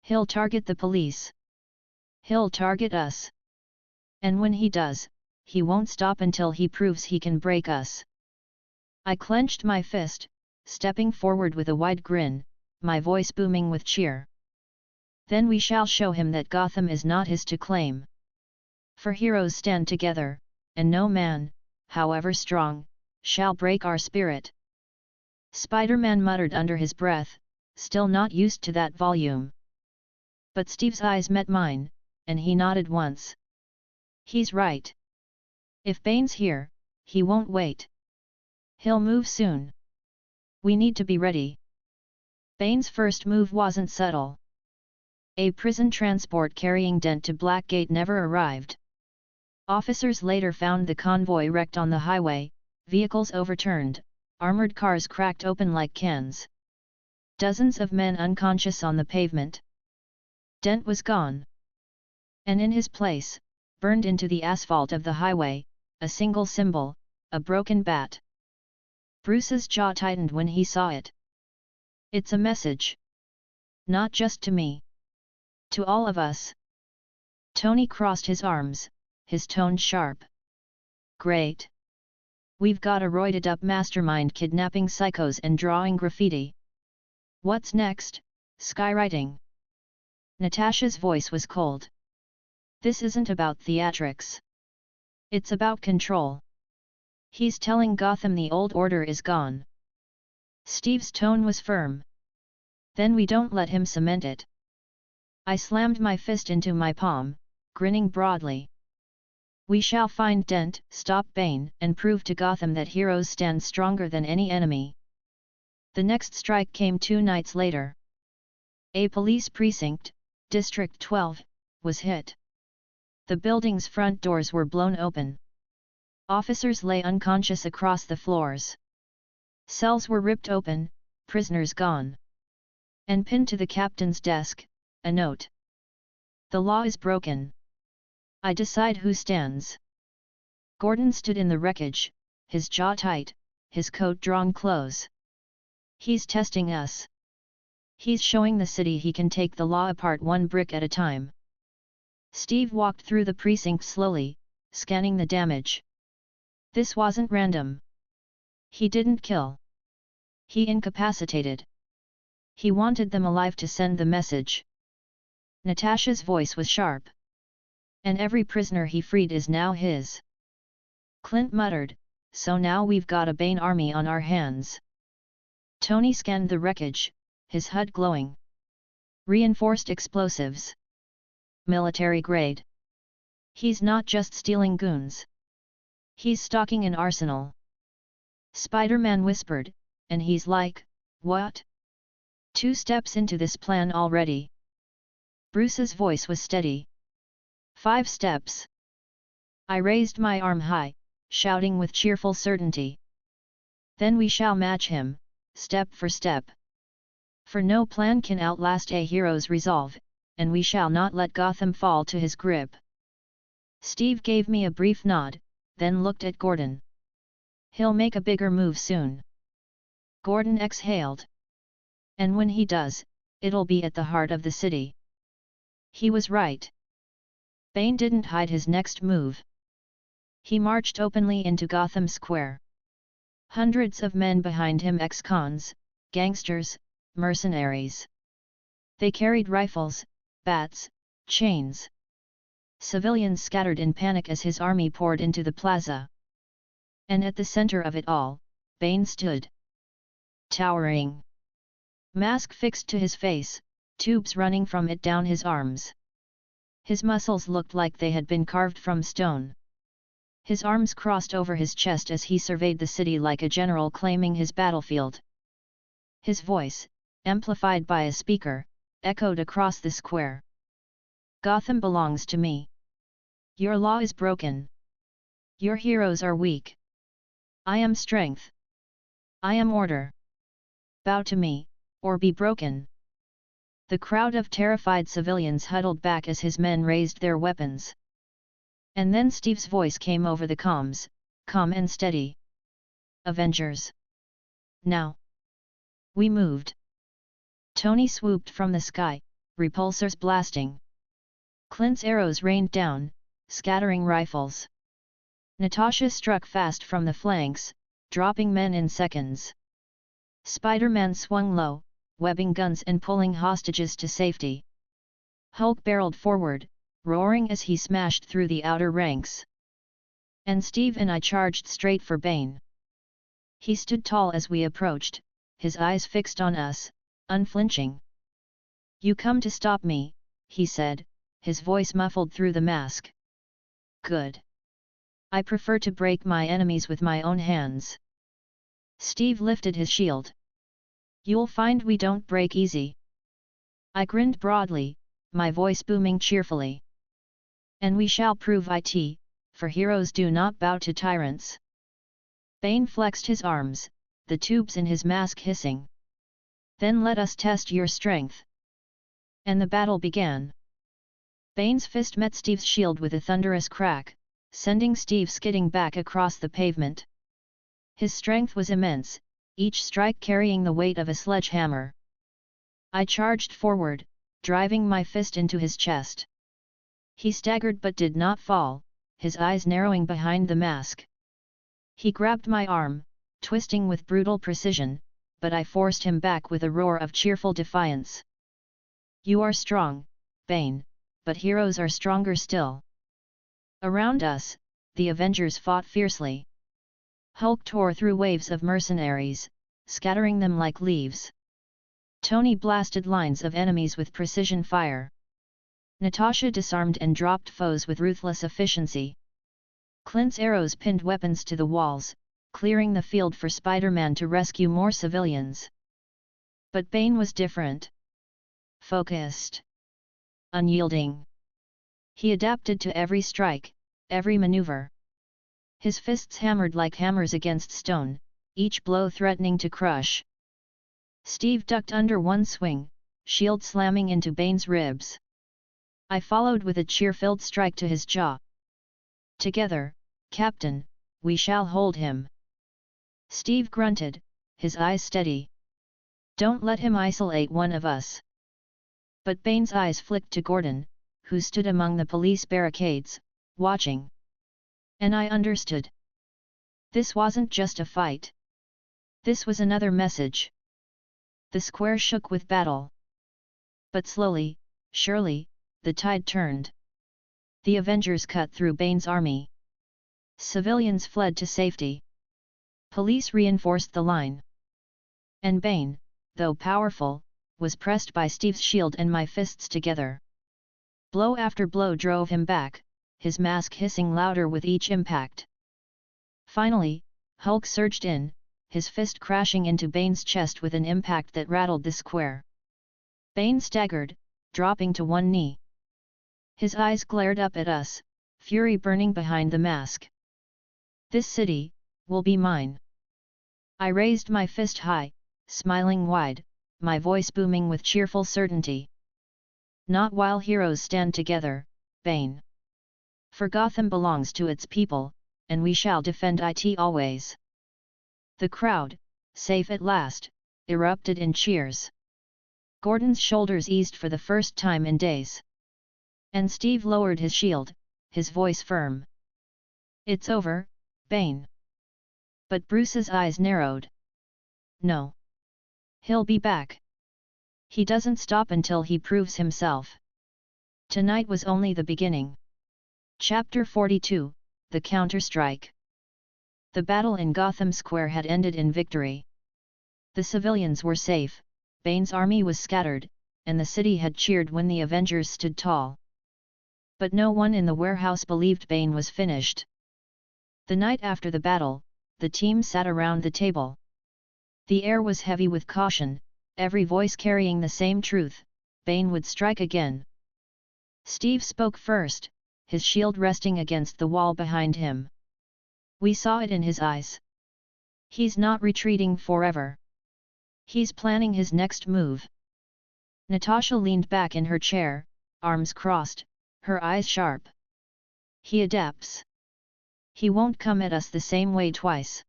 He'll target the police. He'll target us. And when he does, he won't stop until he proves he can break us. I clenched my fist, stepping forward with a wide grin, my voice booming with cheer. Then we shall show him that Gotham is not his to claim. For heroes stand together, and no man, however strong, shall break our spirit. Spider-Man muttered under his breath, still not used to that volume. But Steve's eyes met mine, and he nodded once. He's right. If Bane's here, he won't wait. He'll move soon. We need to be ready. Bane's first move wasn't subtle. A prison transport carrying Dent to Blackgate never arrived. Officers later found the convoy wrecked on the highway, vehicles overturned, armored cars cracked open like cans. Dozens of men unconscious on the pavement. Dent was gone. And in his place, burned into the asphalt of the highway, a single symbol, a broken bat. Bruce's jaw tightened when he saw it. It's a message. Not just to me. To all of us. Tony crossed his arms, his tone sharp. Great. We've got a roided-up mastermind kidnapping psychos and drawing graffiti. What's next? Skywriting. Natasha's voice was cold. This isn't about theatrics. It's about control. He's telling Gotham the old order is gone. Steve's tone was firm. Then we don't let him cement it. I slammed my fist into my palm, grinning broadly. We shall find Dent, stop Bane, and prove to Gotham that heroes stand stronger than any enemy. The next strike came 2 nights later. A police precinct, District 12, was hit. The building's front doors were blown open. Officers lay unconscious across the floors. Cells were ripped open, prisoners gone. And pinned to the captain's desk, a note. The law is broken. I decide who stands. Gordon stood in the wreckage, his jaw tight, his coat drawn close. He's testing us. He's showing the city he can take the law apart one brick at a time. Steve walked through the precinct slowly, scanning the damage. This wasn't random. He didn't kill. He incapacitated. He wanted them alive to send the message. Natasha's voice was sharp. And every prisoner he freed is now his. Clint muttered, so now we've got a Bane army on our hands. Tony scanned the wreckage, his HUD glowing. Reinforced explosives. Military grade. He's not just stealing goons. He's stocking an arsenal. Spider-Man whispered, and he's like, what? 2 steps into this plan already. Bruce's voice was steady. 5 steps. I raised my arm high, shouting with cheerful certainty. Then we shall match him, step for step. For no plan can outlast a hero's resolve, and we shall not let Gotham fall to his grip. Steve gave me a brief nod, then looked at Gordon. He'll make a bigger move soon. Gordon exhaled. And when he does, it'll be at the heart of the city. He was right. Bane didn't hide his next move. He marched openly into Gotham Square. Hundreds of men behind him, ex-cons, gangsters, mercenaries. They carried rifles, bats, chains. Civilians scattered in panic as his army poured into the plaza. And at the center of it all, Bane stood. Towering. Mask fixed to his face, tubes running from it down his arms. His muscles looked like they had been carved from stone. His arms crossed over his chest as he surveyed the city like a general claiming his battlefield. His voice, amplified by a speaker, echoed across the square. Gotham belongs to me. Your law is broken. Your heroes are weak. I am strength. I am order. Bow to me, or be broken. The crowd of terrified civilians huddled back as his men raised their weapons. And then Steve's voice came over the comms, calm and steady. Avengers. Now. We moved. Tony swooped from the sky, repulsors blasting. Clint's arrows rained down, scattering rifles. Natasha struck fast from the flanks, dropping men in seconds. Spider-Man swung low, webbing guns and pulling hostages to safety. Hulk barreled forward, roaring as he smashed through the outer ranks. And Steve and I charged straight for Bane. He stood tall as we approached, his eyes fixed on us, unflinching. "You come to stop me," he said, his voice muffled through the mask. "Good. I prefer to break my enemies with my own hands." Steve lifted his shield. "You'll find we don't break easy." I grinned broadly, my voice booming cheerfully. "And we shall prove it, for heroes do not bow to tyrants." Bane flexed his arms, the tubes in his mask hissing. "Then let us test your strength." And the battle began. Bane's fist met Steve's shield with a thunderous crack, sending Steve skidding back across the pavement. His strength was immense, each strike carrying the weight of a sledgehammer. I charged forward, driving my fist into his chest. He staggered but did not fall, his eyes narrowing behind the mask. He grabbed my arm, twisting with brutal precision, but I forced him back with a roar of cheerful defiance. "You are strong, Bane, but heroes are stronger still." Around us, the Avengers fought fiercely. Hulk tore through waves of mercenaries, scattering them like leaves. Tony blasted lines of enemies with precision fire. Natasha disarmed and dropped foes with ruthless efficiency. Clint's arrows pinned weapons to the walls, clearing the field for Spider-Man to rescue more civilians. But Bane was different. Focused. Unyielding. He adapted to every strike, every maneuver. His fists hammered like hammers against stone, each blow threatening to crush. Steve ducked under one swing, shield slamming into Bane's ribs. I followed with a cheer-filled strike to his jaw. "Together, Captain, we shall hold him." Steve grunted, his eyes steady. "Don't let him isolate one of us." But Bane's eyes flicked to Gordon, who stood among the police barricades, watching. And I understood. This wasn't just a fight. This was another message. The square shook with battle. But slowly, surely, the tide turned. The Avengers cut through Bane's army. Civilians fled to safety. Police reinforced the line. And Bane, though powerful, was pressed by Steve's shield and my fists together. Blow after blow drove him back, his mask hissing louder with each impact. Finally, Hulk surged in, his fist crashing into Bane's chest with an impact that rattled the square. Bane staggered, dropping to one knee. His eyes glared up at us, fury burning behind the mask. "This city will be mine." I raised my fist high, smiling wide, my voice booming with cheerful certainty. "Not while heroes stand together, Bane. For Gotham belongs to its people, and we shall defend it always." The crowd, safe at last, erupted in cheers. Gordon's shoulders eased for the first time in days. And Steve lowered his shield, his voice firm. "It's over, Bane." But Bruce's eyes narrowed. "No. He'll be back. He doesn't stop until he proves himself." Tonight was only the beginning. Chapter 42, The Counterstrike. The battle in Gotham Square had ended in victory. The civilians were safe, Bane's army was scattered, and the city had cheered when the Avengers stood tall. but no one in the warehouse believed Bane was finished. The night after the battle, the team sat around the table. The air was heavy with caution, every voice carrying the same truth: Bane would strike again. Steve spoke first, his shield resting against the wall behind him. We saw it in his eyes. He's not retreating forever. He's planning his next move. Natasha leaned back in her chair, arms crossed, her eyes sharp. He adapts. He won't come at us the same way twice.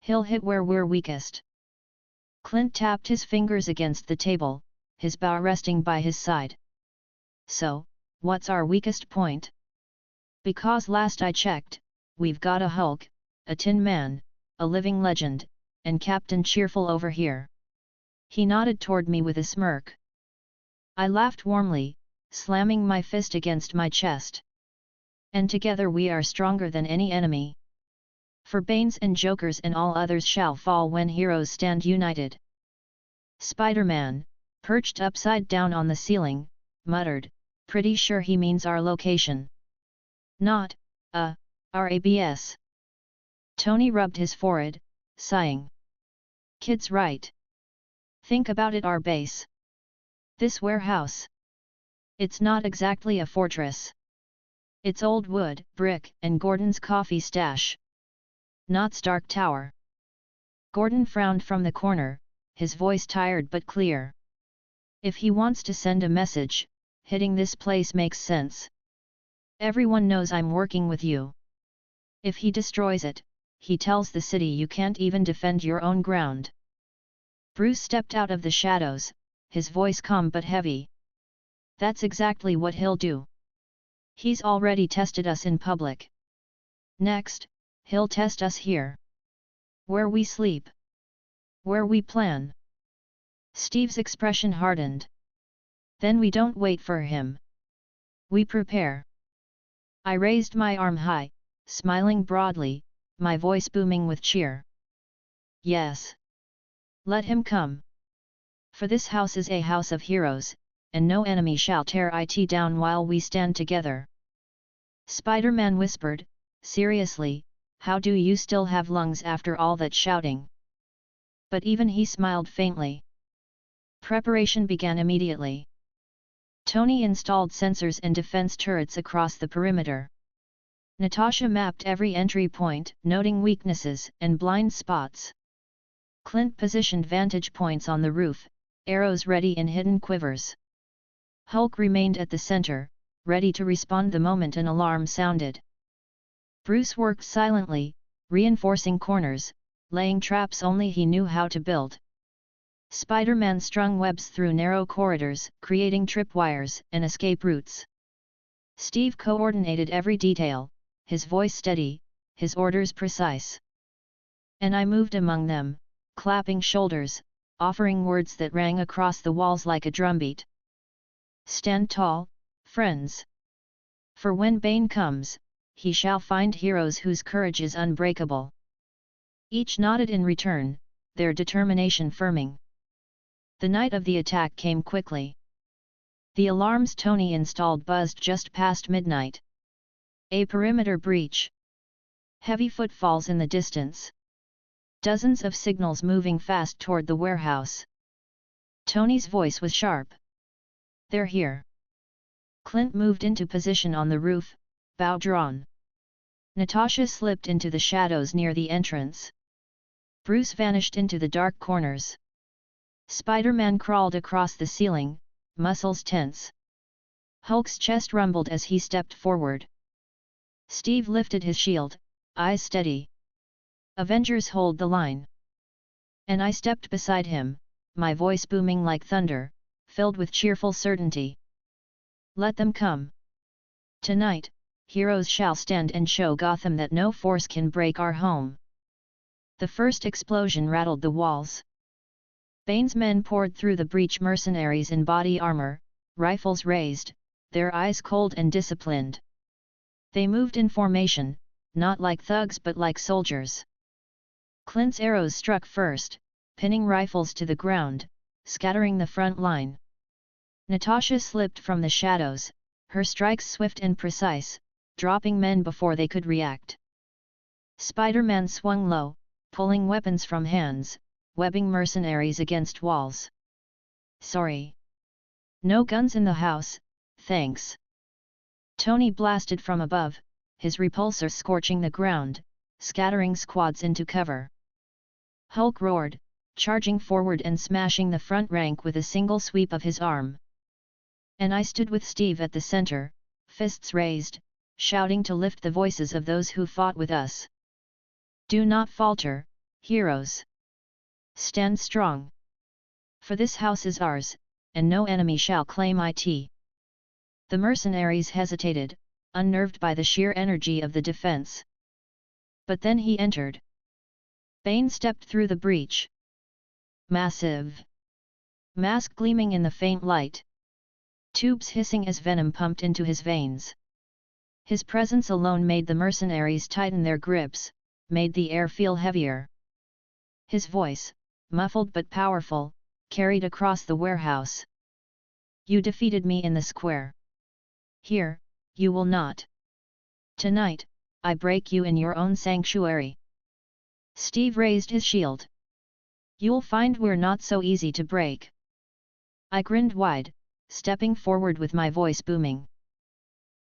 He'll hit where we're weakest. Clint tapped his fingers against the table, his bow resting by his side. So, what's our weakest point? Because last I checked, we've got a Hulk, a Tin Man, a living legend, and Captain Cheerful over here. He nodded toward me with a smirk. I laughed warmly, slamming my fist against my chest. And together we are stronger than any enemy. For Banes and Jokers and all others shall fall when heroes stand united. Spider-Man, perched upside down on the ceiling, muttered, pretty sure he means our location. Not, RABS. Tony rubbed his forehead, sighing. Kid's right. Think about it, our base. This warehouse. It's not exactly a fortress. It's old wood, brick, and Gordon's coffee stash. Not Stark Tower. Gordon frowned from the corner, his voice tired but clear. If he wants to send a message, hitting this place makes sense. Everyone knows I'm working with you. If he destroys it, he tells the city you can't even defend your own ground. Bruce stepped out of the shadows, his voice calm but heavy. That's exactly what he'll do. He's already tested us in public. Next, he'll test us here. Where we sleep. Where we plan. Steve's expression hardened. Then we don't wait for him. We prepare. I raised my arm high, smiling broadly, my voice booming with cheer. Yes. Let him come. For this house is a house of heroes, and no enemy shall tear it down while we stand together. Spider-Man whispered, seriously, how do you still have lungs after all that shouting? But even he smiled faintly. Preparation began immediately. Tony installed sensors and defense turrets across the perimeter. Natasha mapped every entry point, noting weaknesses and blind spots. Clint positioned vantage points on the roof, arrows ready in hidden quivers. Hulk remained at the center, ready to respond the moment an alarm sounded. Bruce worked silently, reinforcing corners, laying traps only he knew how to build. Spider-Man strung webs through narrow corridors, creating tripwires and escape routes. Steve coordinated every detail, his voice steady, his orders precise. And I moved among them, clapping shoulders, offering words that rang across the walls like a drumbeat. Stand tall, friends. For when Bane comes, he shall find heroes whose courage is unbreakable. Each nodded in return, their determination firming. The night of the attack came quickly. The alarms Tony installed buzzed just past midnight. A perimeter breach. Heavy footfalls in the distance. Dozens of signals moving fast toward the warehouse. Tony's voice was sharp. They're here. Clint moved into position on the roof, bow drawn. Natasha slipped into the shadows near the entrance. Bruce vanished into the dark corners. Spider-Man crawled across the ceiling, muscles tense. Hulk's chest rumbled as he stepped forward. Steve lifted his shield, eyes steady. Avengers hold the line. And I stepped beside him, my voice booming like thunder, filled with cheerful certainty. Let them come. Tonight, heroes shall stand and show Gotham that no force can break our home. The first explosion rattled the walls. Bane's men poured through the breach, mercenaries in body armor, rifles raised, their eyes cold and disciplined. They moved in formation, not like thugs but like soldiers. Clint's arrows struck first, pinning rifles to the ground, scattering the front line. Natasha slipped from the shadows, her strikes swift and precise, dropping men before they could react. Spider-Man swung low, pulling weapons from hands, webbing mercenaries against walls. Sorry. No guns in the house, thanks. Tony blasted from above, his repulsor scorching the ground, scattering squads into cover. Hulk roared, charging forward and smashing the front rank with a single sweep of his arm. And I stood with Steve at the center, fists raised, shouting to lift the voices of those who fought with us. Do not falter, heroes. Stand strong. For this house is ours, and no enemy shall claim it. The mercenaries hesitated, unnerved by the sheer energy of the defense. But then he entered. Bane stepped through the breach. Massive. Mask gleaming in the faint light. Tubes hissing as venom pumped into his veins. His presence alone made the mercenaries tighten their grips, made the air feel heavier. His voice, muffled but powerful, carried across the warehouse. You defeated me in the square. Here, you will not. Tonight, I break you in your own sanctuary. Steve raised his shield. You'll find we're not so easy to break. I grinned wide, stepping forward with my voice booming.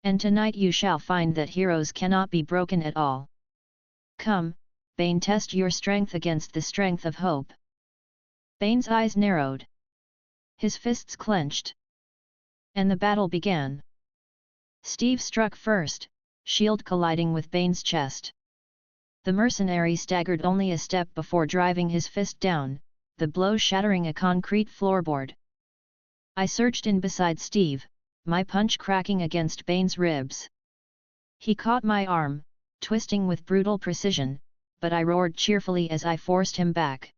And tonight you shall find that heroes cannot be broken at all. Come, Bane, test your strength against the strength of hope. Bane's eyes narrowed. His fists clenched. And the battle began. Steve struck first, shield colliding with Bane's chest. The mercenary staggered only a step before driving his fist down, the blow shattering a concrete floorboard. I surged in beside Steve, my punch cracking against Bane's ribs. He caught my arm, twisting with brutal precision, but I roared cheerfully as I forced him back.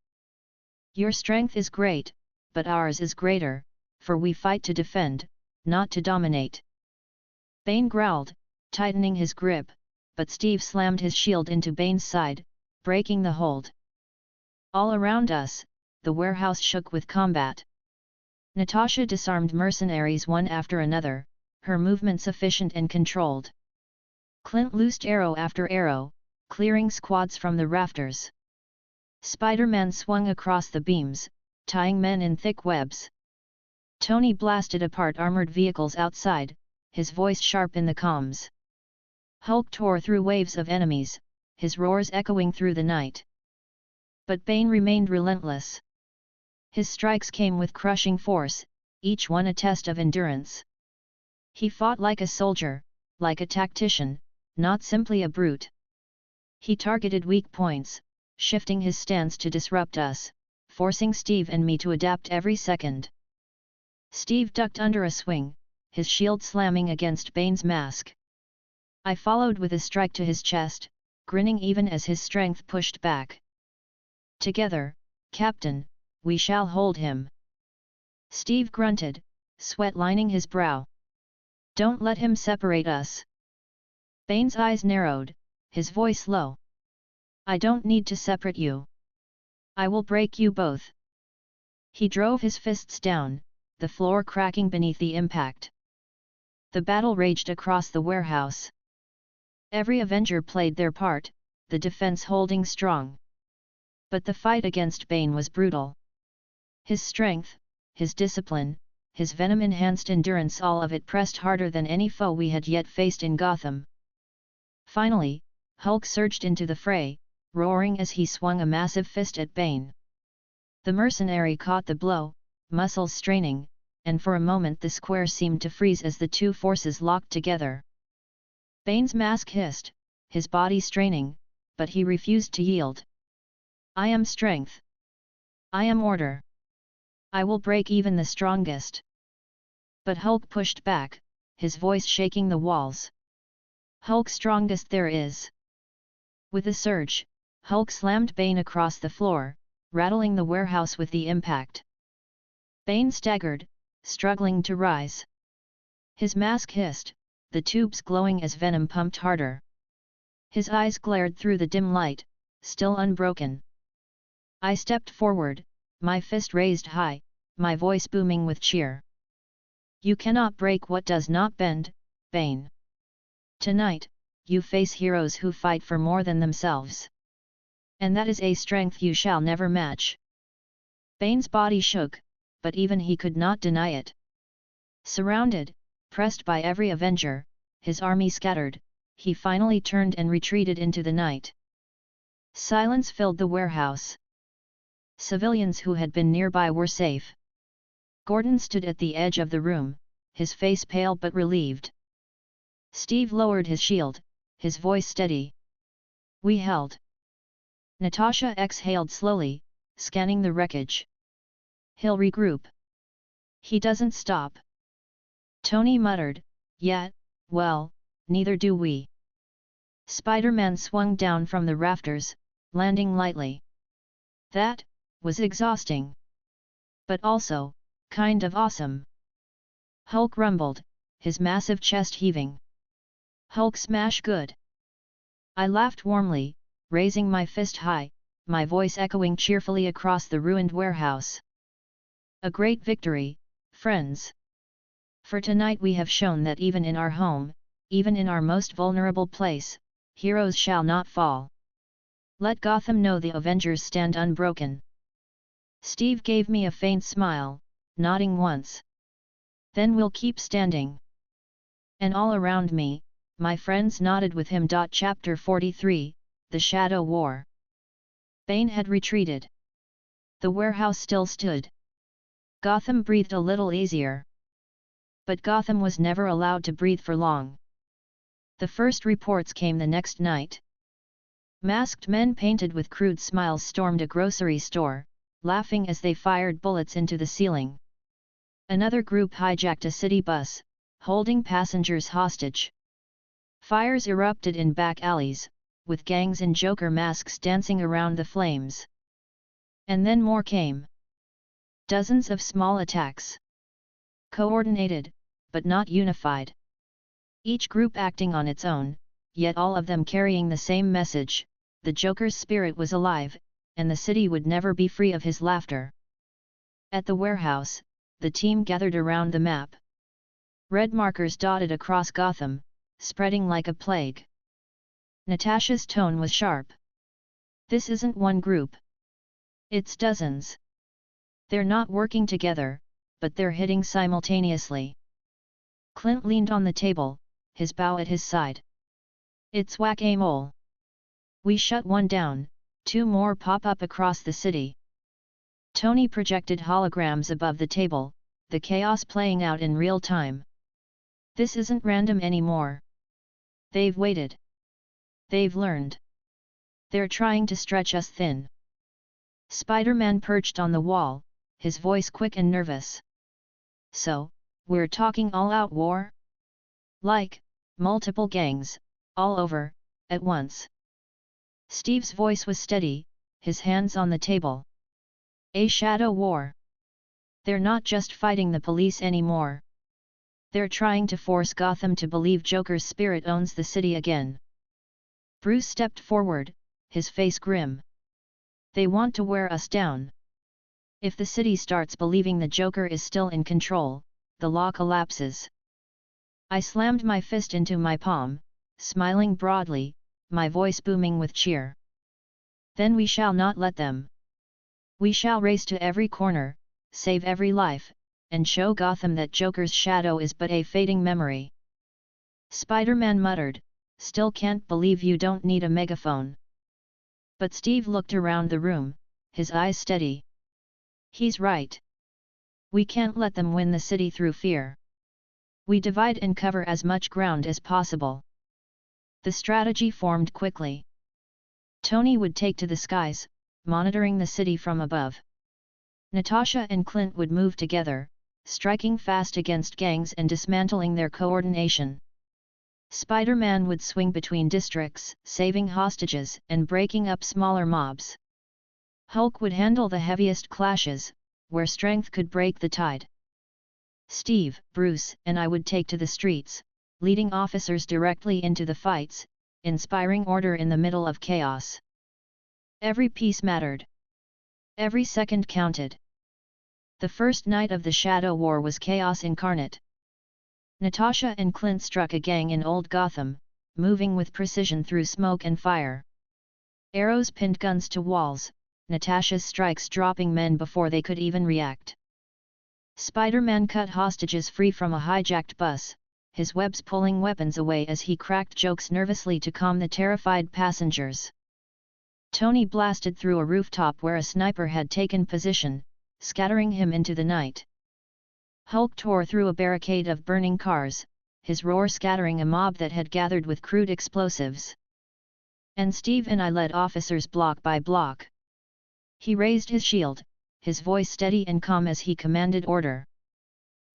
Your strength is great, but ours is greater, for we fight to defend, not to dominate. Bane growled, tightening his grip, but Steve slammed his shield into Bane's side, breaking the hold. All around us, the warehouse shook with combat. Natasha disarmed mercenaries one after another, her movements efficient and controlled. Clint loosed arrow after arrow, clearing squads from the rafters. Spider-Man swung across the beams, tying men in thick webs. Tony blasted apart armored vehicles outside, his voice sharp in the comms. Hulk tore through waves of enemies, his roars echoing through the night. But Bane remained relentless. His strikes came with crushing force, each one a test of endurance. He fought like a soldier, like a tactician, not simply a brute. He targeted weak points, shifting his stance to disrupt us, forcing Steve and me to adapt every second. Steve ducked under a swing, his shield slamming against Bane's mask. I followed with a strike to his chest, grinning even as his strength pushed back. Together, Captain, we shall hold him. Steve grunted, sweat lining his brow. Don't let him separate us. Bane's eyes narrowed, his voice low. I don't need to separate you. I will break you both. He drove his fists down, the floor cracking beneath the impact. The battle raged across the warehouse. Every Avenger played their part, the defense holding strong. But the fight against Bane was brutal. His strength, his discipline, his venom-enhanced endurance, all of it pressed harder than any foe we had yet faced in Gotham. Finally, Hulk surged into the fray, roaring as he swung a massive fist at Bane. The mercenary caught the blow, muscles straining, and for a moment the square seemed to freeze as the two forces locked together. Bane's mask hissed, his body straining, but he refused to yield. I am strength. I am order. I will break even the strongest. But Hulk pushed back, his voice shaking the walls. Hulk strongest there is. With a surge, Hulk slammed Bane across the floor, rattling the warehouse with the impact. Bane staggered, struggling to rise. His mask hissed, the tubes glowing as venom pumped harder. His eyes glared through the dim light, still unbroken. I stepped forward, my fist raised high, my voice booming with cheer. You cannot break what does not bend, Bane. Tonight, you face heroes who fight for more than themselves. And that is a strength you shall never match. Bane's body shook, but even he could not deny it. Surrounded, pressed by every Avenger, his army scattered, he finally turned and retreated into the night. Silence filled the warehouse. Civilians who had been nearby were safe. Gordon stood at the edge of the room, his face pale but relieved. Steve lowered his shield, his voice steady. We held. Natasha exhaled slowly, scanning the wreckage. He'll regroup. He doesn't stop. Tony muttered, yeah, well, neither do we. Spider-Man swung down from the rafters, landing lightly. That was exhausting. But also, kind of awesome. Hulk rumbled, his massive chest heaving. Hulk smash good. I laughed warmly, raising my fist high, my voice echoing cheerfully across the ruined warehouse. A great victory, friends. For tonight we have shown that even in our home, even in our most vulnerable place, heroes shall not fall. Let Gotham know the Avengers stand unbroken. Steve gave me a faint smile, nodding once. Then we'll keep standing. And all around me, my friends nodded with him. Chapter 43, The Shadow War. Bane had retreated. The warehouse still stood. Gotham breathed a little easier. But Gotham was never allowed to breathe for long. The first reports came the next night. Masked men painted with crude smiles stormed a grocery store, laughing as they fired bullets into the ceiling. Another group hijacked a city bus, holding passengers hostage. Fires erupted in back alleys, with gangs in Joker masks dancing around the flames. And then more came. Dozens of small attacks. Coordinated, but not unified. Each group acting on its own, yet all of them carrying the same message: the Joker's spirit was alive, and the city would never be free of his laughter. At the warehouse, the team gathered around the map. Red markers dotted across Gotham, spreading like a plague. Natasha's tone was sharp. This isn't one group. It's dozens. They're not working together, but they're hitting simultaneously. Clint leaned on the table, his bow at his side. It's whack-a-mole. We shut one down, two more pop up across the city. Tony projected holograms above the table, the chaos playing out in real time. This isn't random anymore. They've waited. They've learned. They're trying to stretch us thin. Spider-Man perched on the wall, his voice quick and nervous. So, we're talking all-out war? Like, multiple gangs, all over, at once. Steve's voice was steady, his hands on the table. A shadow war. They're not just fighting the police anymore. They're trying to force Gotham to believe Joker's spirit owns the city again. Bruce stepped forward, his face grim. They want to wear us down. If the city starts believing the Joker is still in control, the law collapses. I slammed my fist into my palm, smiling broadly, my voice booming with cheer. Then we shall not let them. We shall race to every corner, save every life, and show Gotham that Joker's shadow is but a fading memory. Spider-Man muttered, still can't believe you don't need a megaphone. But Steve looked around the room, his eyes steady. He's right. We can't let them win the city through fear. We divide and cover as much ground as possible. The strategy formed quickly. Tony would take to the skies, monitoring the city from above. Natasha and Clint would move together, striking fast against gangs and dismantling their coordination. Spider-Man would swing between districts, saving hostages and breaking up smaller mobs. Hulk would handle the heaviest clashes, where strength could break the tide. Steve, Bruce, and I would take to the streets, leading officers directly into the fights, inspiring order in the middle of chaos. Every piece mattered. Every second counted. The first night of the Shadow War was chaos incarnate. Natasha and Clint struck a gang in Old Gotham, moving with precision through smoke and fire. Arrows pinned guns to walls, Natasha's strikes dropping men before they could even react. Spider-Man cut hostages free from a hijacked bus, his webs pulling weapons away as he cracked jokes nervously to calm the terrified passengers. Tony blasted through a rooftop where a sniper had taken position, scattering him into the night. Hulk tore through a barricade of burning cars, his roar scattering a mob that had gathered with crude explosives. And Steve and I led officers block by block. He raised his shield, his voice steady and calm as he commanded order.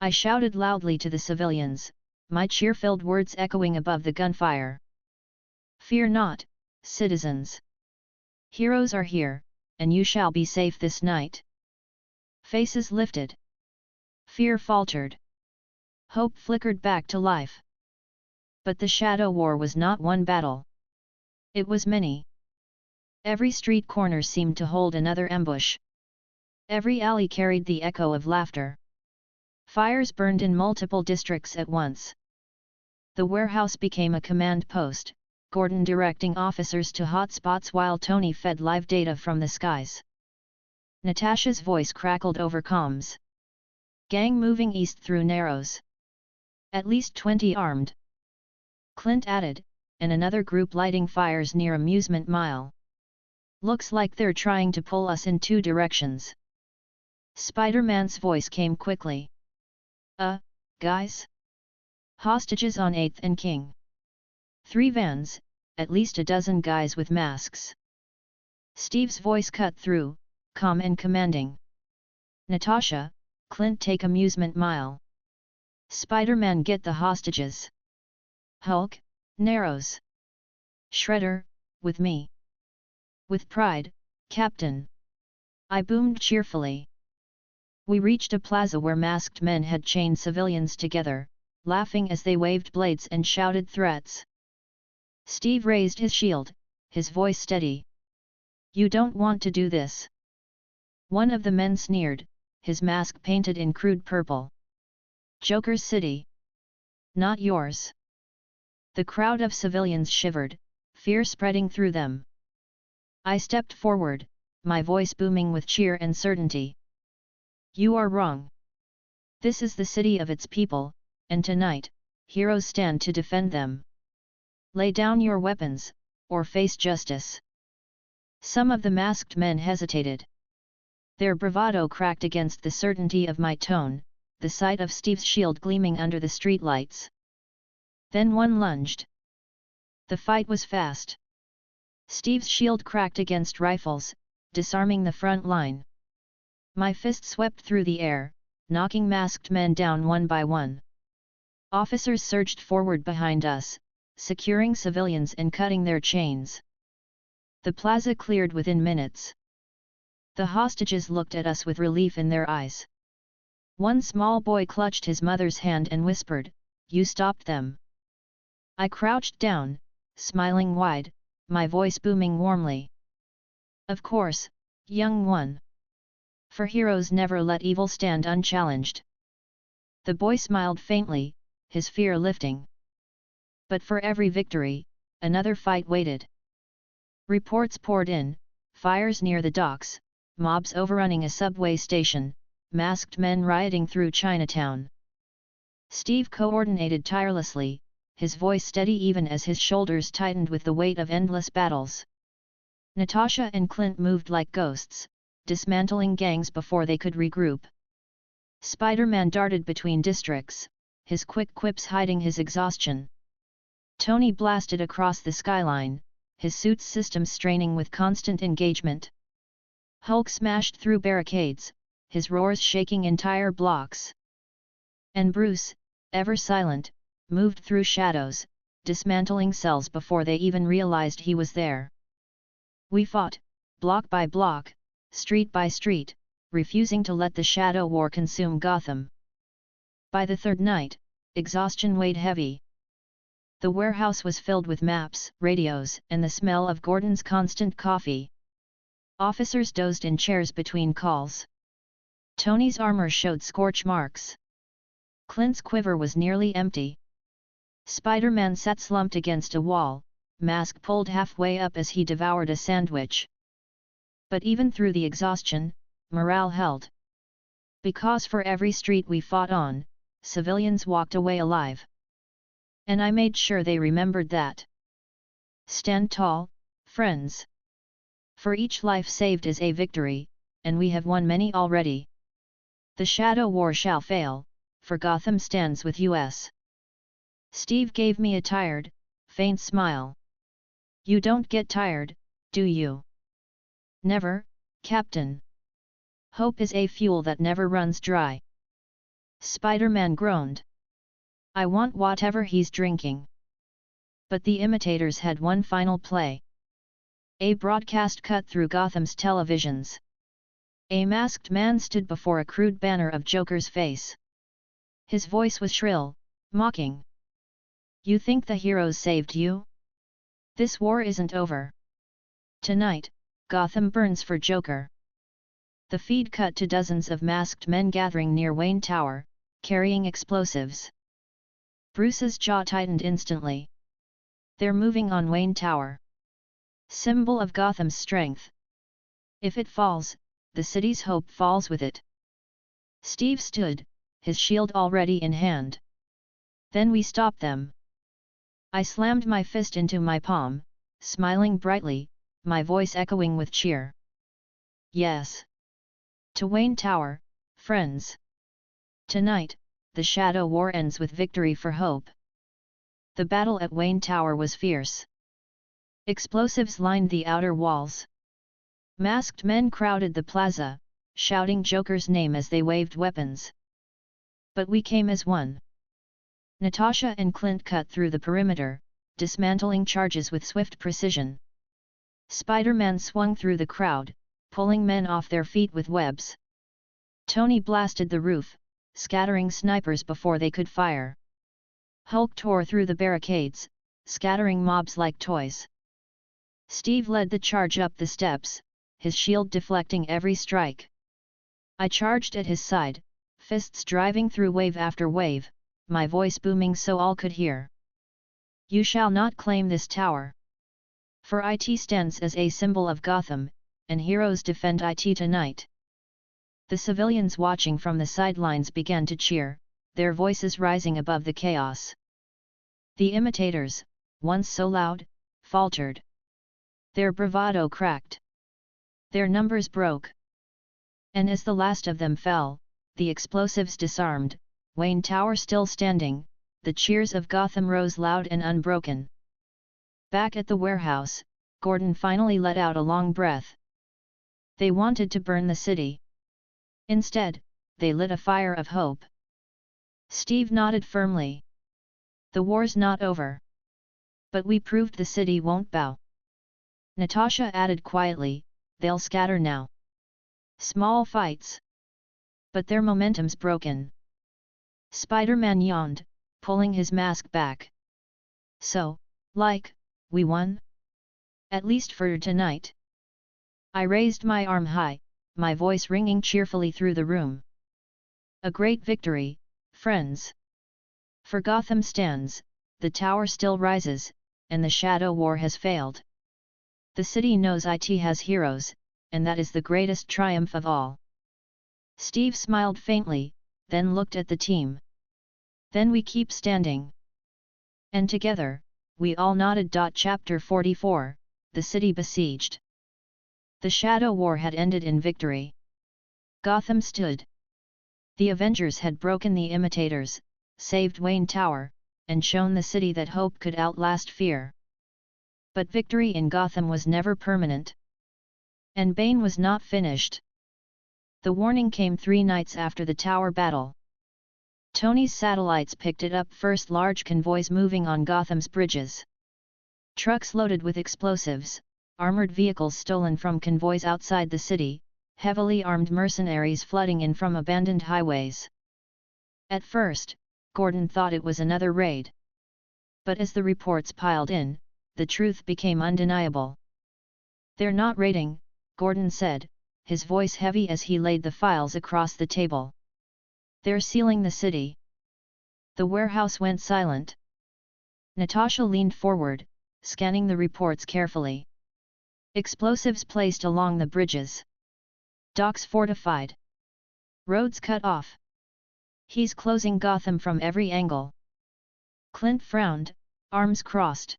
I shouted loudly to the civilians, my cheer-filled words echoing above the gunfire. "Fear not, citizens. Heroes are here, and you shall be safe this night." Faces lifted. Fear faltered. Hope flickered back to life. But the Shadow War was not one battle. It was many. Every street corner seemed to hold another ambush. Every alley carried the echo of laughter. Fires burned in multiple districts at once. The warehouse became a command post, Gordon directing officers to hot spots while Tony fed live data from the skies. Natasha's voice crackled over comms. "Gang moving east through Narrows. At least 20 armed." Clint added, and another group lighting fires near Amusement Mile. "Looks like they're trying to pull us in two directions." Spider-Man's voice came quickly. Guys? Hostages on 8th and King. 3 vans, at least a dozen guys with masks." Steve's voice cut through, calm and commanding. "Natasha, Clint take Amusement Mile. Spider-Man get the hostages. Hulk, Narrows. Shredder, with me." "With pride, Captain." I boomed cheerfully. We reached a plaza where masked men had chained civilians together, laughing as they waved blades and shouted threats. Steve raised his shield, his voice steady. "You don't want to do this." One of the men sneered, his mask painted in crude purple. "Joker's City. Not yours." The crowd of civilians shivered, fear spreading through them. I stepped forward, my voice booming with cheer and certainty. "You are wrong. This is the city of its people, and tonight, heroes stand to defend them. Lay down your weapons, or face justice." Some of the masked men hesitated. Their bravado cracked against the certainty of my tone, the sight of Steve's shield gleaming under the streetlights. Then one lunged. The fight was fast. Steve's shield cracked against rifles, disarming the front line. My fist swept through the air, knocking masked men down one by one. Officers surged forward behind us, securing civilians and cutting their chains. The plaza cleared within minutes. The hostages looked at us with relief in their eyes. One small boy clutched his mother's hand and whispered, "You stopped them." I crouched down, smiling wide, my voice booming warmly. "Of course, young one. For heroes never let evil stand unchallenged." The boy smiled faintly, his fear lifting. But for every victory, another fight waited. Reports poured in, fires near the docks, mobs overrunning a subway station, masked men rioting through Chinatown. Steve coordinated tirelessly, his voice steady even as his shoulders tightened with the weight of endless battles. Natasha and Clint moved like ghosts, dismantling gangs before they could regroup. Spider-Man darted between districts, his quick quips hiding his exhaustion. Tony blasted across the skyline, his suit's systems straining with constant engagement. Hulk smashed through barricades, his roars shaking entire blocks. And Bruce, ever silent, moved through shadows, dismantling cells before they even realized he was there. We fought, block by block, street by street, refusing to let the Shadow War consume Gotham. By the third night, exhaustion weighed heavy. The warehouse was filled with maps, radios, and the smell of Gordon's constant coffee. Officers dozed in chairs between calls. Tony's armor showed scorch marks. Clint's quiver was nearly empty. Spider-Man sat slumped against a wall, mask pulled halfway up as he devoured a sandwich. But even through the exhaustion, morale held. Because for every street we fought on, civilians walked away alive. And I made sure they remembered that. Stand tall, friends. For each life saved is a victory, and we have won many already. The Shadow War shall fail, for Gotham stands with us. Steve gave me a tired, faint smile. You don't get tired, do you? Never, Captain. Hope is a fuel that never runs dry. Spider-Man groaned. I want whatever he's drinking. But the imitators had one final play. A broadcast cut through Gotham's televisions. A masked man stood before a crude banner of Joker's face. His voice was shrill, mocking. You think the heroes saved you? This war isn't over. Tonight, Gotham burns for Joker. The feed cut to dozens of masked men gathering near Wayne Tower, carrying explosives. Bruce's jaw tightened instantly. They're moving on Wayne Tower. Symbol of Gotham's strength. If it falls, the city's hope falls with it. Steve stood, his shield already in hand. Then we stop them. I slammed my fist into my palm, smiling brightly, my voice echoing with cheer. Yes. To Wayne Tower, friends. Tonight, the Shadow War ends with victory for hope. The battle at Wayne Tower was fierce. Explosives lined the outer walls. Masked men crowded the plaza, shouting Joker's name as they waved weapons. But we came as one. Natasha and Clint cut through the perimeter, dismantling charges with swift precision. Spider-Man swung through the crowd, pulling men off their feet with webs. Tony blasted the roof, scattering snipers before they could fire. Hulk tore through the barricades, scattering mobs like toys. Steve led the charge up the steps, his shield deflecting every strike. I charged at his side, fists driving through wave after wave, my voice booming so all could hear. You shall not claim this tower. For IT stands as a symbol of Gotham, and heroes defend IT tonight. The civilians watching from the sidelines began to cheer, their voices rising above the chaos. The imitators, once so loud, faltered. Their bravado cracked. Their numbers broke. And as the last of them fell, the explosives disarmed, Wayne Tower still standing, the cheers of Gotham rose loud and unbroken. Back at the warehouse, Gordon finally let out a long breath. They wanted to burn the city. Instead, they lit a fire of hope. Steve nodded firmly. The war's not over. But we proved the city won't bow. Natasha added quietly, they'll scatter now. Small fights. But their momentum's broken. Spider-Man yawned, pulling his mask back. So, we won? At least for tonight. I raised my arm high, my voice ringing cheerfully through the room. A great victory, friends. For Gotham stands, the tower still rises, and the Shadow War has failed. The city knows IT has heroes, and that is the greatest triumph of all. Steve smiled faintly, then looked at the team. Then we keep standing. And together, we all nodded. Chapter 44, The City Besieged. The Shadow War had ended in victory. Gotham stood. The Avengers had broken the imitators, saved Wayne Tower, and shown the city that hope could outlast fear. But victory in Gotham was never permanent. And Bane was not finished. The warning came 3 nights after the tower battle. Tony's satellites picked it up first. Large convoys moving on Gotham's bridges. Trucks loaded with explosives, armored vehicles stolen from convoys outside the city, heavily armed mercenaries flooding in from abandoned highways. At first, Gordon thought it was another raid. But as the reports piled in, the truth became undeniable. They're not raiding, Gordon said, his voice heavy as he laid the files across the table. They're sealing the city. The warehouse went silent. Natasha leaned forward, scanning the reports carefully. Explosives placed along the bridges. Docks fortified. Roads cut off. He's closing Gotham from every angle. Clint frowned, arms crossed.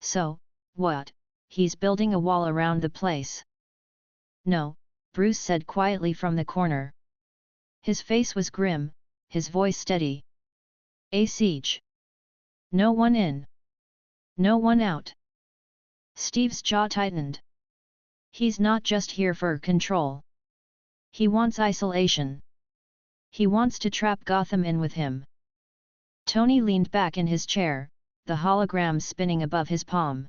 So, what? He's building a wall around the place. No, Bruce said quietly from the corner. His face was grim, his voice steady. A siege. No one in. No one out. Steve's jaw tightened. He's not just here for control. He wants isolation. He wants to trap Gotham in with him. Tony leaned back in his chair, the hologram spinning above his palm.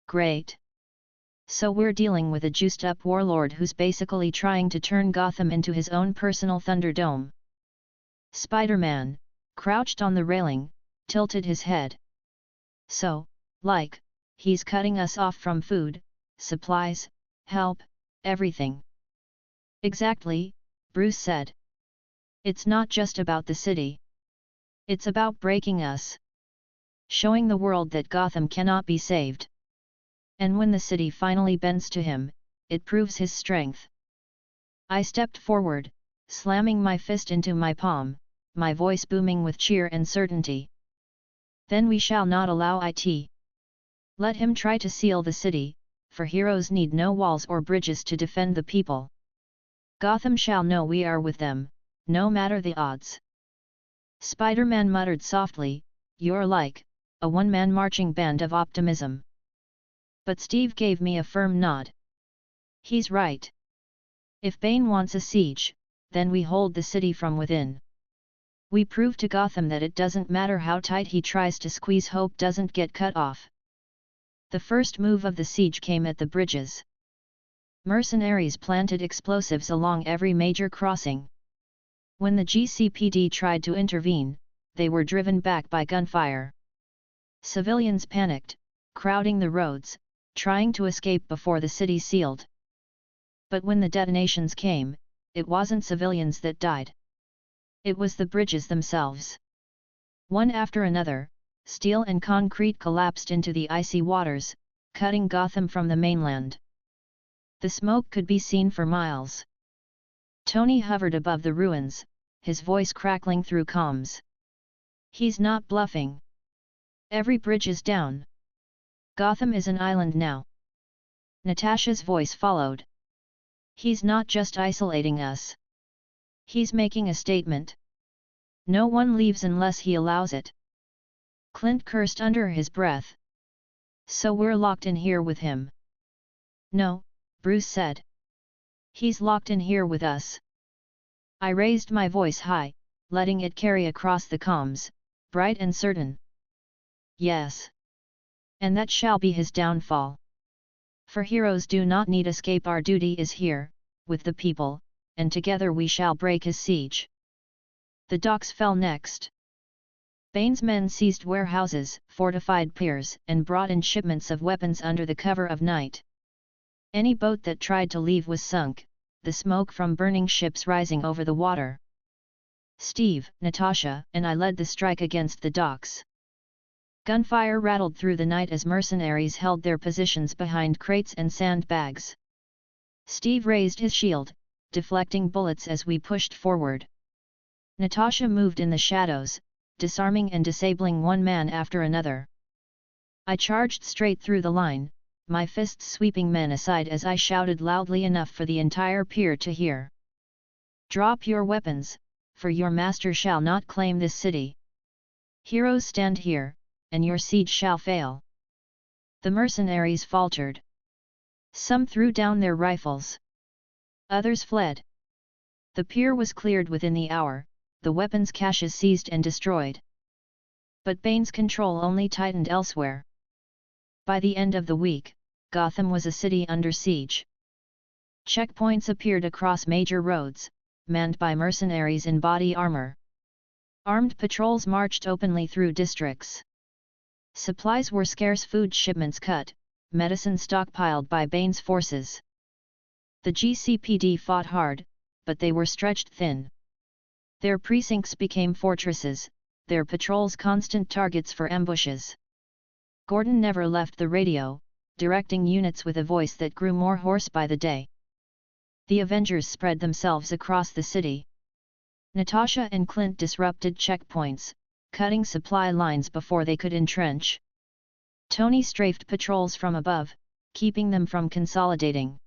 Great. So we're dealing with a juiced-up warlord who's basically trying to turn Gotham into his own personal Thunderdome. Spider-Man, crouched on the railing, tilted his head. So, like, he's cutting us off from food, supplies, help, everything. Exactly, Bruce said. It's not just about the city. It's about breaking us. Showing the world that Gotham cannot be saved. And when the city finally bends to him, it proves his strength. I stepped forward, slamming my fist into my palm, my voice booming with cheer and certainty. Then we shall not allow it. Let him try to seal the city, for heroes need no walls or bridges to defend the people. Gotham shall know we are with them, no matter the odds. Spider-Man muttered softly, "You're like a one-man marching band of optimism." But Steve gave me a firm nod. He's right. If Bane wants a siege, then we hold the city from within. We prove to Gotham that it doesn't matter how tight he tries to squeeze, hope doesn't get cut off. The first move of the siege came at the bridges. Mercenaries planted explosives along every major crossing. When the GCPD tried to intervene, they were driven back by gunfire. Civilians panicked, crowding the roads, trying to escape before the city sealed. But when the detonations came, it wasn't civilians that died. It was the bridges themselves. One after another, steel and concrete collapsed into the icy waters, cutting Gotham from the mainland. The smoke could be seen for miles. Tony hovered above the ruins, his voice crackling through comms. He's not bluffing. Every bridge is down. Gotham is an island now. Natasha's voice followed. He's not just isolating us. He's making a statement. No one leaves unless he allows it. Clint cursed under his breath. So we're locked in here with him? No, Bruce said. He's locked in here with us. I raised my voice high, letting it carry across the comms, bright and certain. Yes. And that shall be his downfall. For heroes do not need escape, our duty is here, with the people, and together we shall break his siege. The docks fell next. Bane's men seized warehouses, fortified piers, and brought in shipments of weapons under the cover of night. Any boat that tried to leave was sunk, the smoke from burning ships rising over the water. Steve, Natasha, and I led the strike against the docks. Gunfire rattled through the night as mercenaries held their positions behind crates and sandbags. Steve raised his shield, deflecting bullets as we pushed forward. Natasha moved in the shadows, disarming and disabling one man after another. I charged straight through the line, my fists sweeping men aside as I shouted loudly enough for the entire pier to hear. Drop your weapons, for your master shall not claim this city. Heroes stand here, and your siege shall fail. The mercenaries faltered. Some threw down their rifles. Others fled. The pier was cleared within the hour, the weapons caches seized and destroyed. But Bane's control only tightened elsewhere. By the end of the week, Gotham was a city under siege. Checkpoints appeared across major roads, manned by mercenaries in body armor. Armed patrols marched openly through districts. Supplies were scarce, food shipments cut, medicine stockpiled by Bane's forces. The GCPD fought hard, but they were stretched thin. Their precincts became fortresses, their patrols constant targets for ambushes. Gordon never left the radio, directing units with a voice that grew more hoarse by the day. The Avengers spread themselves across the city. Natasha and Clint disrupted checkpoints, cutting supply lines before they could entrench. Tony strafed patrols from above, keeping them from consolidating.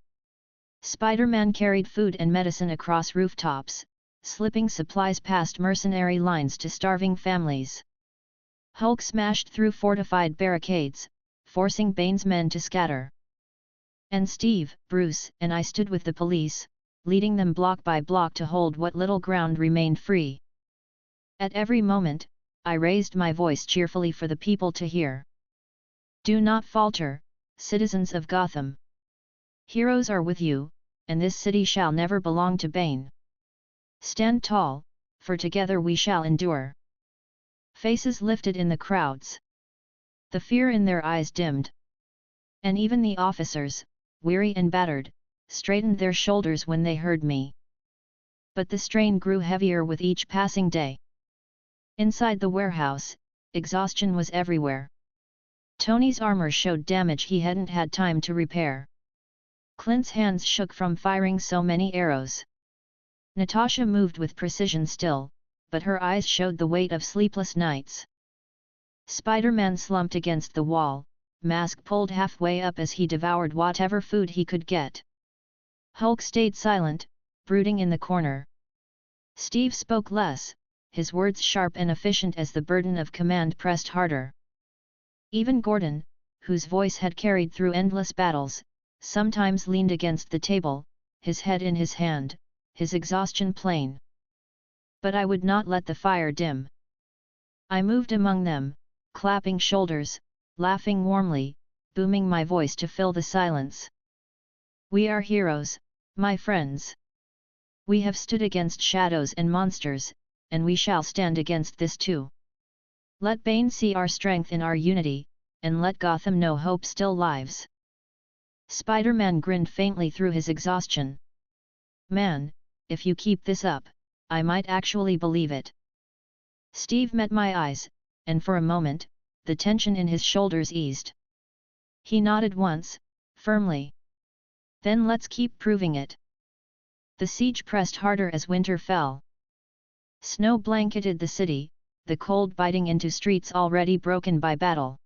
Spider-Man carried food and medicine across rooftops, slipping supplies past mercenary lines to starving families. Hulk smashed through fortified barricades, forcing Bane's men to scatter. And Steve, Bruce, and I stood with the police, leading them block by block to hold what little ground remained free. At every moment, I raised my voice cheerfully for the people to hear. Do not falter, citizens of Gotham. Heroes are with you, and this city shall never belong to Bane. Stand tall, for together we shall endure. Faces lifted in the crowds. The fear in their eyes dimmed. And even the officers, weary and battered, straightened their shoulders when they heard me. But the strain grew heavier with each passing day. Inside the warehouse, exhaustion was everywhere. Tony's armor showed damage he hadn't had time to repair. Clint's hands shook from firing so many arrows. Natasha moved with precision still, but her eyes showed the weight of sleepless nights. Spider-Man slumped against the wall, mask pulled halfway up as he devoured whatever food he could get. Hulk stayed silent, brooding in the corner. Steve spoke less, his words sharp and efficient as the burden of command pressed harder. Even Gordon, whose voice had carried through endless battles, sometimes leaned against the table, his head in his hand, his exhaustion plain. But I would not let the fire dim. I moved among them, clapping shoulders, laughing warmly, booming my voice to fill the silence. We are heroes, my friends. We have stood against shadows and monsters, and we shall stand against this too. Let Bane see our strength in our unity, and let Gotham know hope still lives. Spider-Man grinned faintly through his exhaustion. Man, if you keep this up, I might actually believe it. Steve met my eyes, and for a moment, the tension in his shoulders eased. He nodded once, firmly. Then let's keep proving it. The siege pressed harder as winter fell. Snow blanketed the city, the cold biting into streets already broken by battle.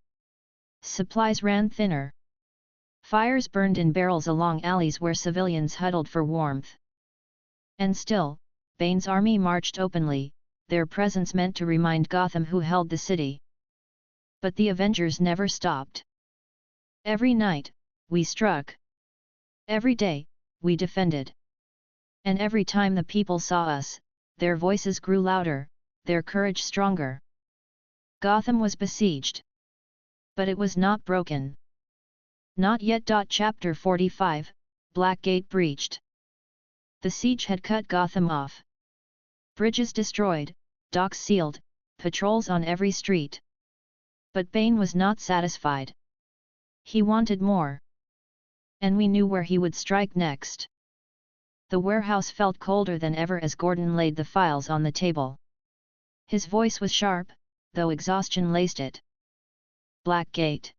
Supplies ran thinner. Fires burned in barrels along alleys where civilians huddled for warmth. And still, Bane's army marched openly, their presence meant to remind Gotham who held the city. But the Avengers never stopped. Every night, we struck. Every day, we defended. And every time the people saw us, their voices grew louder, their courage stronger. Gotham was besieged. But it was not broken. Not yet. Chapter 45, Blackgate breached. The siege had cut Gotham off. Bridges destroyed, docks sealed, patrols on every street. But Bane was not satisfied. He wanted more. And we knew where he would strike next. The warehouse felt colder than ever as Gordon laid the files on the table. His voice was sharp, though exhaustion laced it. Blackgate.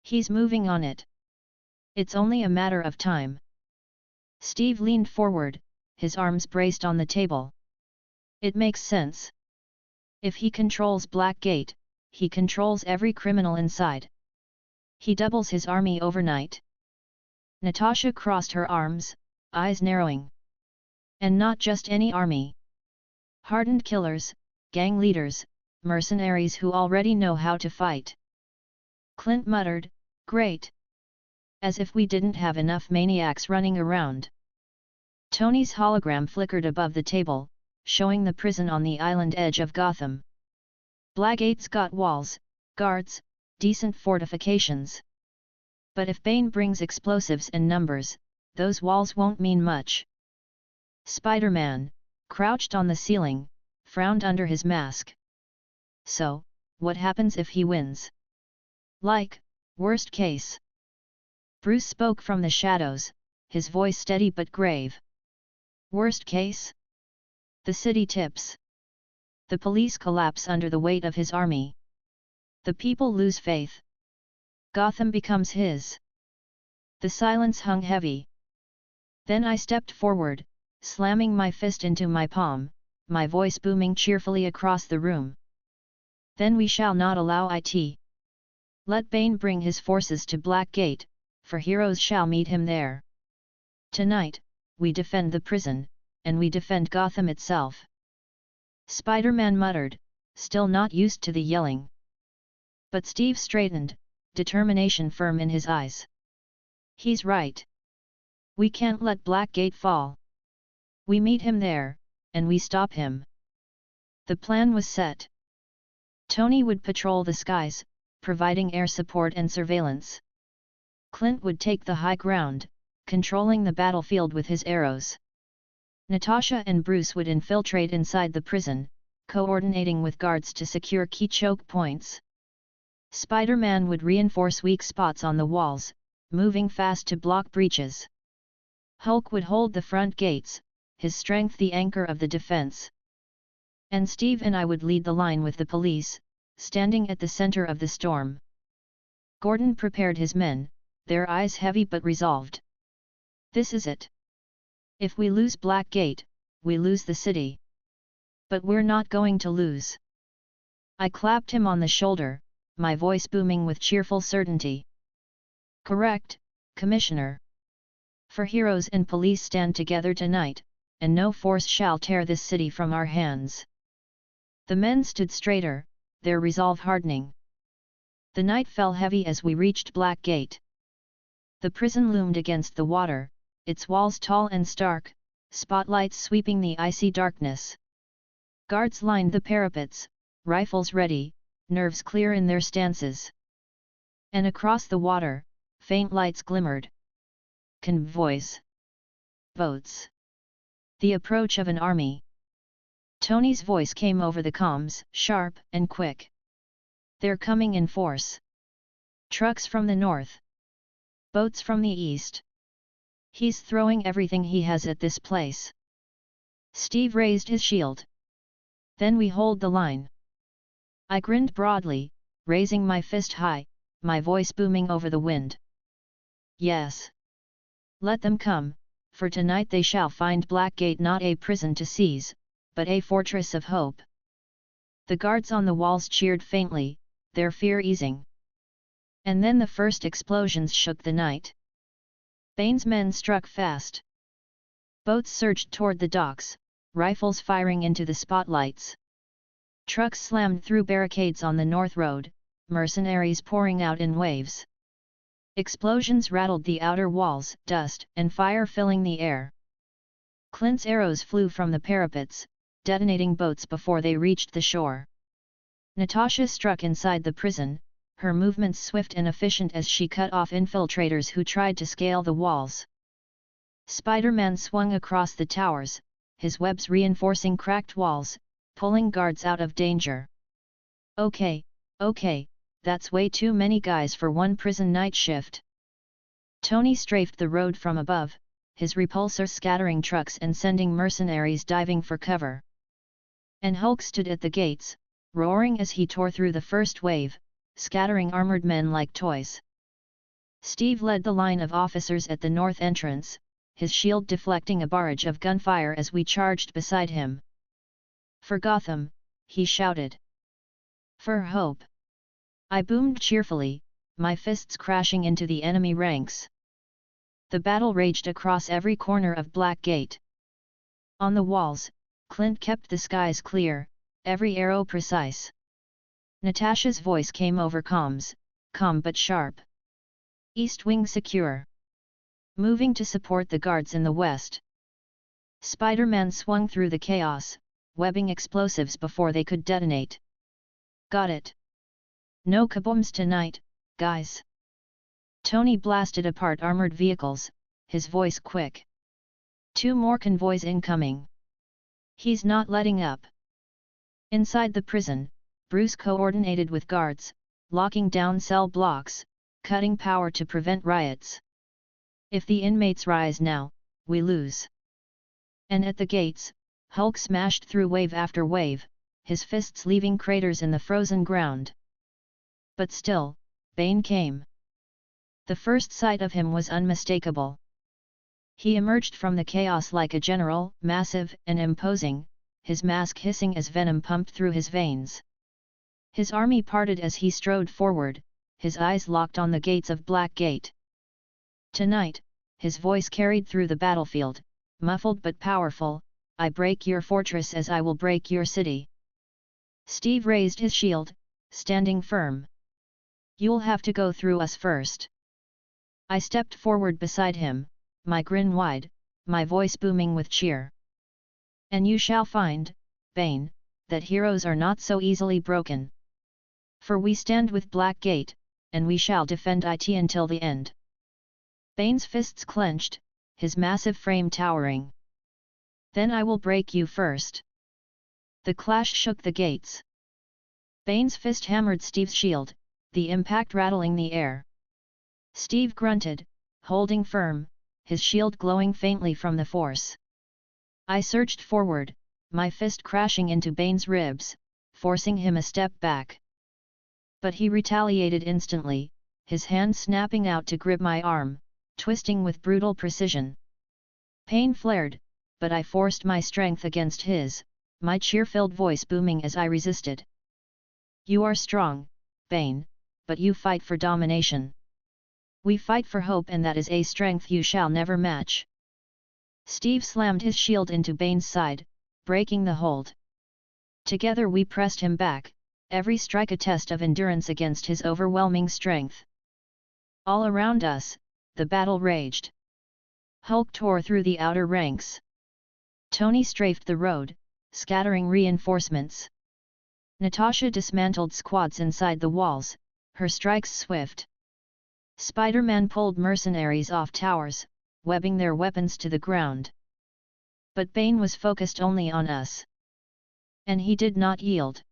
He's moving on it. It's only a matter of time. Steve leaned forward, his arms braced on the table. It makes sense. If he controls Blackgate, he controls every criminal inside. He doubles his army overnight. Natasha crossed her arms, eyes narrowing. And not just any army. Hardened killers, gang leaders, mercenaries who already know how to fight. Clint muttered, "Great. As if we didn't have enough maniacs running around." Tony's hologram flickered above the table, showing the prison on the island edge of Gotham. Blackgate's got walls, guards, decent fortifications. But if Bane brings explosives and numbers, those walls won't mean much. Spider-Man, crouched on the ceiling, frowned under his mask. So, what happens if he wins? Like, worst case. Bruce spoke from the shadows, his voice steady but grave. Worst case? The city tips. The police collapse under the weight of his army. The people lose faith. Gotham becomes his. The silence hung heavy. Then I stepped forward, slamming my fist into my palm, my voice booming cheerfully across the room. Then we shall not allow it. Let Bane bring his forces to Blackgate, for heroes shall meet him there. Tonight, we defend the prison, and we defend Gotham itself. Spider-Man muttered, still not used to the yelling. But Steve straightened, determination firm in his eyes. He's right. We can't let Blackgate fall. We meet him there, and we stop him. The plan was set. Tony would patrol the skies, providing air support and surveillance. Clint would take the high ground, controlling the battlefield with his arrows. Natasha and Bruce would infiltrate inside the prison, coordinating with guards to secure key choke points. Spider-Man would reinforce weak spots on the walls, moving fast to block breaches. Hulk would hold the front gates, his strength the anchor of the defense. And Steve and I would lead the line with the police, standing at the center of the storm. Gordon prepared his men, their eyes heavy but resolved. This is it. If we lose Blackgate, we lose the city. But we're not going to lose. I clapped him on the shoulder, my voice booming with cheerful certainty. Correct, Commissioner. For heroes and police stand together tonight, and no force shall tear this city from our hands. The men stood straighter, their resolve hardening. The night fell heavy as we reached Blackgate. The prison loomed against the water, its walls tall and stark, spotlights sweeping the icy darkness. Guards lined the parapets, rifles ready, nerves clear in their stances. And across the water, faint lights glimmered. Convoys. Boats. The approach of an army. Tony's voice came over the comms, sharp and quick. They're coming in force. Trucks from the north. Boats from the east. He's throwing everything he has at this place. Steve raised his shield. Then we hold the line. I grinned broadly, raising my fist high, my voice booming over the wind. Yes. Let them come, for tonight they shall find Blackgate not a prison to seize, but a fortress of hope. The guards on the walls cheered faintly, their fear easing. And then the first explosions shook the night. Bane's men struck fast. Boats surged toward the docks, rifles firing into the spotlights. Trucks slammed through barricades on the North Road, mercenaries pouring out in waves. Explosions rattled the outer walls, dust and fire filling the air. Clint's arrows flew from the parapets, detonating boats before they reached the shore. Natasha struck inside the prison, her movements swift and efficient as she cut off infiltrators who tried to scale the walls. Spider-Man swung across the towers, his webs reinforcing cracked walls, pulling guards out of danger. Okay, that's way too many guys for one prison night shift. Tony strafed the road from above, his repulsor scattering trucks and sending mercenaries diving for cover. And Hulk stood at the gates, roaring as he tore through the first wave, scattering armored men like toys. Steve led the line of officers at the north entrance, his shield deflecting a barrage of gunfire as we charged beside him. For Gotham, he shouted. For hope. I boomed cheerfully, my fists crashing into the enemy ranks. The battle raged across every corner of Blackgate. On the walls, Clint kept the skies clear, every arrow precise. Natasha's voice came over comms, calm but sharp. East wing secure. Moving to support the guards in the west. Spider-Man swung through the chaos, webbing explosives before they could detonate. Got it. No kabooms tonight, guys. Tony blasted apart armored vehicles, his voice quick. 2 more convoys incoming. He's not letting up. Inside the prison, Bruce coordinated with guards, locking down cell blocks, cutting power to prevent riots. If the inmates rise now, we lose. And at the gates, Hulk smashed through wave after wave, his fists leaving craters in the frozen ground. But still, Bane came. The first sight of him was unmistakable. He emerged from the chaos like a general, massive and imposing, his mask hissing as venom pumped through his veins. His army parted as he strode forward, his eyes locked on the gates of Black Gate. "Tonight," his voice carried through the battlefield, muffled but powerful, "I break your fortress as I will break your city." Steve raised his shield, standing firm. "You'll have to go through us first." I stepped forward beside him, my grin wide, my voice booming with cheer. "And you shall find, Bane, that heroes are not so easily broken. For we stand with Black Gate, and we shall defend it until the end." Bane's fists clenched, his massive frame towering. "Then I will break you first." The clash shook the gates. Bane's fist hammered Steve's shield, the impact rattling the air. Steve grunted, holding firm, his shield glowing faintly from the force. I surged forward, my fist crashing into Bane's ribs, forcing him a step back. But he retaliated instantly, his hand snapping out to grip my arm, twisting with brutal precision. Pain flared, but I forced my strength against his, my cheer-filled voice booming as I resisted. "You are strong, Bane, but you fight for domination. We fight for hope, and that is a strength you shall never match." Steve slammed his shield into Bane's side, breaking the hold. Together we pressed him back, every strike a test of endurance against his overwhelming strength. All around us, the battle raged. Hulk tore through the outer ranks. Tony strafed the road, scattering reinforcements. Natasha dismantled squads inside the walls, her strikes swift. Spider-Man pulled mercenaries off towers, webbing their weapons to the ground. But Bane was focused only on us. And he did not yield.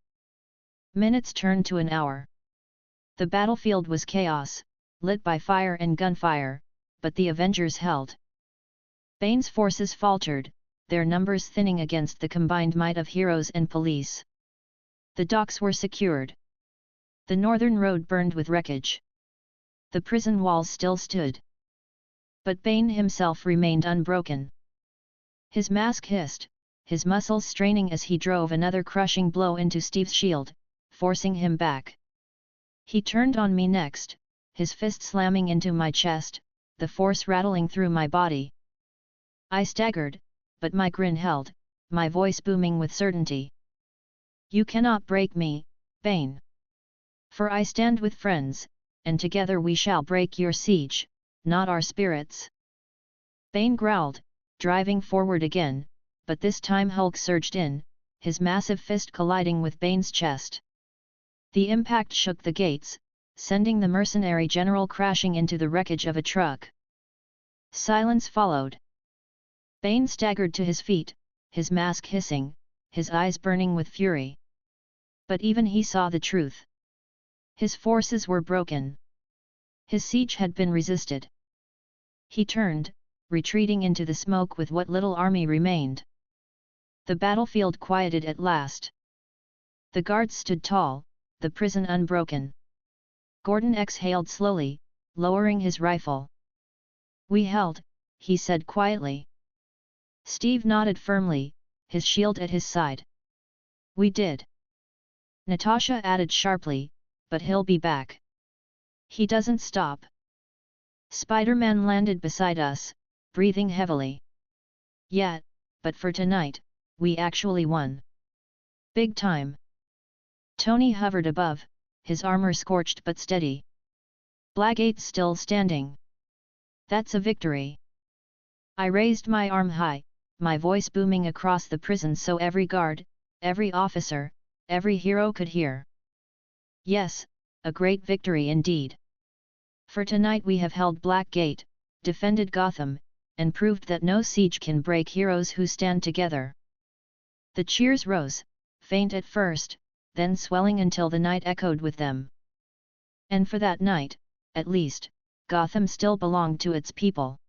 Minutes turned to an hour. The battlefield was chaos, lit by fire and gunfire, but the Avengers held. Bane's forces faltered, their numbers thinning against the combined might of heroes and police. The docks were secured. The northern road burned with wreckage. The prison walls still stood. But Bane himself remained unbroken. His mask hissed, his muscles straining as he drove another crushing blow into Steve's shield, forcing him back. He turned on me next, his fist slamming into my chest, the force rattling through my body. I staggered, but my grin held, my voice booming with certainty. "You cannot break me, Bane. For I stand with friends, and together we shall break your siege, not our spirits." Bane growled, driving forward again, but this time Hulk surged in, his massive fist colliding with Bane's chest. The impact shook the gates, sending the mercenary general crashing into the wreckage of a truck. Silence followed. Bane staggered to his feet, his mask hissing, his eyes burning with fury. But even he saw the truth. His forces were broken. His siege had been resisted. He turned, retreating into the smoke with what little army remained. The battlefield quieted at last. The guards stood tall, the prison unbroken. Gordon exhaled slowly, lowering his rifle. "We held," he said quietly. Steve nodded firmly, his shield at his side. "We did." Natasha added sharply, "But he'll be back. He doesn't stop." Spider-Man landed beside us, breathing heavily. "Yeah, but for tonight, we actually won. Big time." Tony hovered above, his armor scorched but steady. "Blackgate's still standing. That's a victory." I raised my arm high, my voice booming across the prison so every guard, every officer, every hero could hear. "Yes, a great victory indeed. For tonight we have held Blackgate, defended Gotham, and proved that no siege can break heroes who stand together." The cheers rose, faint at first, then swelling until the night echoed with them. And for that night, at least, Gotham still belonged to its people.